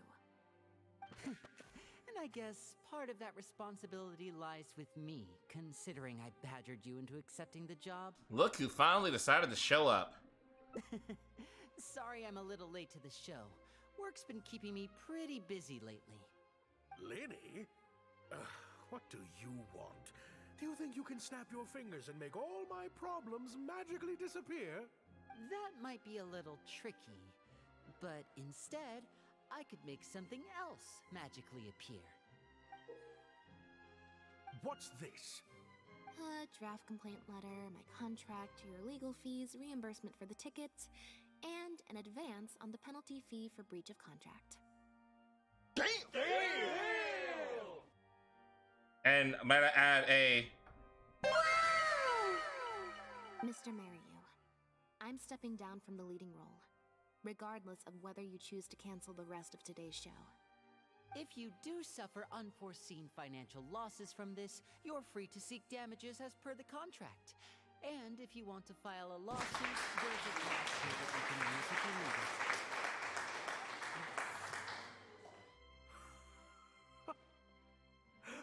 And I guess part of that responsibility lies with me, considering I badgered you into accepting the job. Look who finally decided to show up. Sorry I'm a little late to the show. Work's been keeping me pretty busy lately. Lenny? What do you want? Do you think you can snap your fingers and make all my problems magically disappear? That might be a little tricky, but instead, I could make something else magically appear. What's this? A draft complaint letter, my contract, your legal fees, reimbursement for the tickets, and an advance on the penalty fee for breach of contract. Damn! And might I add a... Mr. Mariu, I'm stepping down from the leading role, regardless of whether you choose to cancel the rest of today's show. If you do suffer unforeseen financial losses from this, you're free to seek damages as per the contract. And if you want to file a lawsuit, there's a clause here that you can use if you need it.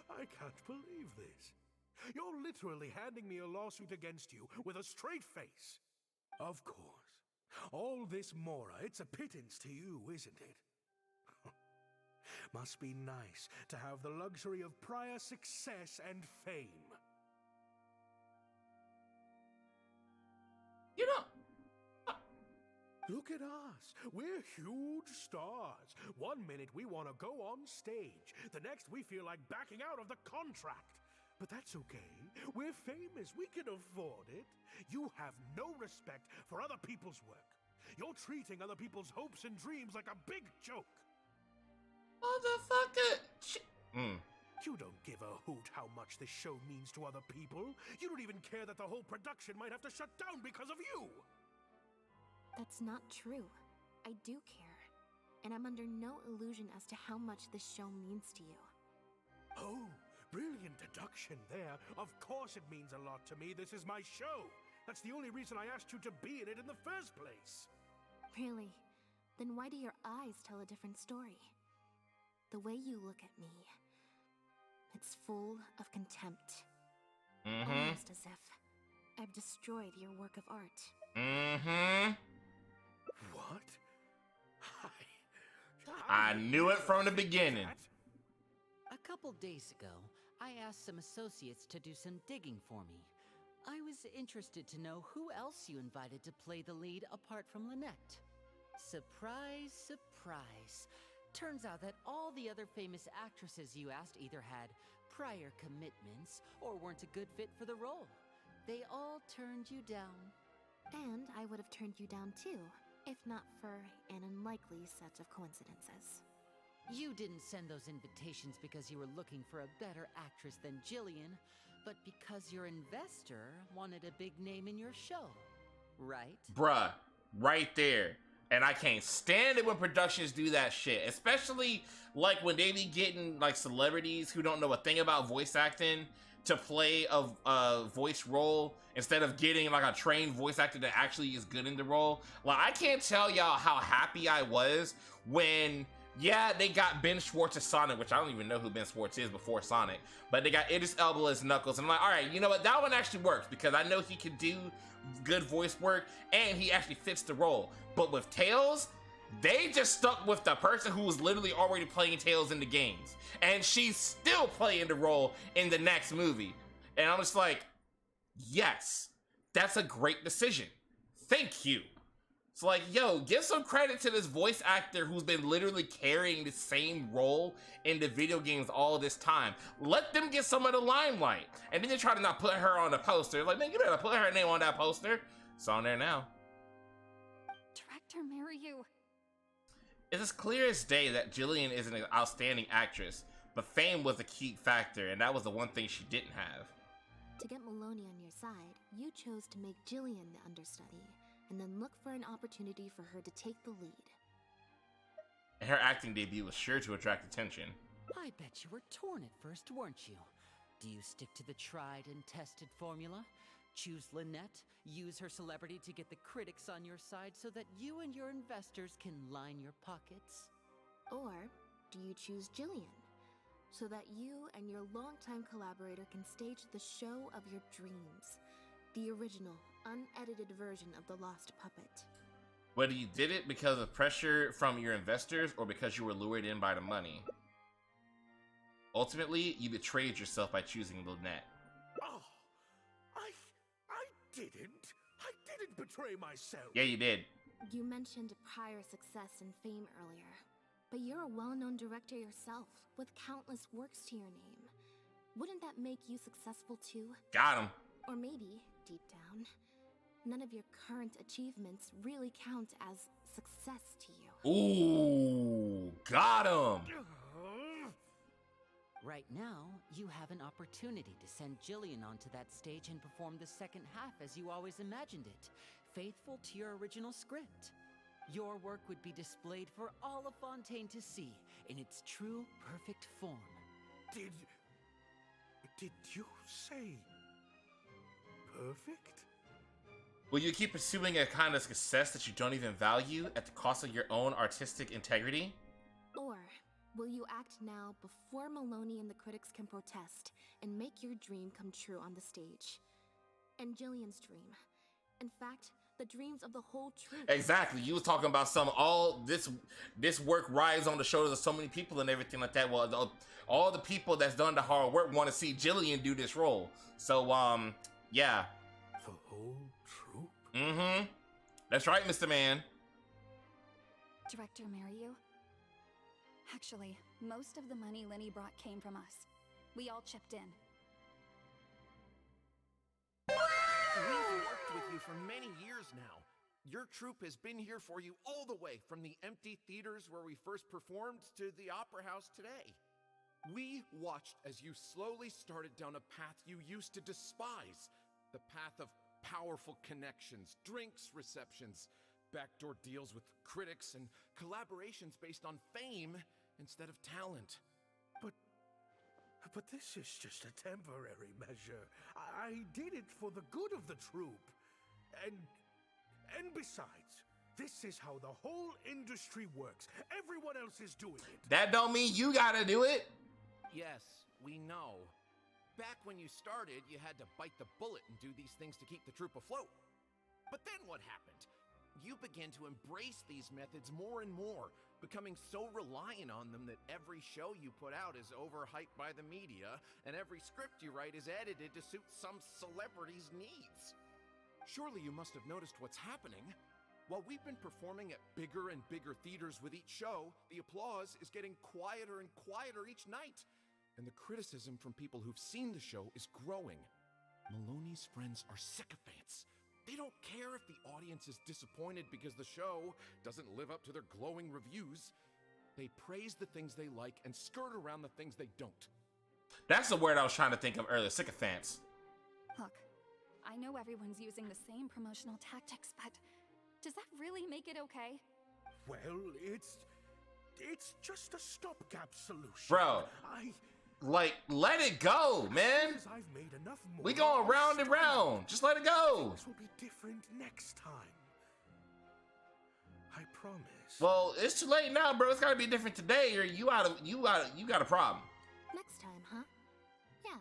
I can't believe this. You're literally handing me a lawsuit against you with a straight face. Of course. All this Mora, it's a pittance to you, isn't it? Must be nice to have the luxury of prior success and fame. You know, Look at us. We're huge stars. One minute we want to go on stage. The next we feel like backing out of the contract. But that's okay. We're famous. We can afford it. You have no respect for other people's work. You're treating other people's hopes and dreams like a big joke. Motherfucker. You don't give a hoot how much this show means to other people. You don't even care that the whole production might have to shut down because of you. That's not true. I do care. And I'm under no illusion as to how much this show means to you. Oh, brilliant deduction there. Of course it means a lot to me. This is my show. That's the only reason I asked you to be in it in the first place. Really? Then why do your eyes tell a different story? The way you look at me, it's full of contempt. Almost as if I've destroyed your work of art. What? I knew it from the beginning. A couple days ago, I asked some associates to do some digging for me. I was interested to know who else you invited to play the lead apart from Lynette. Surprise, surprise. Turns out that all the other famous actresses you asked either had prior commitments or weren't a good fit for the role. They all turned you down. And I would have turned you down too, if not for an unlikely set of coincidences. You didn't send those invitations because you were looking for a better actress than Jillian, but because your investor wanted a big name in your show, right? Bruh, right there. And I can't stand it when productions do that shit. Especially like when they be getting like celebrities who don't know a thing about voice acting to play a voice role instead of getting like a trained voice actor that actually is good in the role. Like, I can't tell y'all how happy I was when, yeah, they got Ben Schwartz as Sonic, which I don't even know who Ben Schwartz is before Sonic, but they got Idris Elba as Knuckles. And I'm like, all right, you know what? That one actually works because I know he can do good voice work and he actually fits the role. But with Tails, they just stuck with the person who was literally already playing Tails in the games. And she's still playing the role in the next movie. And I'm just like, yes, that's a great decision. Thank you. It's like, yo, give some credit to this voice actor who's been literally carrying the same role in the video games all this time. Let them get some of the limelight. And then they try to not put her on the poster. Like, man, you better put her name on that poster. It's on there now. Director Mariyu. It's as clear as day that Jillian is an outstanding actress, but fame was a key factor, and that was the one thing she didn't have. To get Maloney on your side, you chose to make Jillian the understudy, and then look for an opportunity for her to take the lead. And her acting debut was sure to attract attention. I bet you were torn at first, weren't you? Do you stick to the tried and tested formula? Choose Lynette, use her celebrity to get the critics on your side so that you and your investors can line your pockets? Or do you choose Jillian, so that you and your longtime collaborator can stage the show of your dreams? The original, unedited version of The Lost Puppet. Whether you did it because of pressure from your investors or because you were lured in by the money. Ultimately, you betrayed yourself by choosing Lynette. Oh, I didn't betray myself. Yeah, you did. You mentioned prior success and fame earlier, but you're a well-known director yourself, with countless works to your name. Wouldn't that make you successful too? Got him. Or maybe, deep down, none of your current achievements really count as success to you. Ooh, got him. Right now, you have an opportunity to send Jillian onto that stage and perform the second half as you always imagined it, faithful to your original script. Your work would be displayed for all of Fontaine to see in its true, perfect form. Did you say perfect? Will you keep pursuing a kind of success that you don't even value at the cost of your own artistic integrity? Or will you act now before Maloney and the critics can protest and make your dream come true on the stage? And Jillian's dream. In fact, the dreams of the whole troupe. Exactly. You was talking about all this work rides on the shoulders of so many people and everything like that. Well, all the people that's done the hard work want to see Jillian do this role. So, yeah. The whole troupe? Mm-hmm. That's right, Mr. Man. Director Mariyu? Actually, most of the money Lenny brought came from us. We all chipped in. We've worked with you for many years now. Your troupe has been here for you all the way from the empty theaters where we first performed to the Opera House today. We watched as you slowly started down a path you used to despise. The path of powerful connections, drinks receptions, backdoor deals with critics, and collaborations based on fame instead of talent. But this is just a temporary measure. I did it for the good of the troupe. And besides, this is how the whole industry works. Everyone else is doing it. That don't mean you gotta do it. Yes, we know. Back when you started, you had to bite the bullet and do these things to keep the troupe afloat. But then what happened? You began to embrace these methods more and more, becoming so reliant on them that every show you put out is overhyped by the media, and every script you write is edited to suit some celebrity's needs. Surely you must have noticed what's happening. While we've been performing at bigger and bigger theaters with each show, the applause is getting quieter and quieter each night, and the criticism from people who've seen the show is growing. Maloney's friends are sycophants. They don't care if the audience is disappointed because the show doesn't live up to their glowing reviews. They praise the things they like and skirt around the things they don't. That's the word I was trying to think of earlier, sycophants. Look, I know everyone's using the same promotional tactics, but does that really make it okay? Well, it's just a stopgap solution. Bro, let it go, man. I've made enough more. We going round and round. Just let it go. Things will be different next time. I promise. Well, it's too late now, bro. It's gotta be different today, or you got a problem. Next time, huh? Yeah.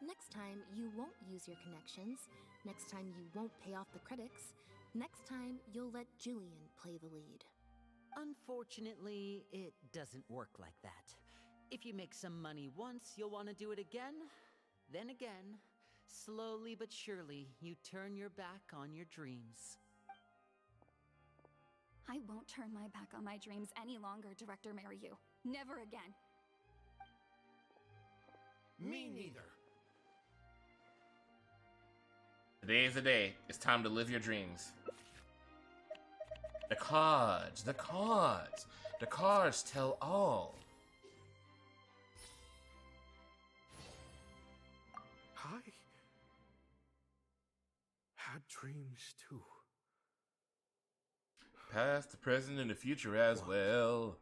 Next time, you won't use your connections. Next time, you won't pay off the critics. Next time, you'll let Julian play the lead. Unfortunately, it doesn't work like that. If you make some money once, you'll want to do it again, then again. Slowly but surely, you turn your back on your dreams. I won't turn my back on my dreams any longer, Director Mariyu. Never again. Me neither. Today is the day. It's time to live your dreams. The cards tell all. I had dreams too. Past, the present, and the future as well.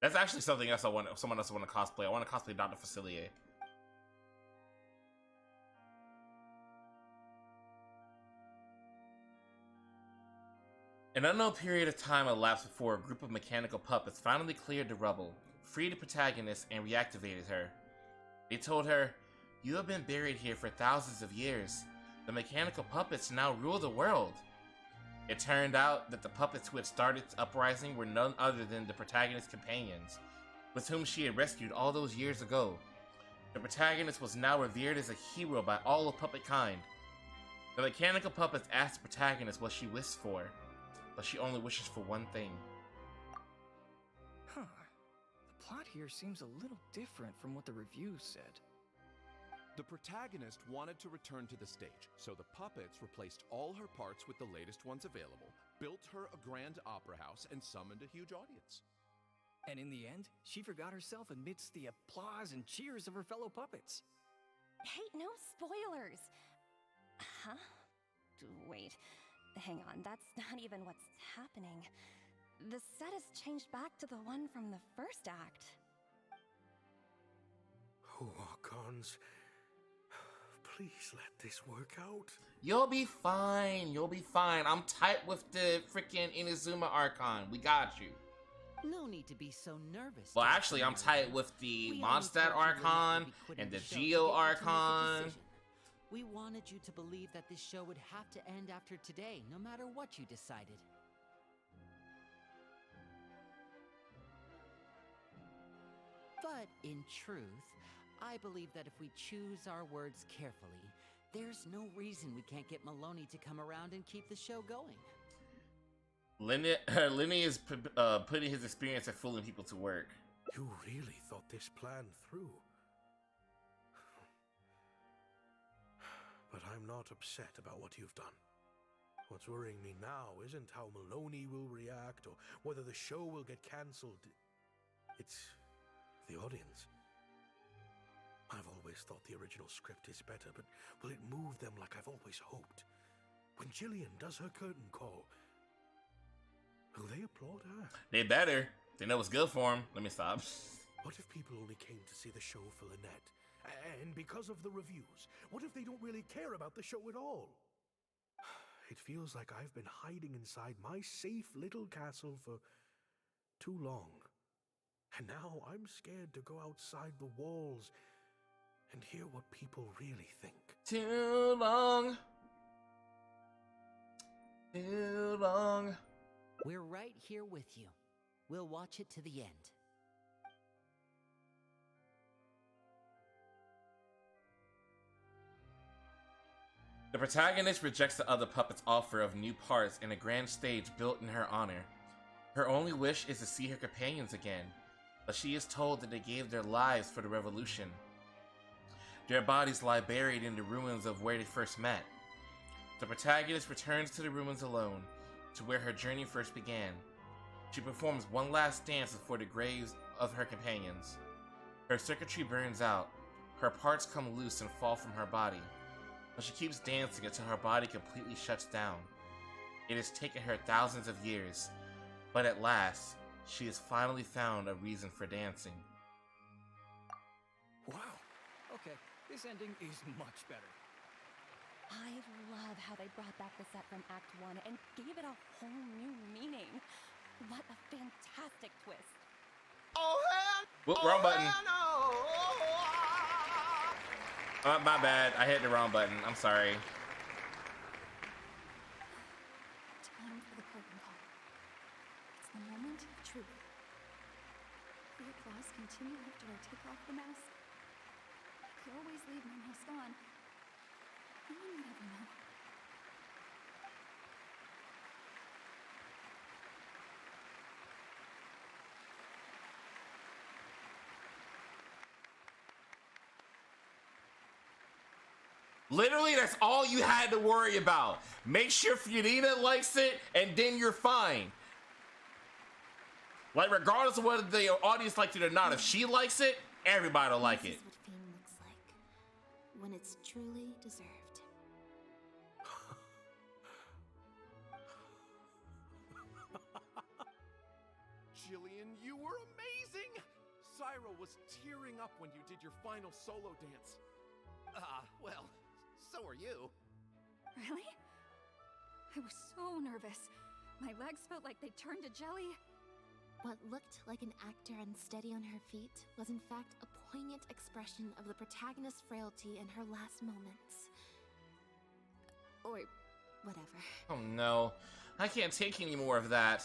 That's actually something else someone else want to cosplay. I want to cosplay Dr. Facilier. An unknown period of time elapsed before a group of mechanical puppets finally cleared the rubble, freed the protagonist, and reactivated her. They told her, "You have been buried here for thousands of years. The mechanical puppets now rule the world." It turned out that the puppets who had started the uprising were none other than the protagonist's companions, with whom she had rescued all those years ago. The protagonist was now revered as a hero by all of puppet kind. The mechanical puppets asked the protagonist what she wished for, but she only wishes for one thing. Huh. The plot here seems a little different from what the reviews said. The protagonist wanted to return to the stage, so the puppets replaced all her parts with the latest ones available, built her a grand opera house, and summoned a huge audience. And in the end, she forgot herself amidst the applause and cheers of her fellow puppets. Hey, no spoilers! Huh? Wait, hang on, that's not even what's happening. The set has changed back to the one from the first act. Archons, please let this work out. You'll be fine. You'll be fine. I'm tight with the freaking Inazuma Archon. We got you. No need to be so nervous. Well, actually, I'm tight with the Mondstadt Archon and the Geo Archon. We wanted you to believe that this show would have to end after today, no matter what you decided. But in truth, I believe that if we choose our words carefully, there's no reason we can't get Maloney to come around and keep the show going. Lenny is putting his experience at fooling people to work. You really thought this plan through. But I'm not upset about what you've done. What's worrying me now isn't how Maloney will react or whether the show will get cancelled. It's the audience. I've always thought the original script is better, but will it move them like I've always hoped? When Jillian does her curtain call, will they applaud her? They better. They know what's good for them. Let me stop. What if people only came to see the show for Lynette? And because of the reviews, what if they don't really care about the show at all? It feels like I've been hiding inside my safe little castle for too long. And now I'm scared to go outside the walls and hear what people really think. Too long. Too long. We're right here with you. We'll watch it to the end. The protagonist rejects the other puppet's offer of new parts in a grand stage built in her honor. Her only wish is to see her companions again, but she is told that they gave their lives for the revolution. Their bodies lie buried in the ruins of where they first met. The protagonist returns to the ruins alone, to where her journey first began. She performs one last dance before the graves of her companions. Her circuitry burns out, her parts come loose and fall from her body, but she keeps dancing until her body completely shuts down. It has taken her thousands of years, but at last, she has finally found a reason for dancing. Wow. Okay, this ending is much better. I love how they brought back the set from Act 1 and gave it a whole new meaning. What a fantastic twist. Oh, wrong button. My bad. I hit the wrong button. I'm sorry. Time for the curtain call. It's the moment of truth. The applause continue after I take off the mask. I could always leave my mask on. No one would ever know. Literally, that's all you had to worry about. Make sure Fiorina likes it, and then you're fine. Like, regardless of whether the audience liked it or not, if she likes it, everybody will like it. This is what fame looks like when it's truly deserved. Jillian, you were amazing! Syra was tearing up when you did your final solo dance. Well, so are you. Really? I was so nervous. My legs felt like they turned to jelly. What looked like an actor unsteady on her feet was in fact a poignant expression of the protagonist's frailty in her last moments. Or whatever. Oh no, I can't take any more of that.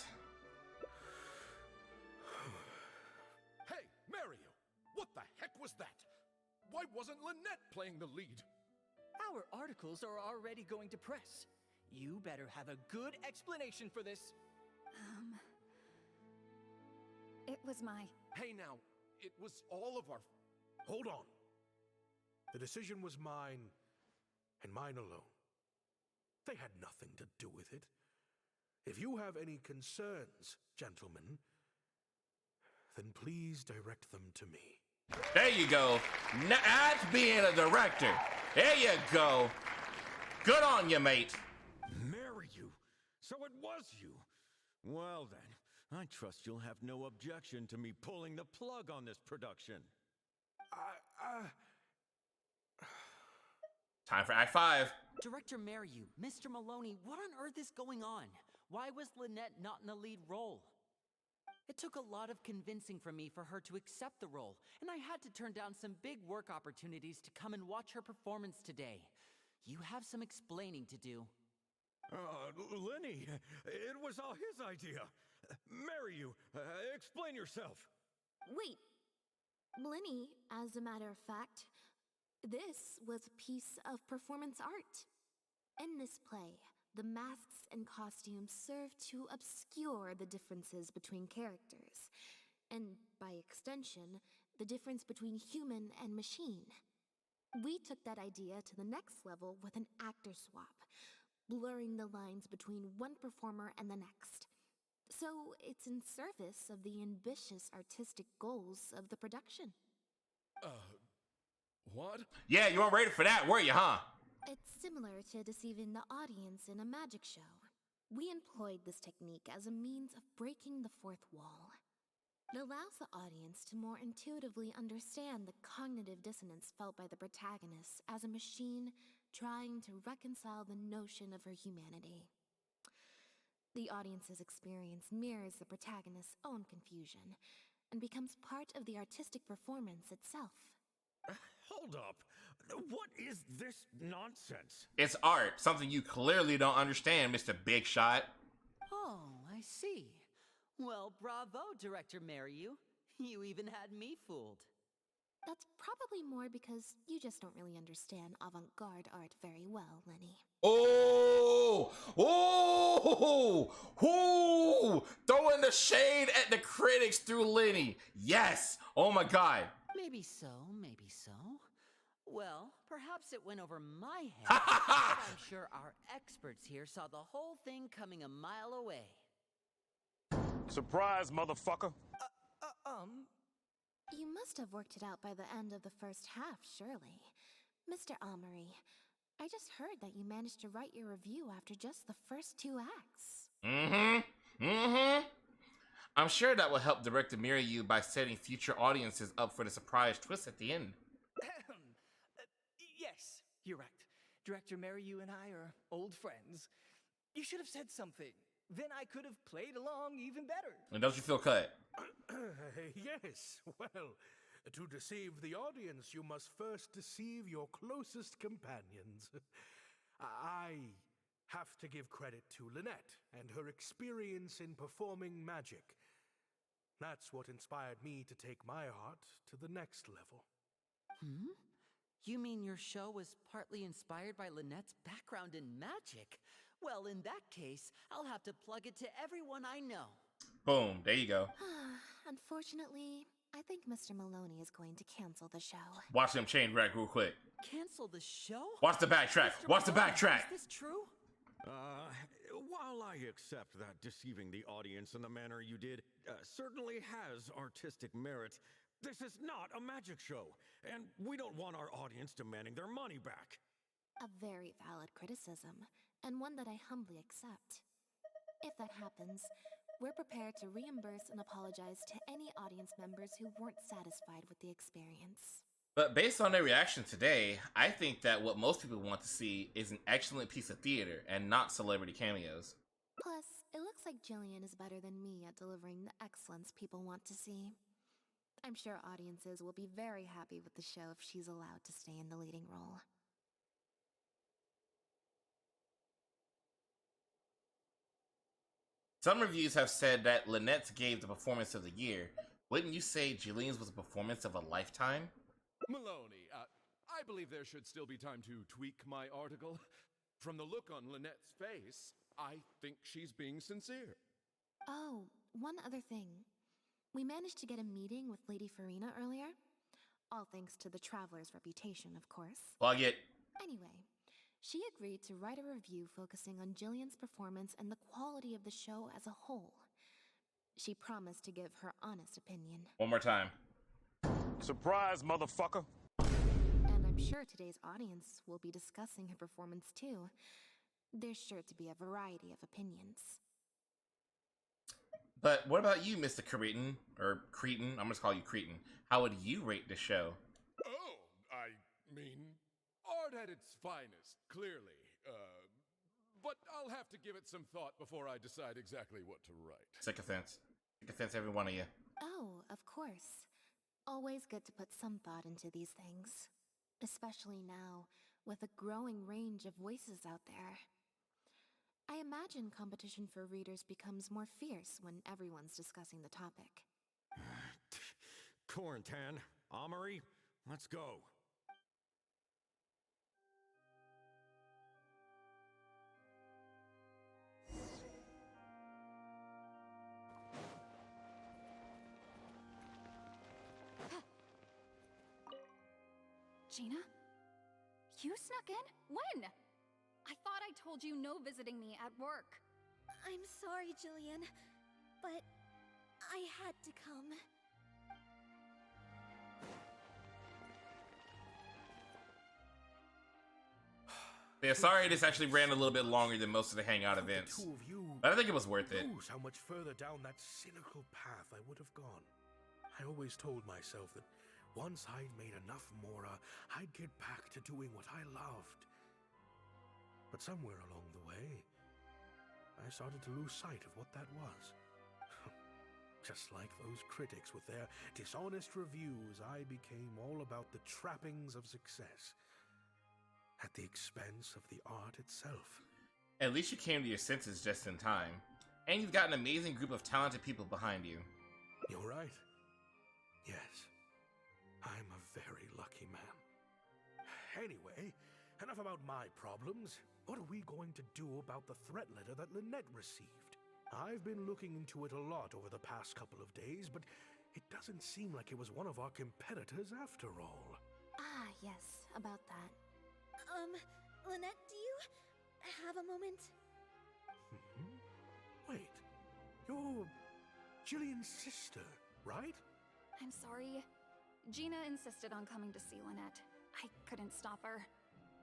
Hey, Mario! What the heck was that? Why wasn't Lynette playing the lead? Our articles are already going to press. You better have a good explanation for this. It was my... Hey now, it was all of our... Hold on. The decision was mine, and mine alone. They had nothing to do with it. If you have any concerns, gentlemen, then please direct them to me. There you go. That's being a director. There you go. Good on you, mate. Marry you? So it was you. Well then, I trust you'll have no objection to me pulling the plug on this production. Time for Act 5. Director Mariu, Mr. Maloney, what on earth is going on? Why was Lynette not in the lead role? It took a lot of convincing from me for her to accept the role, and I had to turn down some big work opportunities to come and watch her performance today. You have some explaining to do. Lenny, it was all his idea. Marry you. Explain yourself. Wait. Lenny, as a matter of fact, this was a piece of performance art. In this play, the masks and costumes serve to obscure the differences between characters, and by extension, the difference between human and machine. We took that idea to the next level with an actor swap, blurring the lines between one performer and the next. So it's in service of the ambitious artistic goals of the production. What? Yeah, you weren't ready for that, were you, huh? It's similar to deceiving the audience in a magic show. We employed this technique as a means of breaking the fourth wall. It allows the audience to more intuitively understand the cognitive dissonance felt by the protagonist as a machine trying to reconcile the notion of her humanity. The audience's experience mirrors the protagonist's own confusion and becomes part of the artistic performance itself. Hold up. What is this nonsense? It's art, something you clearly don't understand, Mr. Big Shot. Oh, I see. Well, bravo, Director Mariyu. You even had me fooled. That's probably more because you just don't really understand avant-garde art very well, Lenny. Oh! Oh! Oh! Throwing the shade at the critics through Lenny. Yes! Oh my god. Maybe so, maybe so. Well, perhaps it went over my head, but I'm sure our experts here saw the whole thing coming a mile away. Surprise, motherfucker. You must have worked it out by the end of the first half, surely. Mr. Amory, I just heard that you managed to write your review after just the first 2 acts. I'm sure that will help Director Mariyu by setting future audiences up for the surprise twist at the end. Yes, you're right. Director Mariyu and I are old friends. You should have said something. Then I could have played along even better. And don't you feel cut? Yes, well, to deceive the audience, you must first deceive your closest companions. I have to give credit to Lynette and her experience in performing magic. That's what inspired me to take my art to the next level. You mean your show was partly inspired by Lynette's background in magic? Well, in that case, I'll have to plug it to everyone I know. Boom, there you go. Unfortunately, I think Mr. Maloney is going to cancel the show. Watch them chain wreck real quick. Cancel the show? Watch the backtrack. Watch the backtrack. Is this true? While I accept that deceiving the audience in the manner you did certainly has artistic merit, this is not a magic show, and we don't want our audience demanding their money back. A very valid criticism, and one that I humbly accept. If that happens, we're prepared to reimburse and apologize to any audience members who weren't satisfied with the experience. But based on their reaction today, I think that what most people want to see is an excellent piece of theater and not celebrity cameos. Plus, it looks like Jillian is better than me at delivering the excellence people want to see. I'm sure audiences will be very happy with the show if she's allowed to stay in the leading role. Some reviews have said that Lynette's gave the performance of the year. Wouldn't you say Julian's was a performance of a lifetime? Maloney, I believe there should still be time to tweak my article. From the look on Lynette's face, I think she's being sincere. Oh, one other thing. We managed to get a meeting with Lady Farina earlier. All thanks to the Traveler's reputation, of course. Plug it. Anyway, she agreed to write a review focusing on Jillian's performance and the quality of the show as a whole. She promised to give her honest opinion. One more time. Surprise, motherfucker. And I'm sure today's audience will be discussing her performance too. There's sure to be a variety of opinions. But what about you, Mr. Cretin? Or Cretin? I'm just call you Cretin. How would you rate the show? Oh, I mean, art at its finest, clearly. But I'll have to give it some thought before I decide exactly what to write. Sycophants. Sycophants, every one of you. Oh, of course. Always good to put some thought into these things. Especially now, with a growing range of voices out there. I imagine competition for readers becomes more fierce when everyone's discussing the topic. Corentin, Amory, let's go. Gina? You snuck in? When? I thought I told you no visiting me at work. I'm sorry, Jillian, but I had to come. Yeah, sorry this actually ran a little bit longer than most of the hangout events. The two of you But I think it was worth it. knows how much further down that cynical path I would have gone. I always told myself that once I'd made enough Mora, I'd get back to doing what I loved. But somewhere along the way, I started to lose sight of what that was. Just like those critics with their dishonest reviews, I became all about the trappings of success, at the expense of the art itself. At least you came to your senses just in time. And you've got an amazing group of talented people behind you. You're right. Yes, I'm a very lucky man. Anyway, enough about my problems. What are we going to do about the threat letter that Lynette received? I've been looking into it a lot over the past couple of days, but it doesn't seem like it was one of our competitors after all. Ah, yes, about that. Lynette, do you have a moment? Wait, you're Jillian's sister, right? I'm sorry. Gina insisted on coming to see Lynette. I couldn't stop her.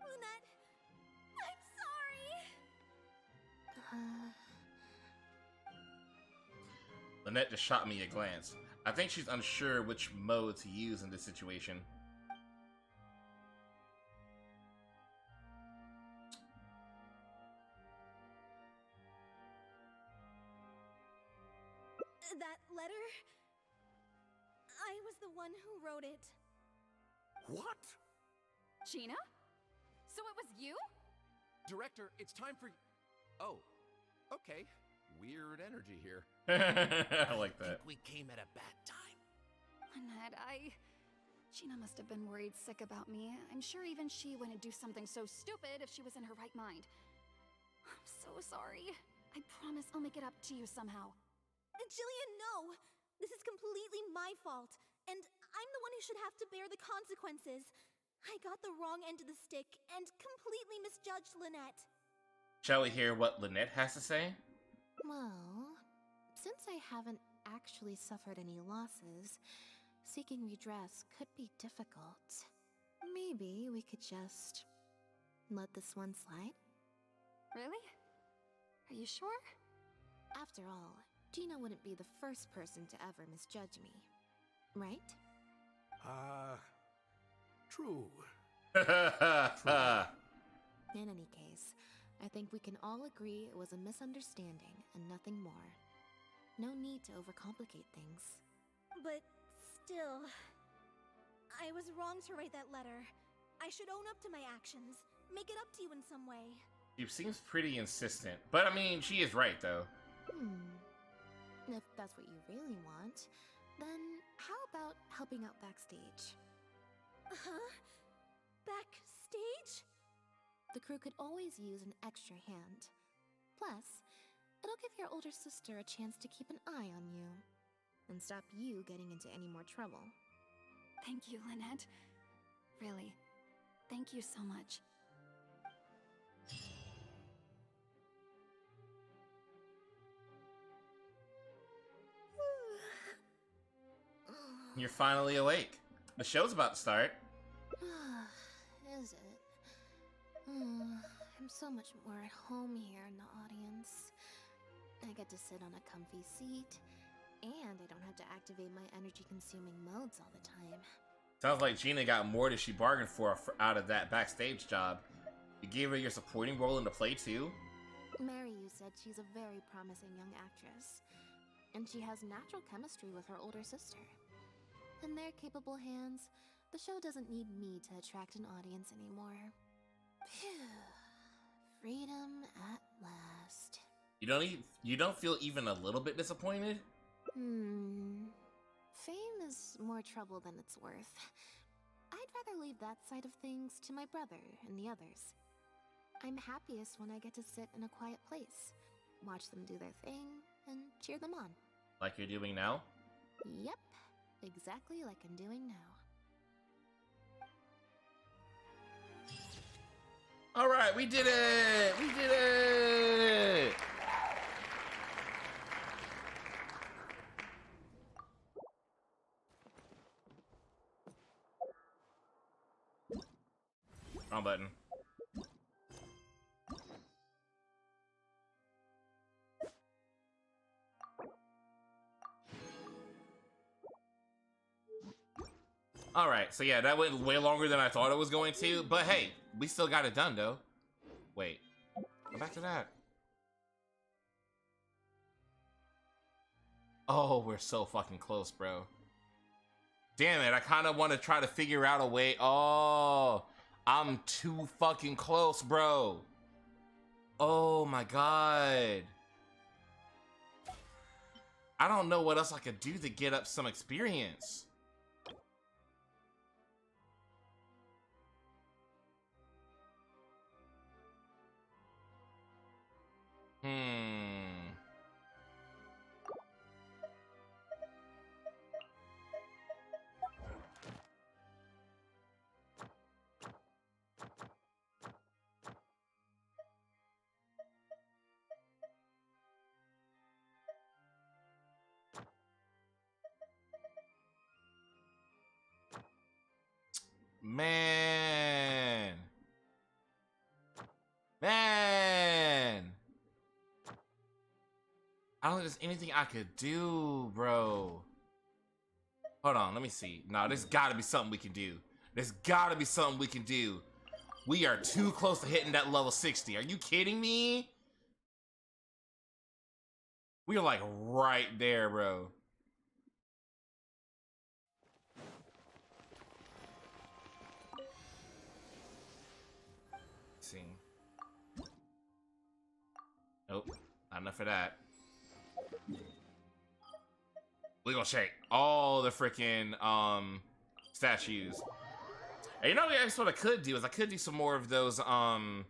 Lynette, I'm sorry! Lynette just shot me a glance. I think she's unsure which mode to use in this situation. That letter? I was the one who wrote it. What? Gina? So it was you? Director, it's time for... Oh, okay. Weird energy here. I like that. I think we came at a bad time. Lynette, Gina must have been worried sick about me. I'm sure even she wouldn't do something so stupid if she was in her right mind. I'm so sorry. I promise I'll make it up to you somehow. Jillian, no! This is completely my fault, and I'm the one who should have to bear the consequences. I got the wrong end of the stick and completely misjudged Lynette. Shall we hear what Lynette has to say? Well, since I haven't actually suffered any losses, seeking redress could be difficult. Maybe we could just let this one slide? Really? Are you sure? After all, Gina wouldn't be the first person to ever misjudge me, right? True. In any case, I think we can all agree it was a misunderstanding and nothing more. No need to overcomplicate things. But still, I was wrong to write that letter. I should own up to my actions, make it up to you in some way. She seems pretty insistent, but I mean, she is right though. If that's what you really want, then how about helping out backstage? Huh? Backstage? The crew could always use an extra hand. Plus, it'll give your older sister a chance to keep an eye on you and stop you getting into any more trouble. Thank you, Lynette. Really, thank you so much. You're finally awake. The show's about to start. Is it? I'm so much more at home here in the audience. I get to sit on a comfy seat, and I don't have to activate my energy-consuming modes all the time. Sounds like Gina got more than she bargained for out of that backstage job. You gave her your supporting role in the play too? Mary, you said she's a very promising young actress, and she has natural chemistry with her older sister. In their capable hands, the show doesn't need me to attract an audience anymore. Phew. Freedom at last. You don't feel even a little bit disappointed? Fame is more trouble than it's worth. I'd rather leave that side of things to my brother and the others. I'm happiest when I get to sit in a quiet place, watch them do their thing, and cheer them on. Like you're doing now? Yep, exactly like I'm doing now. All right, we did it. We did it. Wrong button. All right, so yeah, that went way longer than I thought it was going to, but hey, we still got it done though. Wait, go back to that. Oh, we're so fucking close, bro. Damn it, I kind of want to try to figure out a way. Oh, I'm too fucking close, bro. Oh my god. I don't know what else I could do to get up some experience. Man. Man. I don't think there's anything I could do, bro. Hold on, let me see. No, there's gotta be something we can do. There's gotta be something we can do. We are too close to hitting that level 60. Are you kidding me? We are like right there, bro. Let's see. Nope, not enough of that. We gonna shake all the freaking statues. And you know what I could do is I could do some more of those time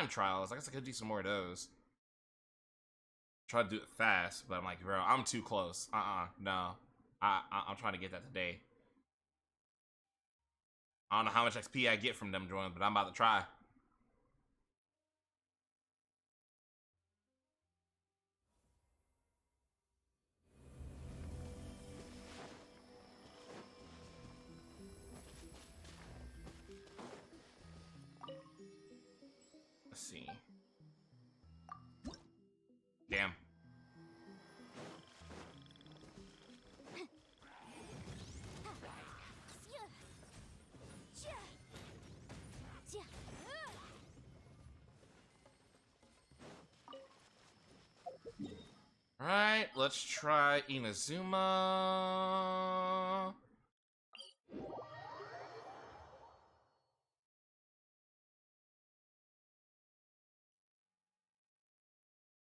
trials. I guess I could do some more of those. Try to do it fast, but I'm like, bro, I'm too close. No. I'm trying to get that today. I don't know how much XP I get from them joins, but I'm about to try. Let's see. Damn. Alright, let's try Inazuma.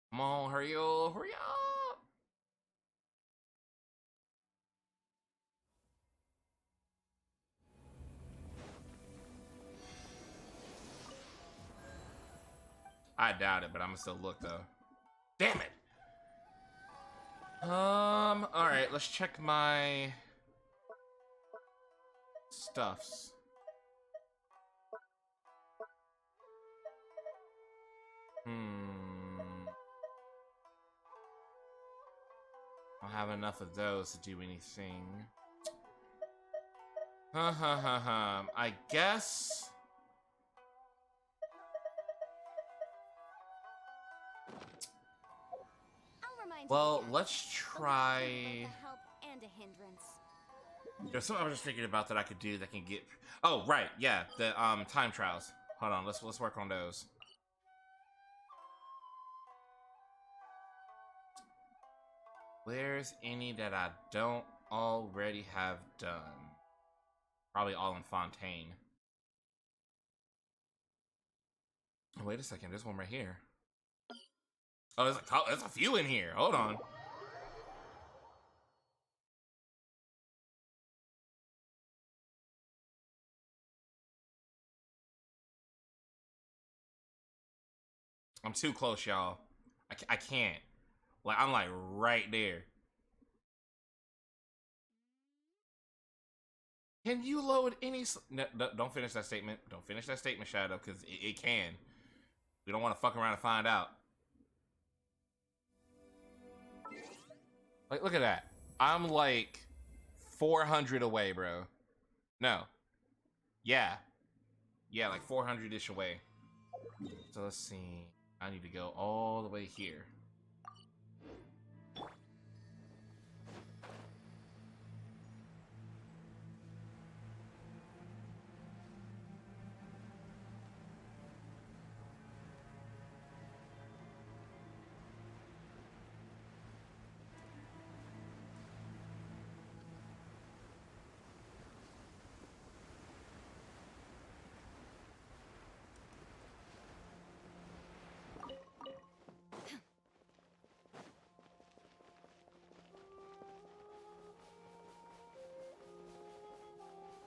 Come on, hurry up, hurry up! I doubt it, but I'm gonna still look though. Damn it! Alright, let's check my stuffs. I don't have enough of those to do anything. I guess. Well, let's try. There's something I was just thinking about that I could do that can get. Oh, right, yeah, the time trials. Hold on, let's work on those. Where's any that I don't already have done? Probably all in Fontaine. Oh, wait a second, there's one right here. Oh, there's a few in here. Hold on. I'm too close, y'all. I can't. Like, I'm like right there. Can you load any... No, don't finish that statement. Don't finish that statement, Shadow, because it can. We don't want to fuck around and find out. Like, look at that. I'm like 400 away, bro. No. Yeah. Yeah, like 400-ish away. So let's see. I need to go all the way here.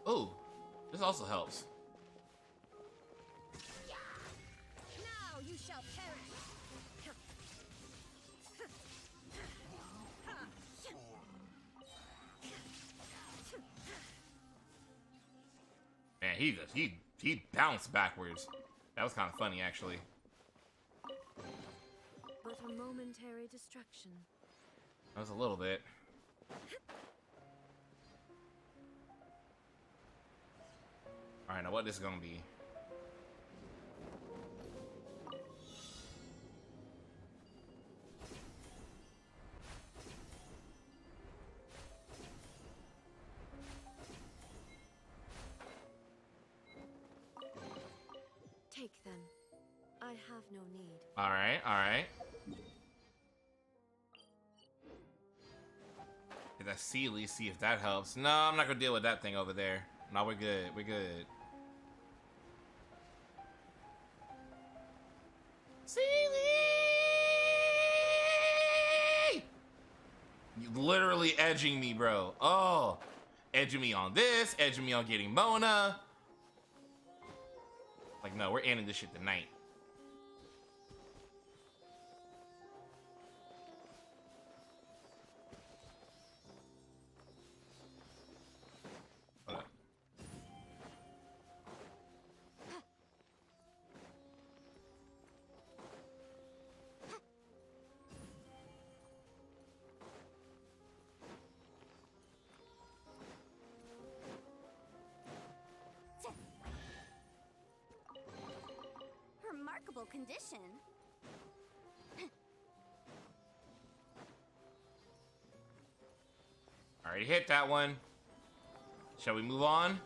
Oh, this also helps. Now you shall perish. Man, he bounced backwards. That was kind of funny, actually. But a momentary distraction. That was a little bit. Alright, now what this is gonna be? Take them. I have no need. Alright, alright. Get that Sealy, see if that helps. No, I'm not gonna deal with that thing over there. No, we're good. We're good. Sealy! You literally edging me, bro. Oh, edging me on this, edging me on getting Mona. Like, no, we're ending this shit tonight. Hold up. Remarkable condition. Already hit that one. Shall we move on?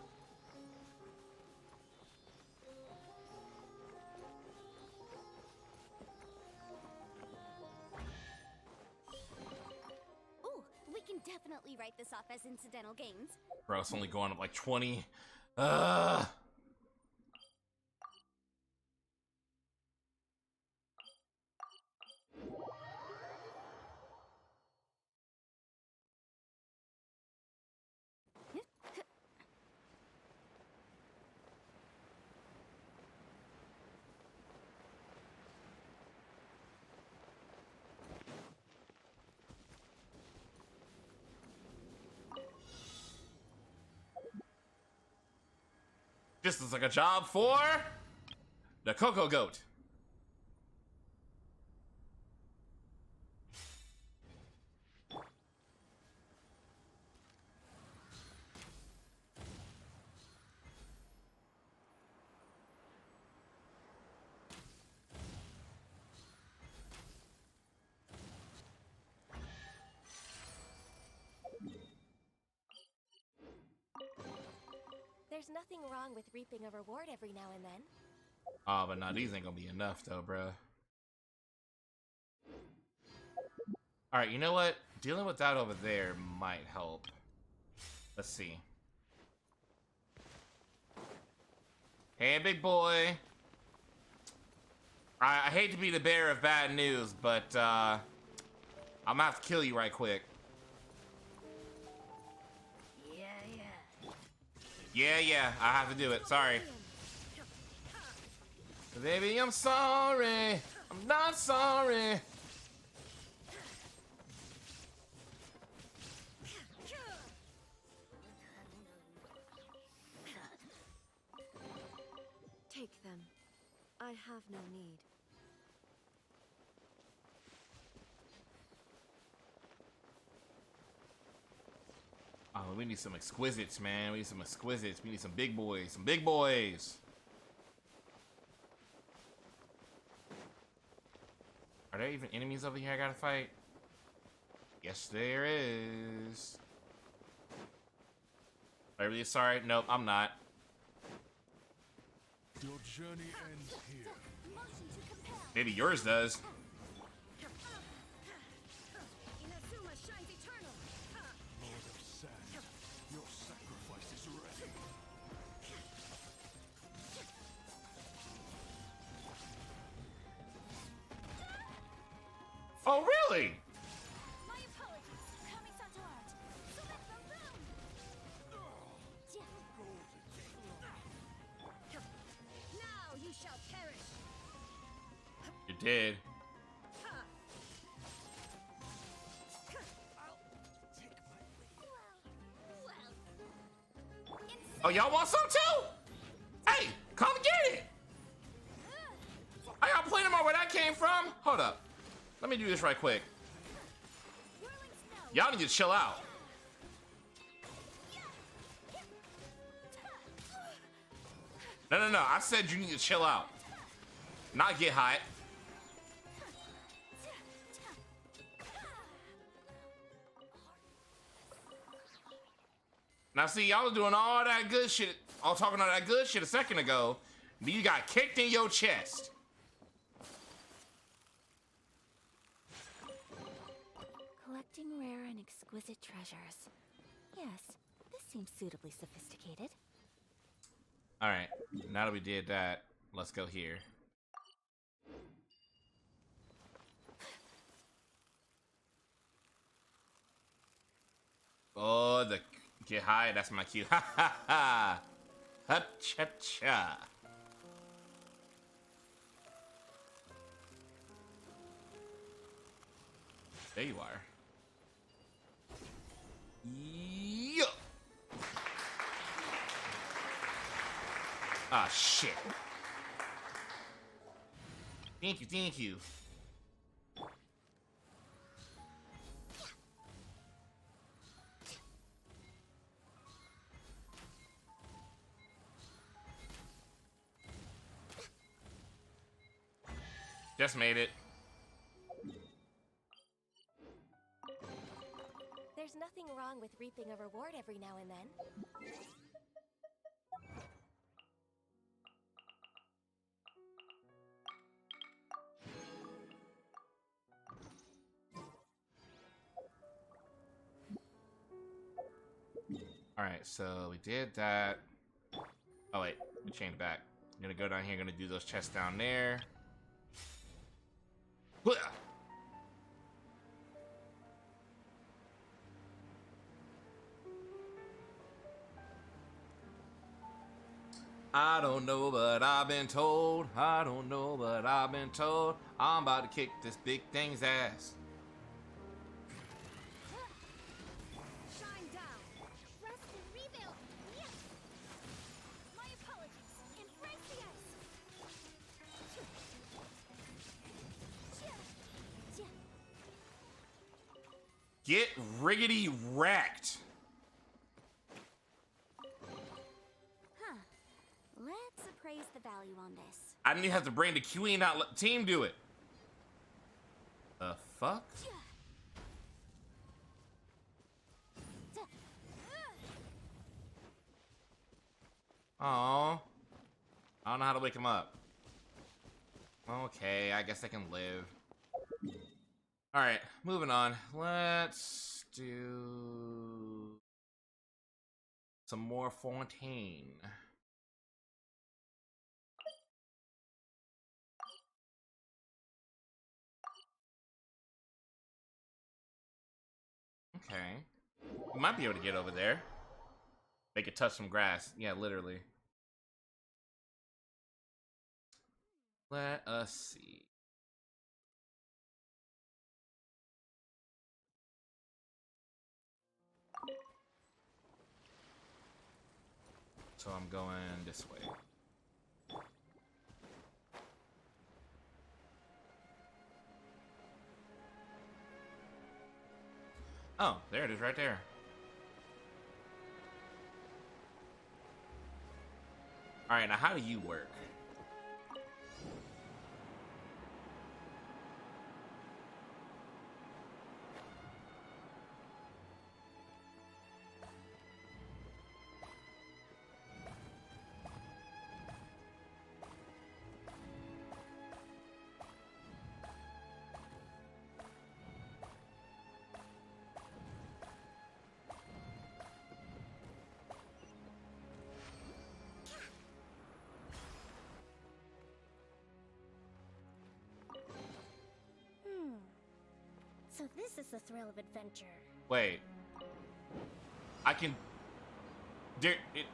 Ooh, we can definitely write this off as incidental gains. Bro, it's only going up like 20. Ugh. This looks like a job for the Cocoa Goat. There's nothing wrong with reaping a reward every now and then. Oh, but nah, these ain't gonna be enough though, bruh. Alright, you know what? Dealing with that over there might help. Let's see. Hey, big boy. I hate to be the bearer of bad news, but I'm gonna have to kill you right quick. Yeah, I have to do it. Sorry. Baby, I'm sorry. I'm not sorry. them. I have no need. Oh, we need some exquisites, man. We need some exquisites. We need some big boys. Some big boys. Are there even enemies over here I gotta fight? Yes, there is. Are you really sorry? Nope, I'm not. Your journey ends here. Maybe yours does. Lord of Sand, your sacrifice is ready. Oh, really? My apologies, Kamisato Art. Now you shall perish. You did. Oh, y'all want some too? Hey, come get it. I got plenty more where that came from. Hold up. Let me do this right quick. Y'all need to chill out. No. I said you need to chill out. Not get hot. Now see, y'all was doing all that good shit, all talking all that good shit a second ago. Then you got kicked in your chest. Collecting rare and exquisite treasures. Yes, this seems suitably sophisticated. Alright, now that we did that, let's go here. Oh, the get high, that's my cue. Ha ha ha! Ha cha cha! There you are. Yeah. Ah, shit. Thank you. Just made it. There's nothing wrong with reaping a reward every now and then. Alright, so we did that. Oh wait, we changed back. I'm gonna go down here, gonna do those chests down there. Blah! I don't know, but I've been told. I don't know, but I've been told. I'm about to kick this big thing's ass. Shine down. Rest and rebuild. Yes. My apologies. Embrace the ice. Get riggedy wrecked. Huh. Let's appraise the value on this. I didn't even have to bring the queen out. Let team do it. The fuck? Aw. I don't know how to wake him up. Okay, I guess I can live. Alright, moving on. Let's do some more Fontaine. Okay. We might be able to get over there. Make it touch some grass. Yeah, literally. Let us see. So I'm going this way. Oh, there it is right there. All right, now how do you work? So this is the thrill of adventure. Wait. I can...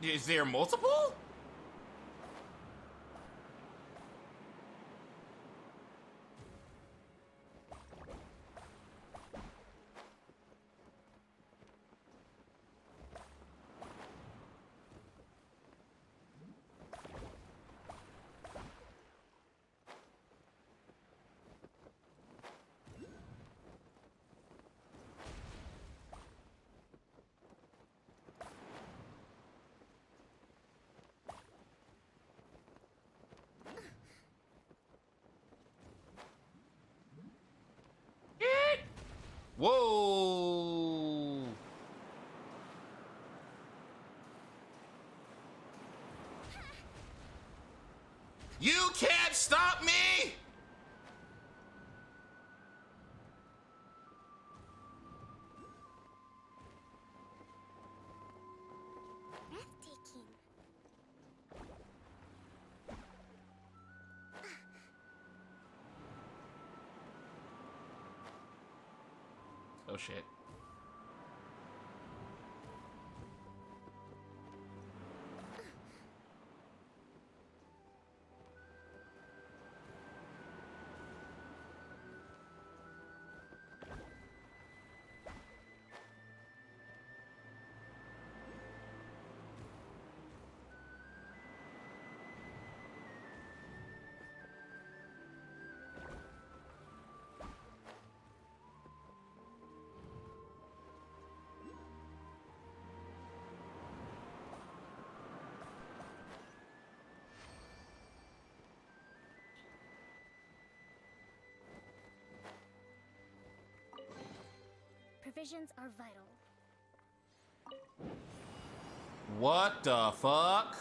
Is there multiple? Whoa! You can't stop me! Breathtaking. Oh shit. Provisions are vital. What the fuck?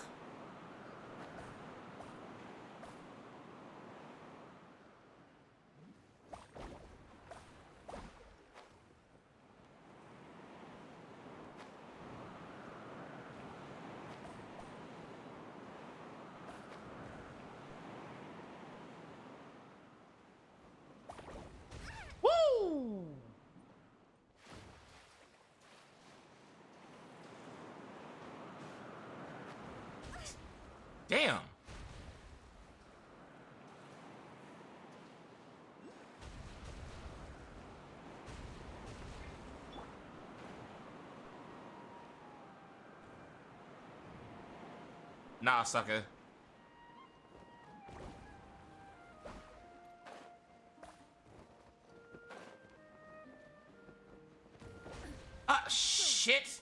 Woo! Damn. Nah, sucker. Ah, shit.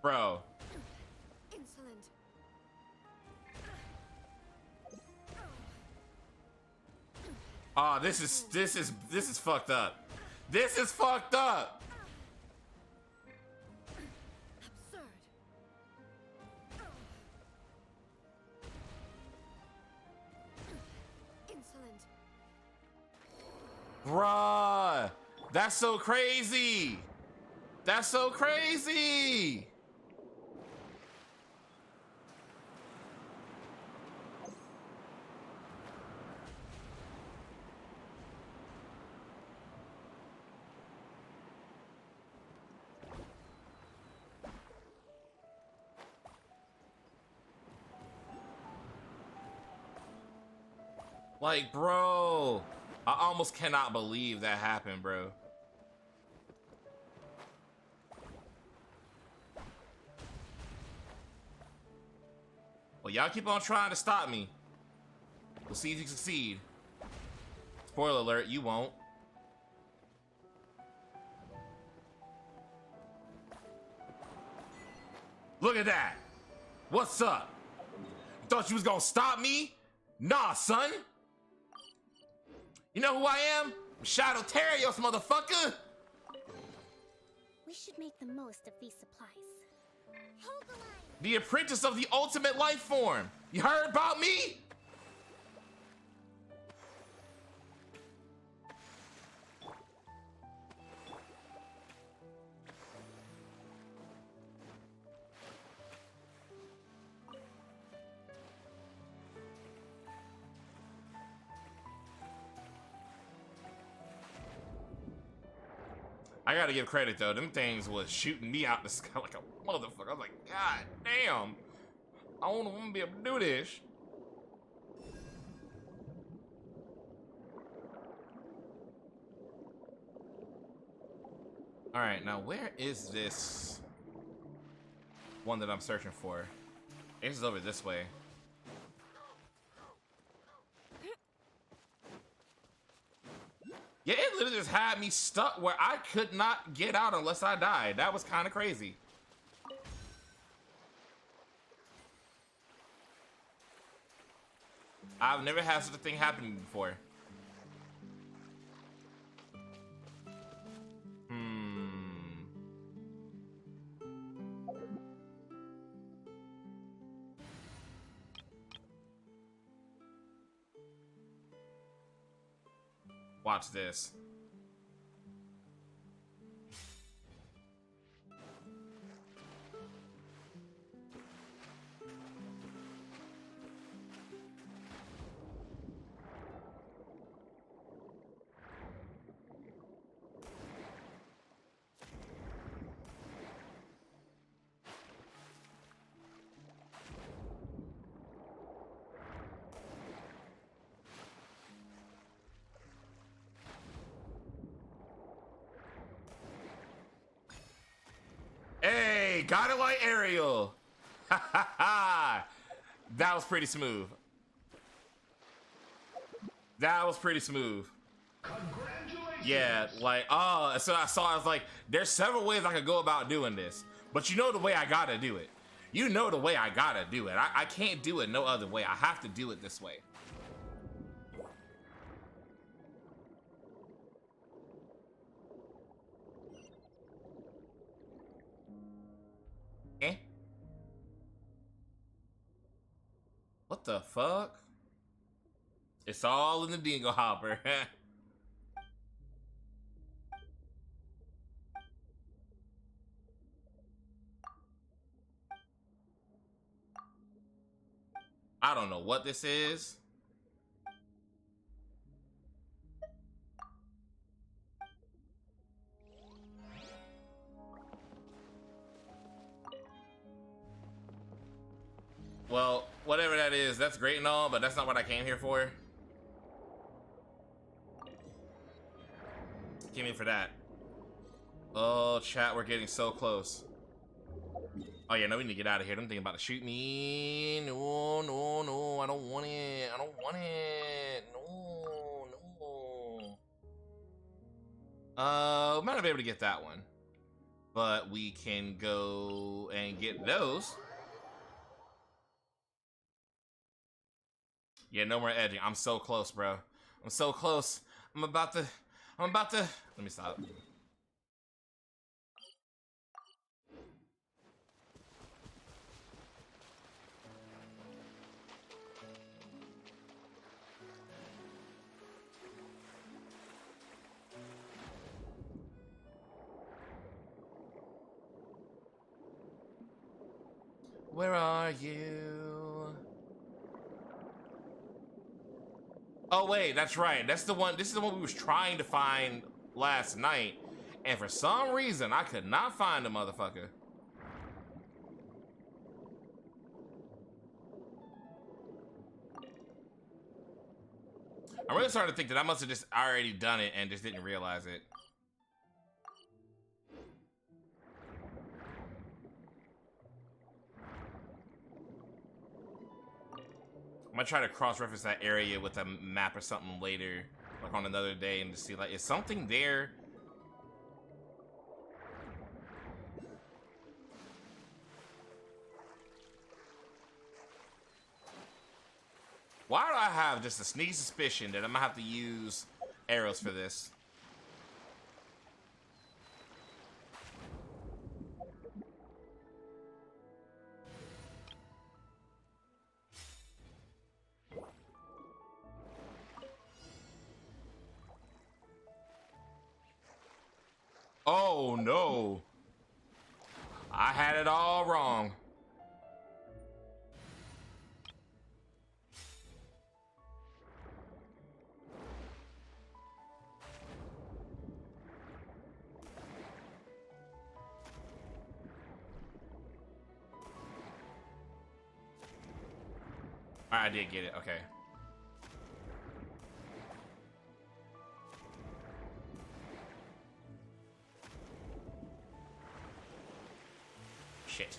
Bro. Insolent. Oh, this is fucked up. This is fucked up. Absurd. Insolent. Bruh. That's so crazy. That's so crazy. Like, bro, I almost cannot believe that happened, bro. Well, y'all keep on trying to stop me. We'll see if you succeed. Spoiler alert, you won't. Look at that. What's up? You thought you was gonna stop me? Nah, son. You know who I am? Shadow Terios, motherfucker. We should make the most of these supplies. Hold the line. The apprentice of the ultimate life form. You heard about me? I gotta give credit though, them things was shooting me out the sky like a motherfucker. I was like, God damn, I don't want to be able to do this. All right, now where is this one that I'm searching for? It's over this way. Yeah, it literally just had me stuck where I could not get out unless I died. That was kind of crazy. I've never had such a thing happen to me before. Watch this. Hey, got it like Ariel. Ha ha ha. That was pretty smooth. That was pretty smooth. Yeah, like, oh, so I was like, there's several ways I could go about doing this. But you know the way I gotta do it. You know the way I gotta do it. I can't do it no other way. I have to do it this way. Eh? What the fuck? It's all in the dingo hopper. I don't know what this is. Well, whatever that is, that's great and all, but that's not what I came here for. Came in for that. Oh, chat, we're getting so close. Oh yeah, no, we need to get out of here. Them thinking about to shoot me. No, no, no, I don't want it. I don't want it. No, no. We might not be able to get that one. But we can go and get those. Yeah, no more edging. I'm so close, bro. I'm so close. I'm about to, let me stop. Where are you? Oh wait, that's right. That's the one. This is the one we was trying to find last night, and for some reason I could not find the motherfucker. I'm really starting to think that I must have just already done it and just didn't realize it. I'm gonna try to cross-reference that area with a map or something later, like on another day, and to see, like, is something there? Why do I have just a sneaky suspicion that I'm gonna have to use arrows for this? Oh no. I had it all wrong. I did get it, okay. Shit.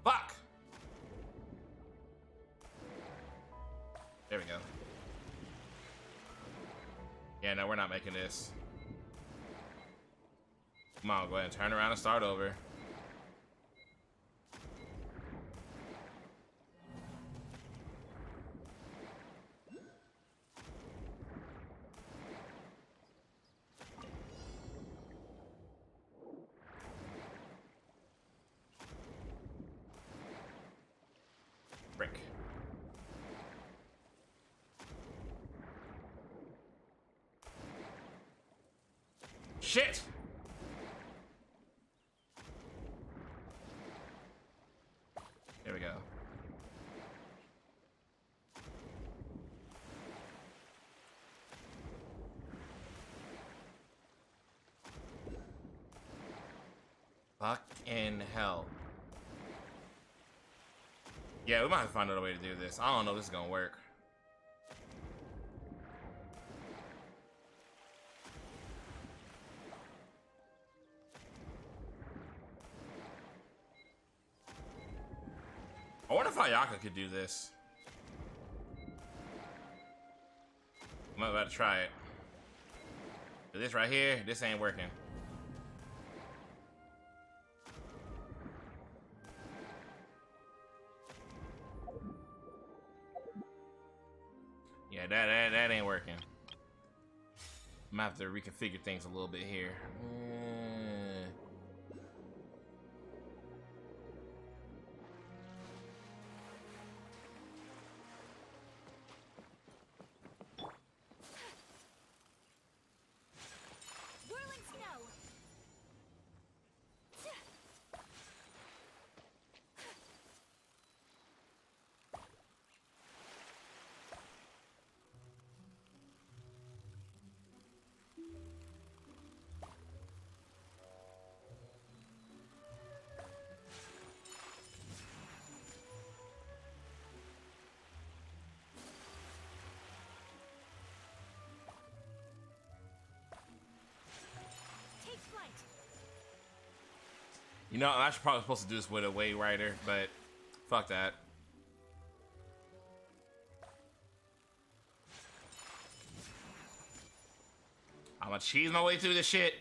Fuck! There we go. Yeah, no, we're not making this. Come on, go ahead and turn around and start over. Brick. Shit! There we go. Fucking hell. Yeah, we might have to find another way to do this. I don't know if this is gonna work. I wonder if Ayaka could do this. I'm about to try it. But this right here, this ain't working. Yeah, that ain't working. I'm gonna have to reconfigure things a little bit here. Whirling snow. Take flight. You know, I'm actually probably supposed to do this with a Way Rider, but fuck that. I'm gonna cheese my way through this shit.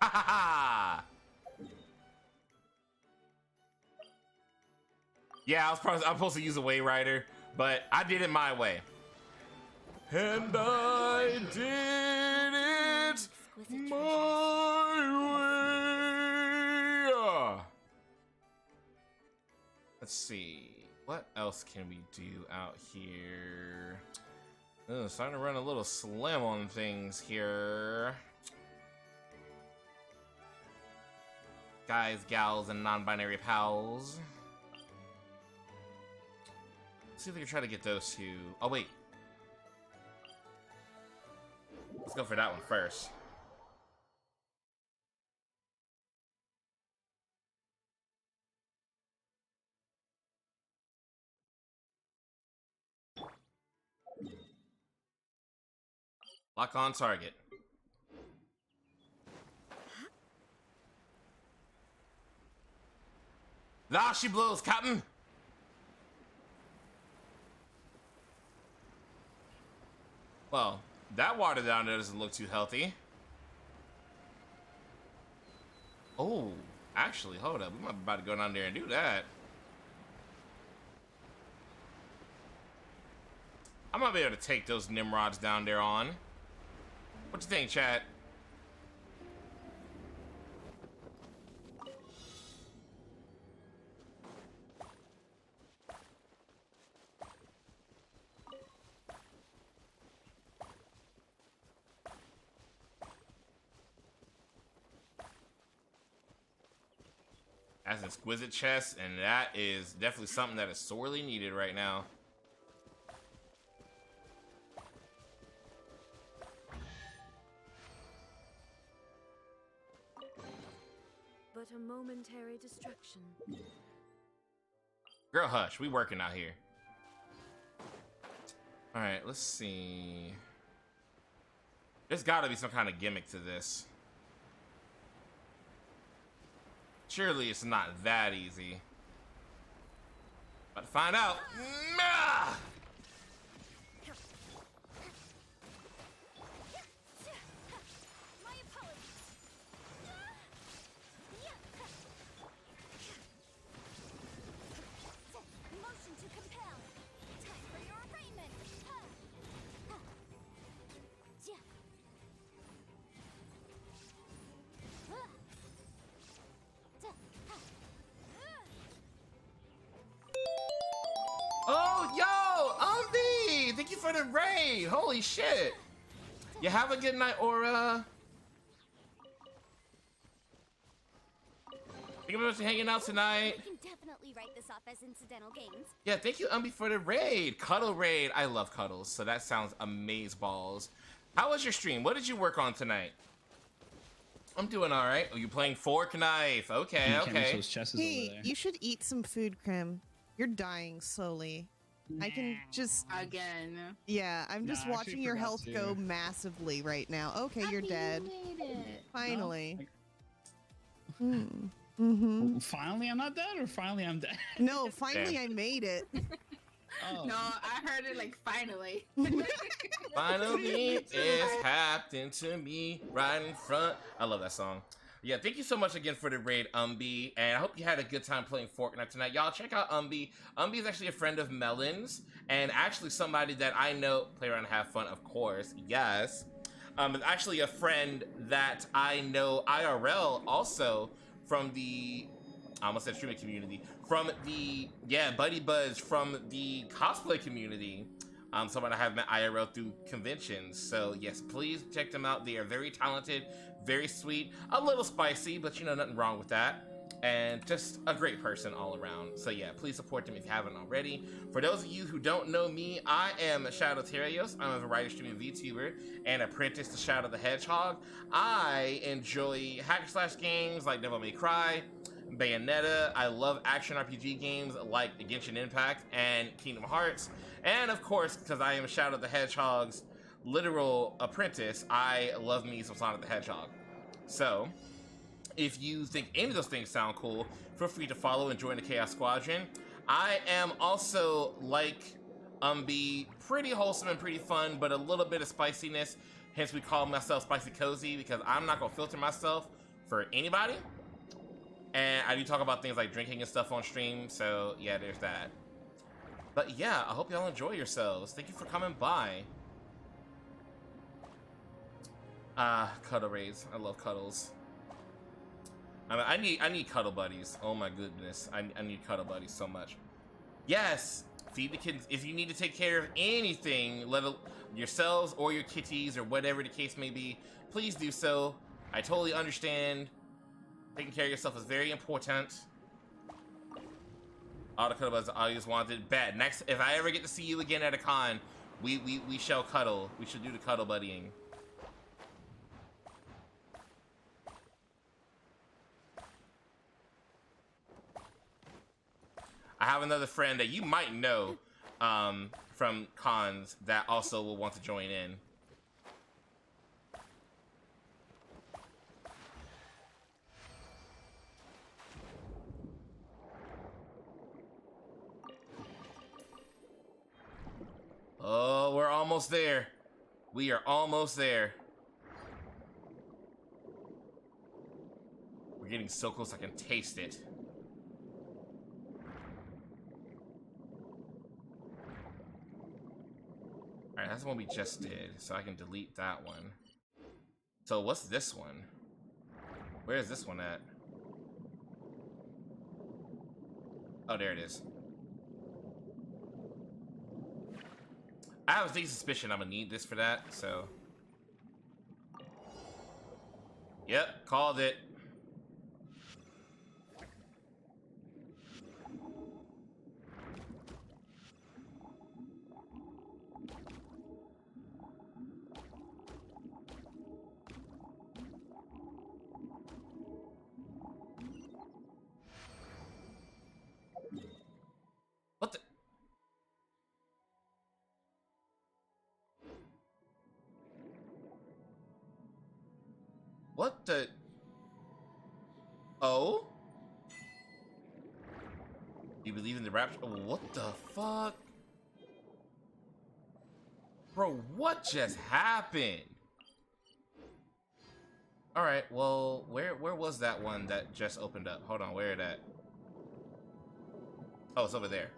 Ha ha ha! Yeah, I'm supposed to use a Way Rider, but I did it my way. And I did it my way. Let's see. What else can we do out here? Oh, starting to run a little slim on things here. Guys, gals, and non-binary pals. Let's see if we can try to get those two. Oh, wait. Let's go for that one first. Lock on target. There she blows, Captain. Well, that water down there doesn't look too healthy. Oh, actually, hold up. We might be about to go down there and do that. I might be able to take those Nimrods down there on. What you think, chat? That's an exquisite chest, and that is definitely something that is sorely needed right now. But a momentary distraction. Girl, hush. We working out here. All right, let's see. There's got to be some kind of gimmick to this. Surely it's not that easy. About to find out. Nah! Oh, yo, Umbi! Thank you for the raid. Holy shit. You have a good night, Aura. Thank you very much for hanging out tonight. We can definitely write this off as incidental gains. Yeah, thank you, Umbi, for the raid. Cuddle raid. I love cuddles, so that sounds amazeballs. How was your stream? What did you work on tonight? I'm doing all right. Oh, you playing Fork Knife? Okay, okay. Hey, you should eat some food, Krim. You're dying slowly. I can just again. Yeah, I'm just watching your health go massively right now. Okay, you're dead. You made it. Finally. Finally, I'm not dead, or finally I'm dead. No, finally I made it. Oh. No, I heard it like finally. Finally, it's happened to me right in front. I love that song. Yeah, thank you so much again for the raid, Umbi, and I hope you had a good time playing Fortnite tonight. Y'all, check out Umbi. Umbi is actually a friend of Melon's, and actually somebody that I know, play around and have fun, of course, yes. Is actually a friend that I know IRL also from the, I almost said streaming community, from the, yeah, Buddy Buzz from the cosplay community. Someone I have met IRL through conventions. So yes, please check them out. They are very talented, very sweet, a little spicy, but you know, nothing wrong with that. And just a great person all around. So yeah, please support them if you haven't already. For those of you who don't know me, I am Shadow Terios. I'm a variety streaming VTuber and apprentice to Shadow the Hedgehog. I enjoy hack and slash games like Devil May Cry, Bayonetta. I love action RPG games like Genshin Impact and Kingdom Hearts. And of course, because I am Shadow the Hedgehog's literal apprentice, I love me some Sonic the Hedgehog. So, if you think any of those things sound cool, feel free to follow and join the Chaos Squadron. I am also, like Umbi, pretty wholesome and pretty fun, but a little bit of spiciness. Hence, we call myself Spicy Cozy, because I'm not going to filter myself for anybody. And I do talk about things like drinking and stuff on stream, so yeah, there's that. But yeah, I hope y'all enjoy yourselves. Thank you for coming by. Cuddle raids. I love cuddles. I mean, I need cuddle buddies. Oh my goodness. I need cuddle buddies so much. Yes! Feed the kids. If you need to take care of anything, yourselves or your kitties or whatever the case may be, please do so. I totally understand. Taking care of yourself is very important. All the cuddle buddies I always wanted. Bet. Next, if I ever get to see you again at a con, we shall cuddle. We should do the cuddle buddying. I have another friend that you might know from cons that also will want to join in. Oh, we're almost there. We are almost there. We're getting so close I can taste it. Alright, that's the one we just did, so I can delete that one. So what's this one? Where is this one at? Oh, there it is. I have a sneaky suspicion I'm gonna need this for that, so. Yep, called it. What the? What the? Oh? You believe in the rapture? Oh, what the fuck? Bro, what just happened? Alright, well, where was that one that just opened up? Hold on, where is that? Oh, it's over there.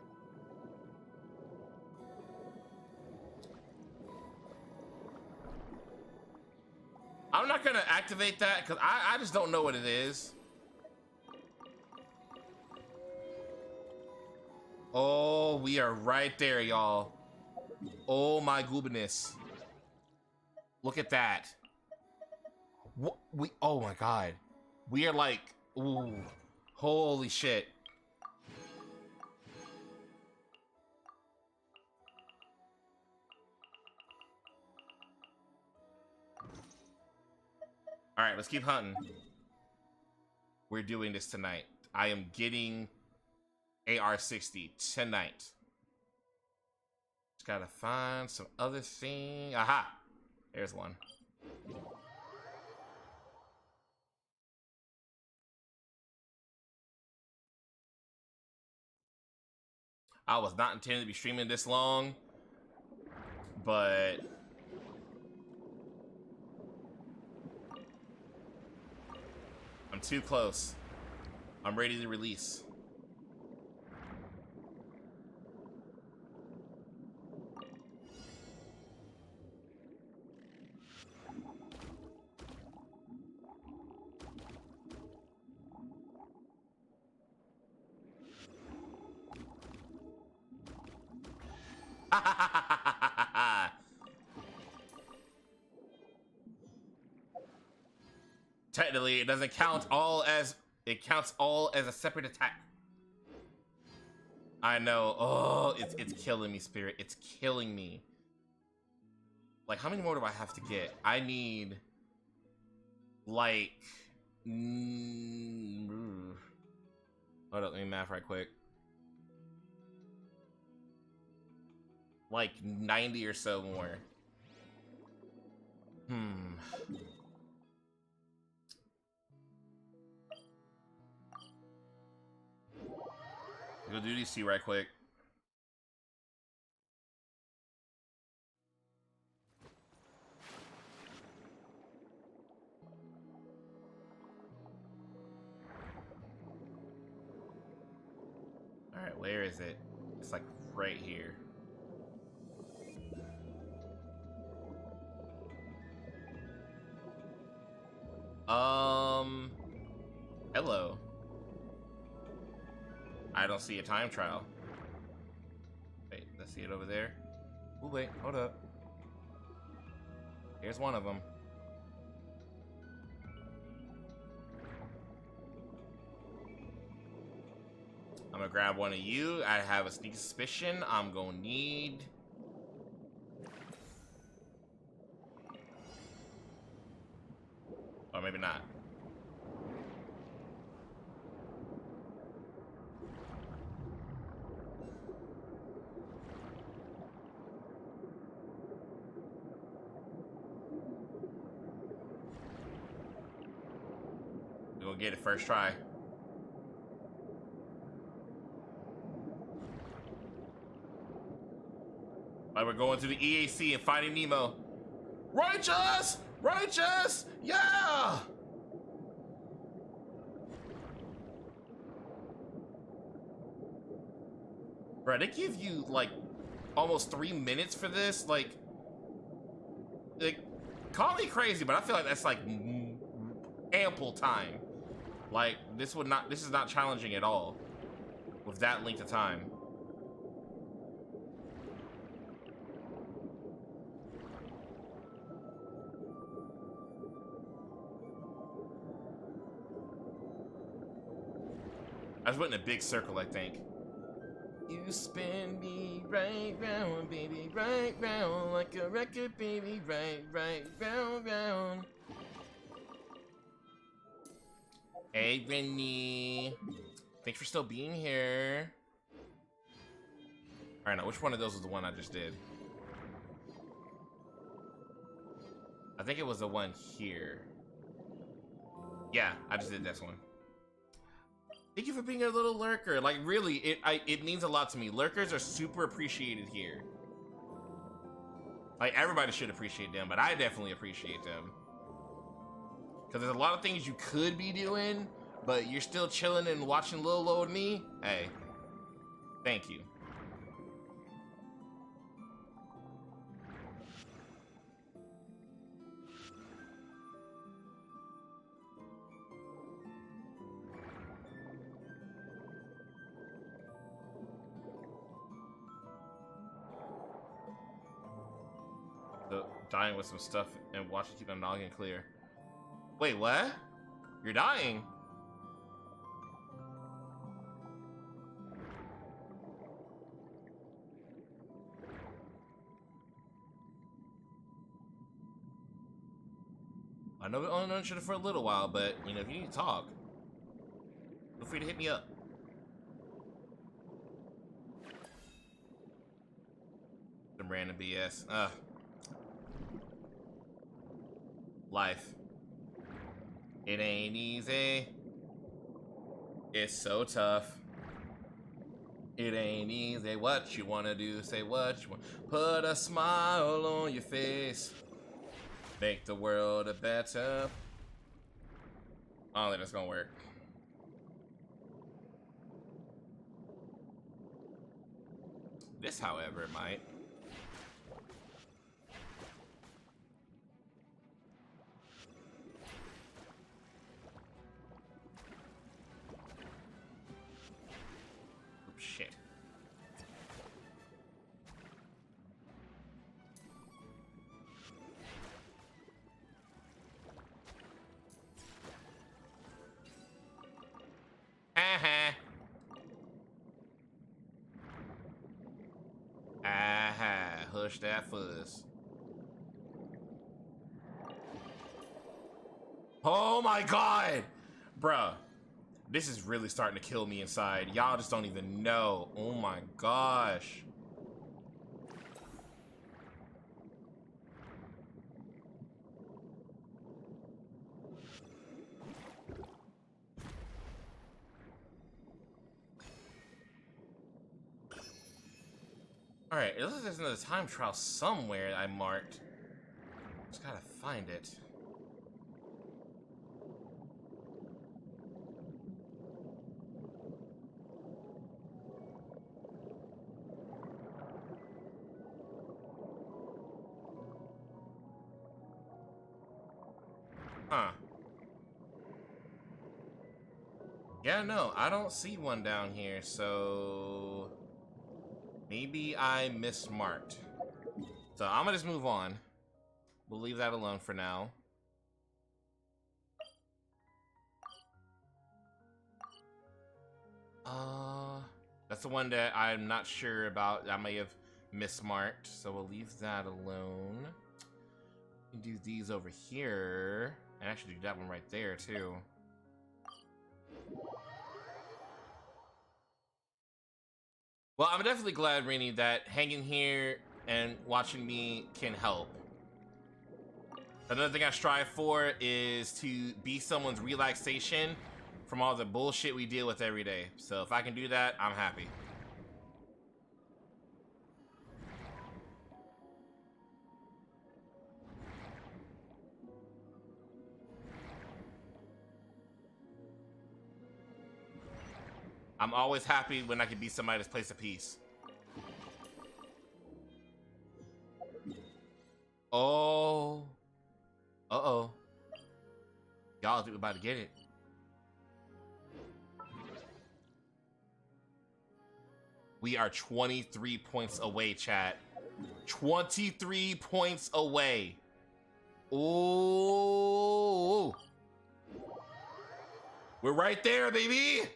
I'm not gonna activate that because I just don't know what it is. Oh, we are right there, y'all. Oh my goodness. Look at that. What oh my god. We are like, ooh, holy shit. All right, let's keep hunting. We're doing this tonight. I am getting AR-60 tonight. Just gotta find some other thing. Aha! There's one. I was not intending to be streaming this long, but I'm too close. I'm ready to release. Technically, it doesn't count all as it counts all as a separate attack. I know. Oh, it's killing me, Spirit. It's killing me. Like, how many more do I have to get? I need like hold up, let me math right quick. Like 90 or so more. Go do these two right quick. All right, where is it? It's like right here. Hello. I don't see a time trial. Wait, let's see it over there. Oh wait, hold up. Here's one of them. I'm gonna grab one of you. I have a sneaky suspicion I'm gonna need. Or maybe not. We're gonna get it first try. Like we're going to the EAC and finding Nemo. Righteous! Righteous! Yeah! Bro, they give you like almost 3 minutes for this. Like, call me crazy, but I feel like that's like ample time. Like, this is not challenging at all with that length of time. I just went in a big circle, I think. You spin me right round, baby, right round, like a record, baby, right round, round. Hey, Rennie. Thanks for still being here. Alright, now which one of those was the one I just did? I think it was the one here. Yeah, I just did this one. Thank you for being a little lurker. Like, really, it means a lot to me. Lurkers are super appreciated here. Like, everybody should appreciate them, but I definitely appreciate them. Because there's a lot of things you could be doing, but you're still chilling and watching Lil Old Me. Hey, thank you. Dying with some stuff and watch it keep my noggin clear. Wait, what? You're dying? I know we only known each other for a little while, but, you know, if you need to talk, feel free to hit me up. Some random BS. Life. It ain't easy. It's so tough. It ain't easy. What you wanna do? Say what you want. Put a smile on your face. Make the world a better. I don't think that's gonna work. This, however, might. Shit. Aha. Aha. Hush that fuzz. Oh my god! Bruh. This is really starting to kill me inside. Y'all just don't even know. Oh my gosh. Alright, it looks like there's another time trial somewhere I marked. Just gotta find it. Huh. Yeah, no, I don't see one down here, so maybe I mismarked. So I'm gonna just move on. We'll leave that alone for now. That's the one that I'm not sure about. I may have mismarked, so we'll leave that alone. We can do these over here. And actually do that one right there, too. Well, I'm definitely glad, Rainy, that hanging here and watching me can help. Another thing I strive for is to be someone's relaxation from all the bullshit we deal with every day. So if I can do that, I'm happy. I'm always happy when I can be somebody's place of peace. Oh. Uh-oh. Y'all think we're about to get it. We are 23 points away, chat. 23 points away. Ooh. We're right there, baby.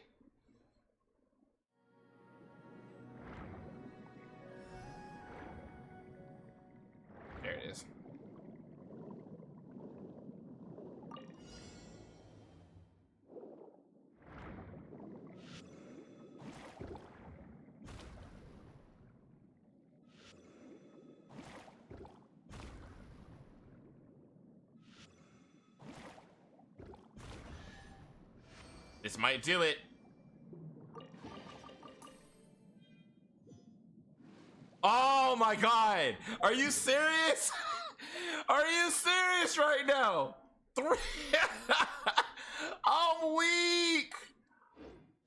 There it is. This might do it. Oh my god! Are you serious? Are you serious right now? 3. I'm weak.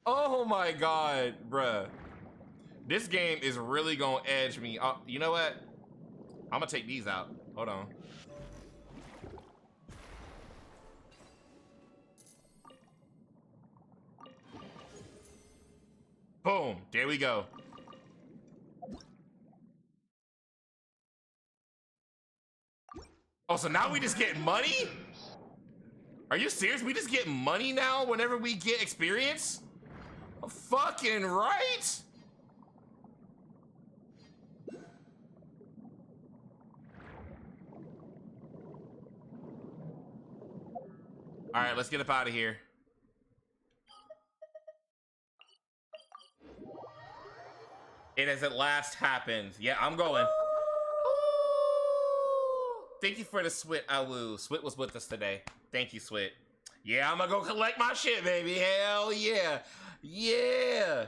Oh my god, bruh. This game is really gonna edge me. You know what? I'm gonna take these out. Hold on. Boom. There we go. Oh, so now we just get money? Are you serious? We just get money now whenever we get experience? Fucking right? All right, let's get up out of here. It has at last happened. Yeah, I'm going. Thank you for the Swit, Awu. Swit was with us today. Thank you, Swit. Yeah, I'm gonna go collect my shit, baby. Hell yeah. Yeah.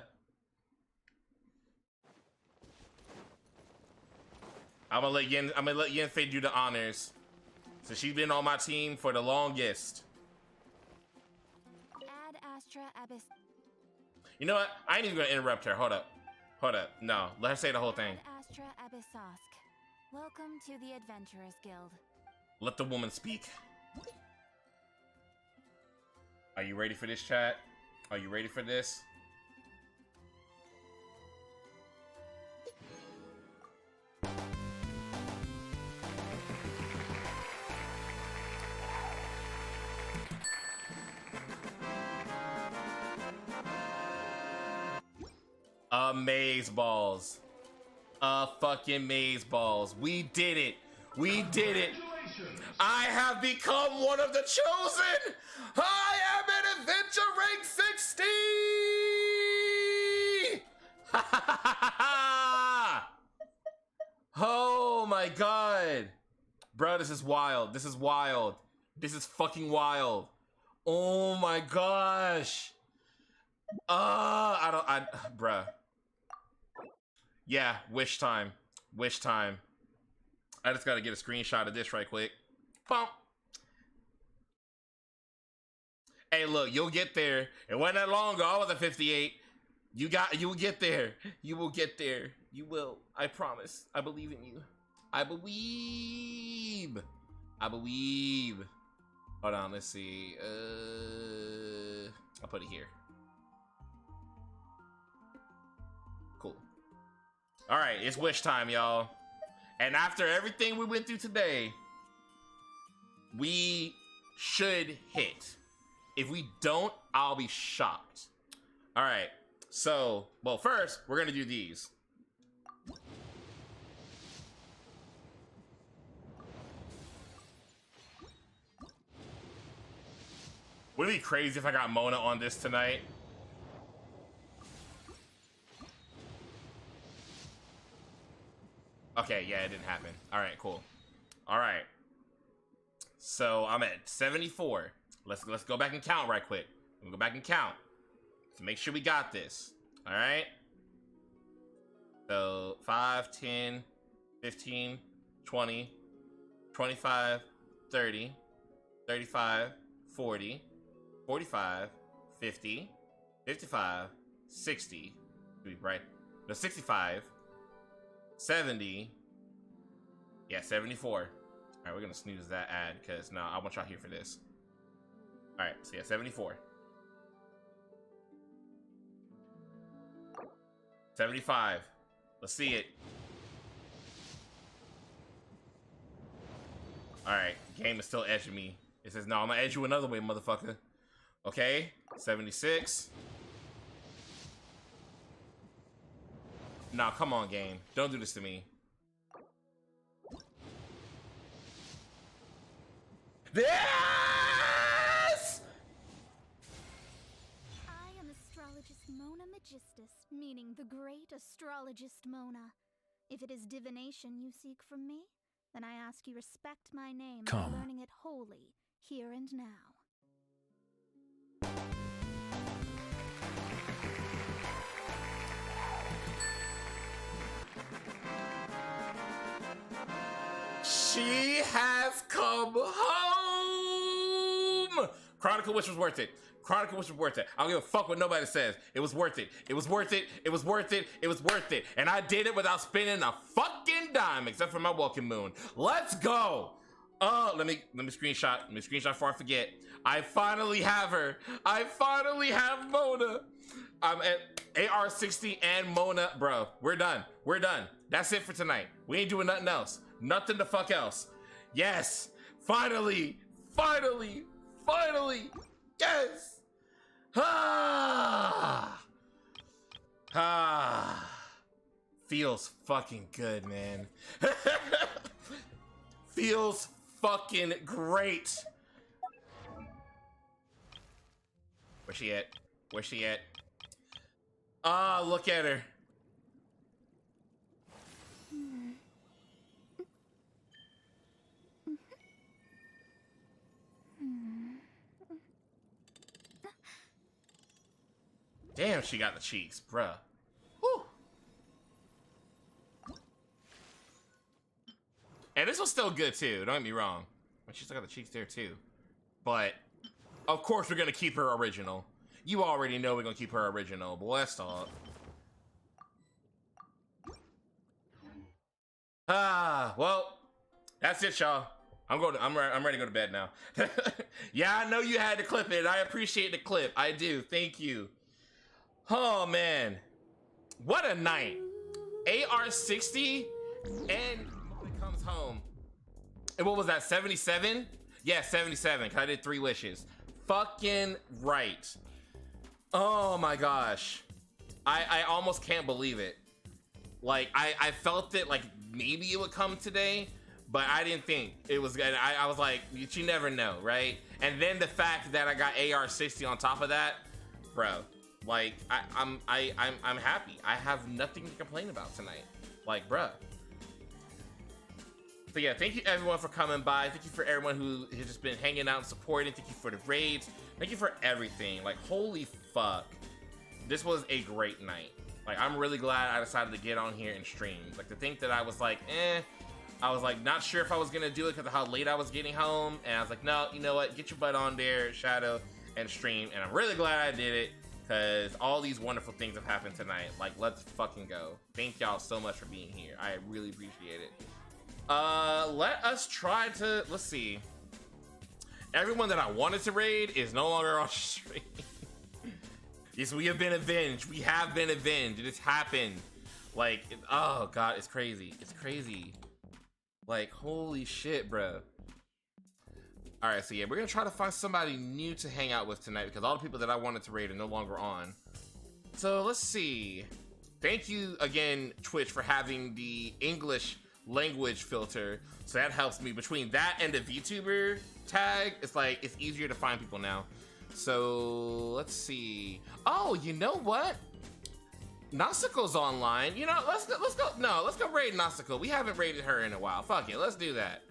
I'm gonna let Yenfei do the honors. So she's been on my team for the longest. Ad Astra Abyss. You know what? I ain't even gonna interrupt her. Hold up. Hold up. No, let her say the whole thing. Ad Astra Abyssosk. Welcome to the Adventurers Guild. Let the woman speak. Are you ready for this, chat? Are you ready for this? Maze balls. Fucking maze balls. We did it. We did it. I have become one of the chosen. I am an adventure rank 60. Oh my god. Bro, this is wild. This is wild. This is fucking wild. Oh my gosh. Bruh. Yeah, wish time. Wish time. I just gotta get a screenshot of this right quick. Bump. Hey, look, you'll get there. It wasn't that long ago. I was at 58. You will get there. You will get there. You will. I promise. I believe in you. I believe. I believe. Hold on, let's see. I'll put it here. Cool. All right, it's wish time, y'all. And after everything we went through today, we should hit. If we don't, I'll be shocked. All right, so, well, first, we're gonna do these. Would it be crazy if I got Mona on this tonight? Okay, yeah, it didn't happen. All right, cool. All right. So I'm at 74. Let's go back and count right quick. We'll go back and count to make sure we got this. All right. So 5, 10, 15, 20, 25, 30, 35, 40, 45, 50, 55, 60. Right? No, 65. 70. Yeah, 74. All right, we're gonna snooze that ad because no, I want y'all here for this. All right, so yeah, 74. 75. Let's see it. All right, game is still edging me. It says, no, I'm gonna edge you another way, motherfucker. Okay, 76. Nah, come on, game. Don't do this to me. Yes! I am astrologist Mona Magistus, meaning the great astrologist Mona. If it is divination you seek from me, then I ask you respect my name by learning it wholly, here and now. She has come home! Chronicle Witch was worth it. Chronicle Witch was worth it. I don't give a fuck what nobody says. It was worth it. It was worth it. It was worth it. It was worth it. And I did it without spending a fucking dime, except for my welcome moon. Let's go! Let me screenshot. Let me screenshot before I forget. I finally have her. I finally have Mona. I'm at AR60 and Mona. Bro, we're done. We're done. That's it for tonight. We ain't doing nothing else. Nothing the fuck else. Yes. Finally. Finally. Finally. Yes. Ah. Ah. Feels fucking good, man. Feels fucking great. Where's she at? Where's she at? Ah, look at her. Damn, she got the cheeks, bruh. Whew. And this was still good too, don't get me wrong. But she still got the cheeks there too. But, of course we're gonna keep her original. You already know we're gonna keep her original, but let's talk. Ah, well, that's it, y'all. I'm ready to go to bed now. Yeah, I know you had to clip it. I appreciate the clip. I do. Thank you. Oh, man. What a night. AR60 and Mona comes home. And what was that, 77? Yeah, 77, because I did 3 wishes. Fucking right. Oh, my gosh. I almost can't believe it. Like, I felt it, like, maybe it would come today, but I didn't think it was good. I was like, you never know, right? And then the fact that I got AR60 on top of that, bro. Like, I'm happy. I have nothing to complain about tonight. Like, bruh. So yeah, thank you everyone for coming by. Thank you for everyone who has just been hanging out and supporting. Thank you for the raids. Thank you for everything. Like, holy fuck. This was a great night. Like, I'm really glad I decided to get on here and stream. Like, to think that I was like, I was like, not sure if I was gonna do it because of how late I was getting home. And I was like, no, you know what? Get your butt on there, Shadow, and stream. And I'm really glad I did it. Because all these wonderful things have happened tonight. Like, let's fucking go. Thank y'all so much for being here. I really appreciate it. Let us try to... Let's see. Everyone that I wanted to raid is no longer on stream. Yes, we have been avenged. We have been avenged. It has happened. Like, oh, God, it's crazy. It's crazy. Like, holy shit, bro. All right, so yeah, we're gonna try to find somebody new to hang out with tonight because all the people that I wanted to raid are no longer on. So let's see. Thank you again, Twitch, for having the English language filter. So that helps me. Between that and the VTuber tag, it's like, it's easier to find people now. So let's see. Oh, you know what? Nausicaa's online. You know, let's go raid Nausicaa. We haven't raided her in a while. Fuck it, let's do that.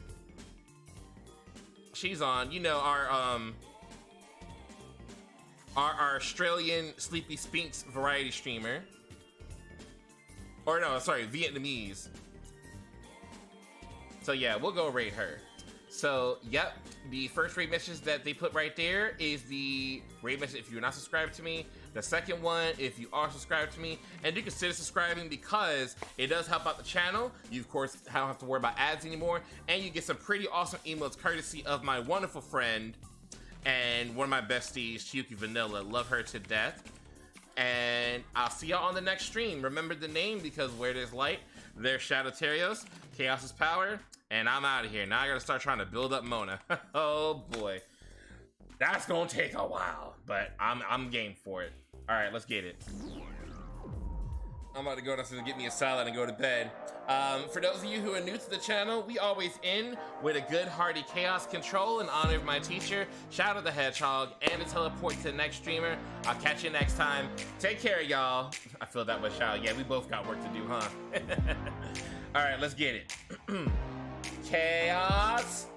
She's on, you know, our Australian Sleepy Spinks variety streamer. Or no, sorry, Vietnamese. So yeah, we'll go raid her. So, yep, the first raid message that they put right there is the raid message. If you're not subscribed to me, The second one, if you are subscribed to me, and do consider subscribing because it does help out the channel. You, of course, don't have to worry about ads anymore, and you get some pretty awesome emotes courtesy of my wonderful friend and one of my besties, Chiyuki Vanilla. Love her to death. And I'll see y'all on the next stream. Remember the name, because where there's light, there's Shadow Terios, Chaos is power, and I'm out of here. Now I gotta start trying to build up Mona. Oh boy. That's gonna take a while, but I'm game for it. All right, let's get it. I'm about to go downstairs and get me a salad and go to bed. For those of you who are new to the channel, we always end with a good hearty chaos control in honor of my teacher, Shadow the Hedgehog, and to teleport to the next streamer. I'll catch you next time. Take care, y'all. I feel that was Shadow. Yeah, we both got work to do, huh? All right, let's get it. Chaos